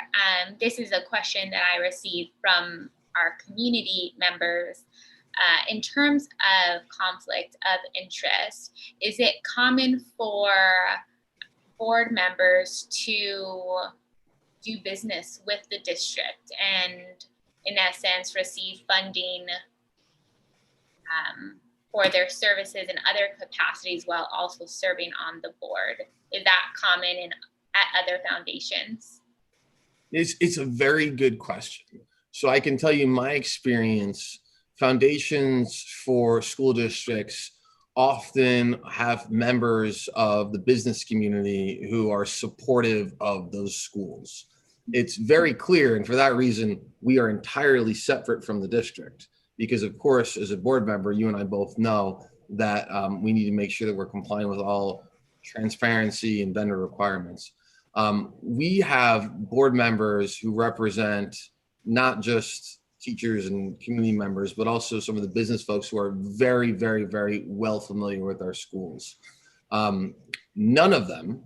Speaker 3: this is a question that I received from our community members. In terms of conflict of interest, is it common for board members to do business with the district and, in essence, receive funding for their services in other capacities while also serving on the board? Is that common at other foundations?
Speaker 11: It's a very good question. So I can tell you my experience, foundations for school districts often have members of the business community who are supportive of those schools. It's very clear, and for that reason, we are entirely separate from the district because, of course, as a board member, you and I both know that we need to make sure that we're complying with all transparency and vendor requirements. We have board members who represent not just teachers and community members, but also some of the business folks who are very, very, very well familiar with our schools. None of them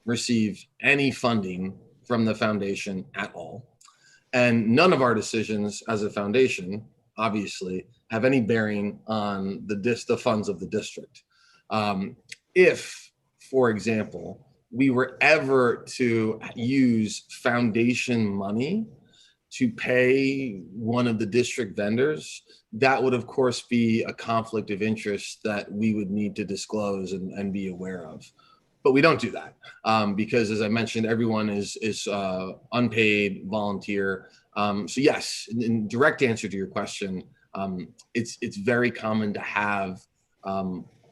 Speaker 11: receive any funding from the foundation at all. And none of our decisions as a foundation, obviously, have any bearing on the funds of the district. If, for example, we were ever to use foundation money to pay one of the district vendors, that would of course be a conflict of interest that we would need to disclose and be aware of. But we don't do that because, as I mentioned, everyone is unpaid, volunteer. So yes, in direct answer to your question, it's very common to have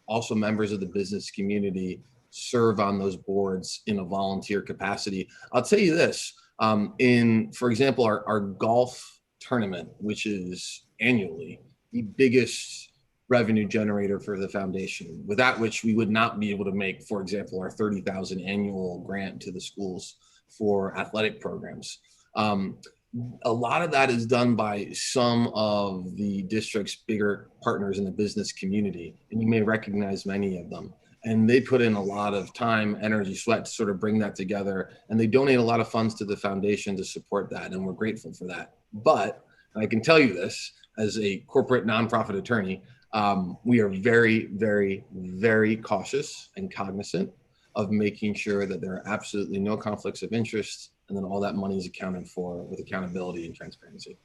Speaker 11: also members of the business community serve on those boards in a volunteer capacity. I'll tell you this, for example, our golf tournament, which is annually the biggest revenue generator for the foundation, without which we would not be able to make, for example, our $30,000 annual grant to the schools for athletic programs. A lot of that is done by some of the district's bigger partners in the business community, and you may recognize many of them. And they put in a lot of time, energy, sweat to sort of bring that together. And they donate a lot of funds to the foundation to support that. And we're grateful for that. But I can tell you this as a corporate nonprofit attorney, we are very, very, very cautious and cognizant of making sure that there are absolutely no conflicts of interest, and then all that money is accounted for with accountability and transparency.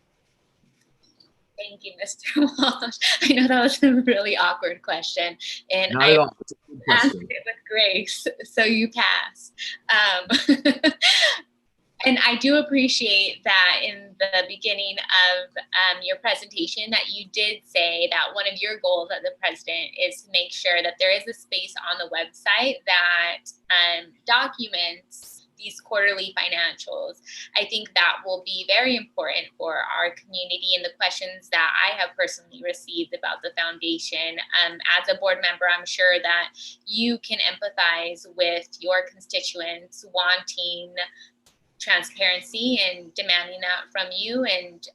Speaker 3: Thank you, Mr. Walsh. I know that was a really awkward question, and
Speaker 11: Not at all. It's a good question.
Speaker 3: answered it with grace, so you passed. And I do appreciate that in the beginning of your presentation that you did say that one of your goals as the president is to make sure that there is a space on the website that documents these quarterly financials. I think that will be very important for our community and the questions that I have personally received about the foundation. As a board member, I'm sure that you can empathize with your constituents wanting transparency and demanding that from you, and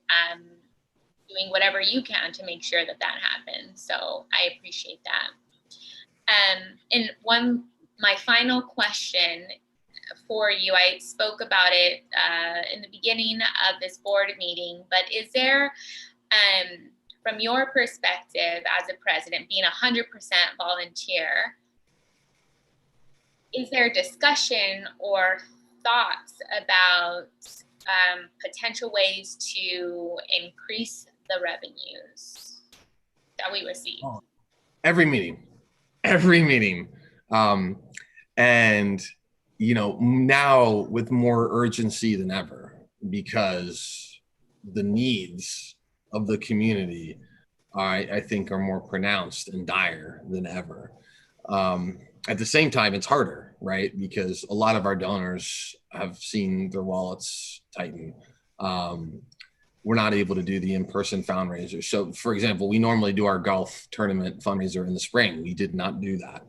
Speaker 3: doing whatever you can to make sure that that happens. So I appreciate that. And my final question for you, I spoke about it in the beginning of this board meeting, but is there, from your perspective as a president, being 100% volunteer, is there discussion or thoughts about potential ways to increase the revenues that we receive?
Speaker 11: Every meeting. And, you know, now with more urgency than ever, because the needs of the community, I think, are more pronounced and dire than ever. At the same time, it's harder, right? Because a lot of our donors have seen their wallets tighten. We're not able to do the in-person fundraiser. So, for example, we normally do our golf tournament fundraiser in the spring. We did not do that.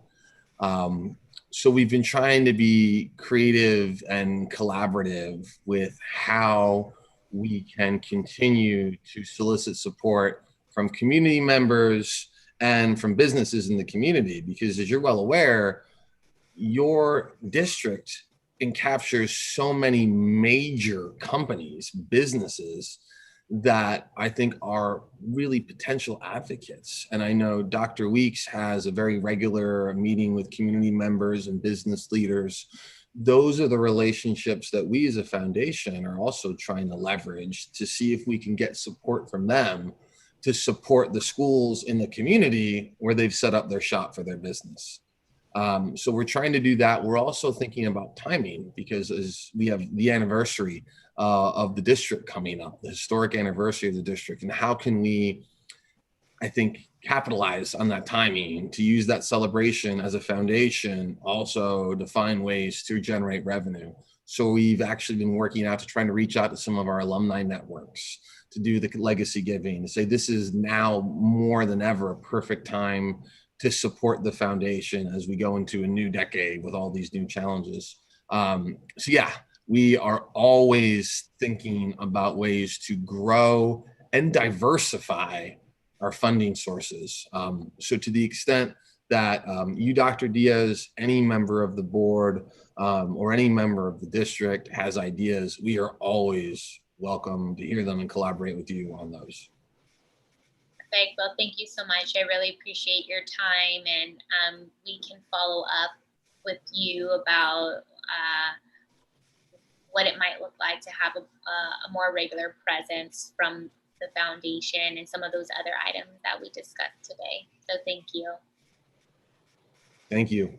Speaker 11: So we've been trying to be creative and collaborative with how we can continue to solicit support from community members and from businesses in the community, because as you're well aware, your district encaptures so many major companies, businesses that I think are really potential advocates. And I know Dr. Weeks has a very regular meeting with community members and business leaders. Those are the relationships that we as a foundation are also trying to leverage to see if we can get support from them to support the schools in the community where they've set up their shop for their business. So we're trying to do that. We're also thinking about timing, because as we have the anniversary of the district coming up, the historic anniversary of the district, and how can we, I think, capitalize on that timing to use that celebration as a foundation, also to find ways to generate revenue. So we've actually been working out to trying to reach out to some of our alumni networks to do the legacy giving, to say this is now more than ever a perfect time to support the foundation as we go into a new decade with all these new challenges. So yeah, we are always thinking about ways to grow and diversify our funding sources. So to the extent that you, Dr. Diaz, any member of the board or any member of the district has ideas, we are always welcome to hear them and collaborate with you on those.
Speaker 3: Perfect. Well, thank you so much. I really appreciate your time, and we can follow up with you about what it might look like to have a more regular presence from the foundation and some of those other items that we discussed today. So thank you.
Speaker 11: Thank you.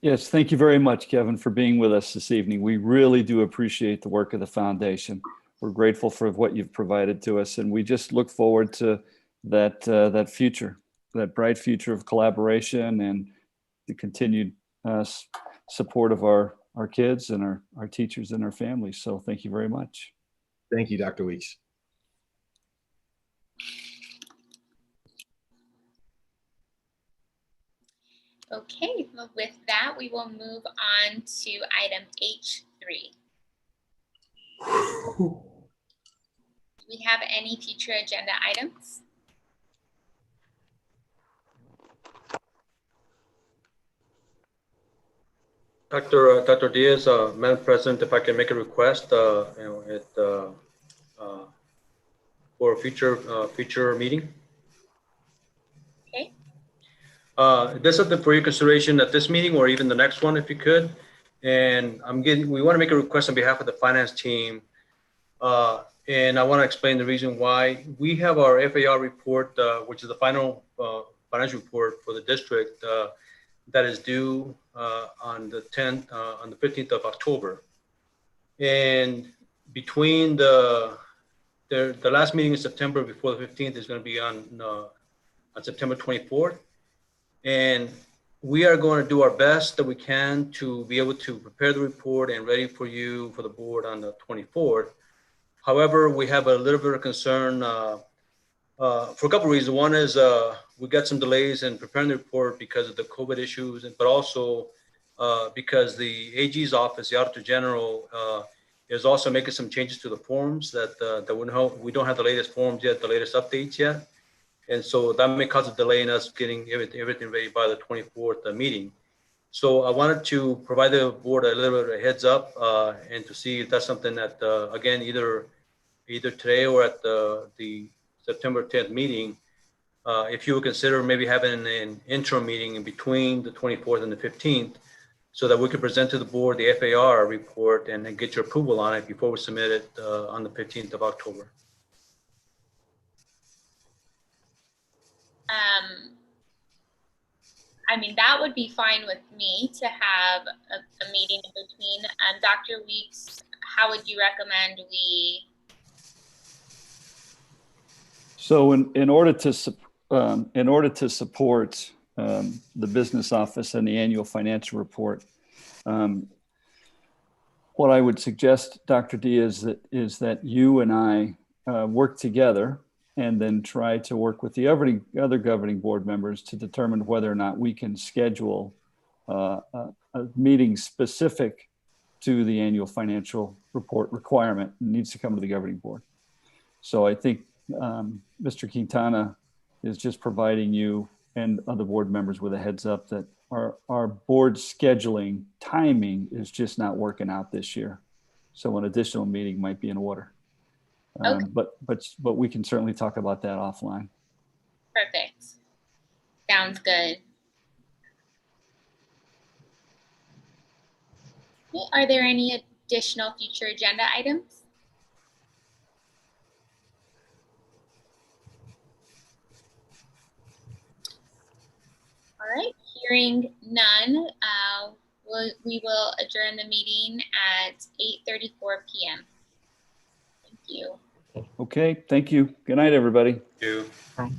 Speaker 1: Yes, thank you very much, Kevin, for being with us this evening. We really do appreciate the work of the foundation. We're grateful for what you've provided to us, and we just look forward to that future, that bright future of collaboration and the continued support of our kids and our teachers and our families. So thank you very much.
Speaker 11: Thank you, Dr. Weeks.
Speaker 3: Okay, well, with that, we will move on to item H3. Do we have any future agenda items?
Speaker 9: Dr. Diaz, Madam President, if I can make a request, for a future meeting.
Speaker 3: Okay.
Speaker 9: This is for your consideration at this meeting or even the next one, if you could. And we want to make a request on behalf of the finance team. And I want to explain the reason why. We have our FAR report, which is the final financial report for the district that is due on the 15th of October. And between the last meeting in September before the 15th is going to be on September 24th. And we are going to do our best that we can to be able to prepare the report and ready for you, for the board on the 24th. However, we have a little bit of concern for a couple of reasons. One is we got some delays in preparing the report because of the COVID issues, but also because the AG's office, the Auditor General, is also making some changes to the forms that we don't have the latest forms yet, the latest updates yet. And so that may cause a delay in us getting everything ready by the 24th meeting. So I wanted to provide the board a little bit of a heads up and to see if that's something that, again, either today or at the September 10th meeting, if you would consider maybe having an interim meeting in between the 24th and the 15th so that we could present to the board the FAR report and then get your approval on it before we submit it on the 15th of October.
Speaker 3: I mean, that would be fine with me to have a meeting in between. Dr. Weeks, how would you recommend we?
Speaker 1: So in order to support the business office and the annual financial report, what I would suggest, Dr. Diaz, is that you and I work together and then try to work with the other governing board members to determine whether or not we can schedule a meeting specific to the annual financial report requirement. It needs to come to the governing board. So I think Mr. Quintana is just providing you and other board members with a heads up that our board scheduling timing is just not working out this year. So an additional meeting might be in order.
Speaker 3: Okay.
Speaker 1: But we can certainly talk about that offline.
Speaker 3: Perfect. Sounds good. Okay, are there any additional future agenda items? All right, hearing none, we will adjourn the meeting at 8:34 p.m. Thank you.
Speaker 1: Okay, thank you. Good night, everybody.
Speaker 9: You.
Speaker 6: Bye.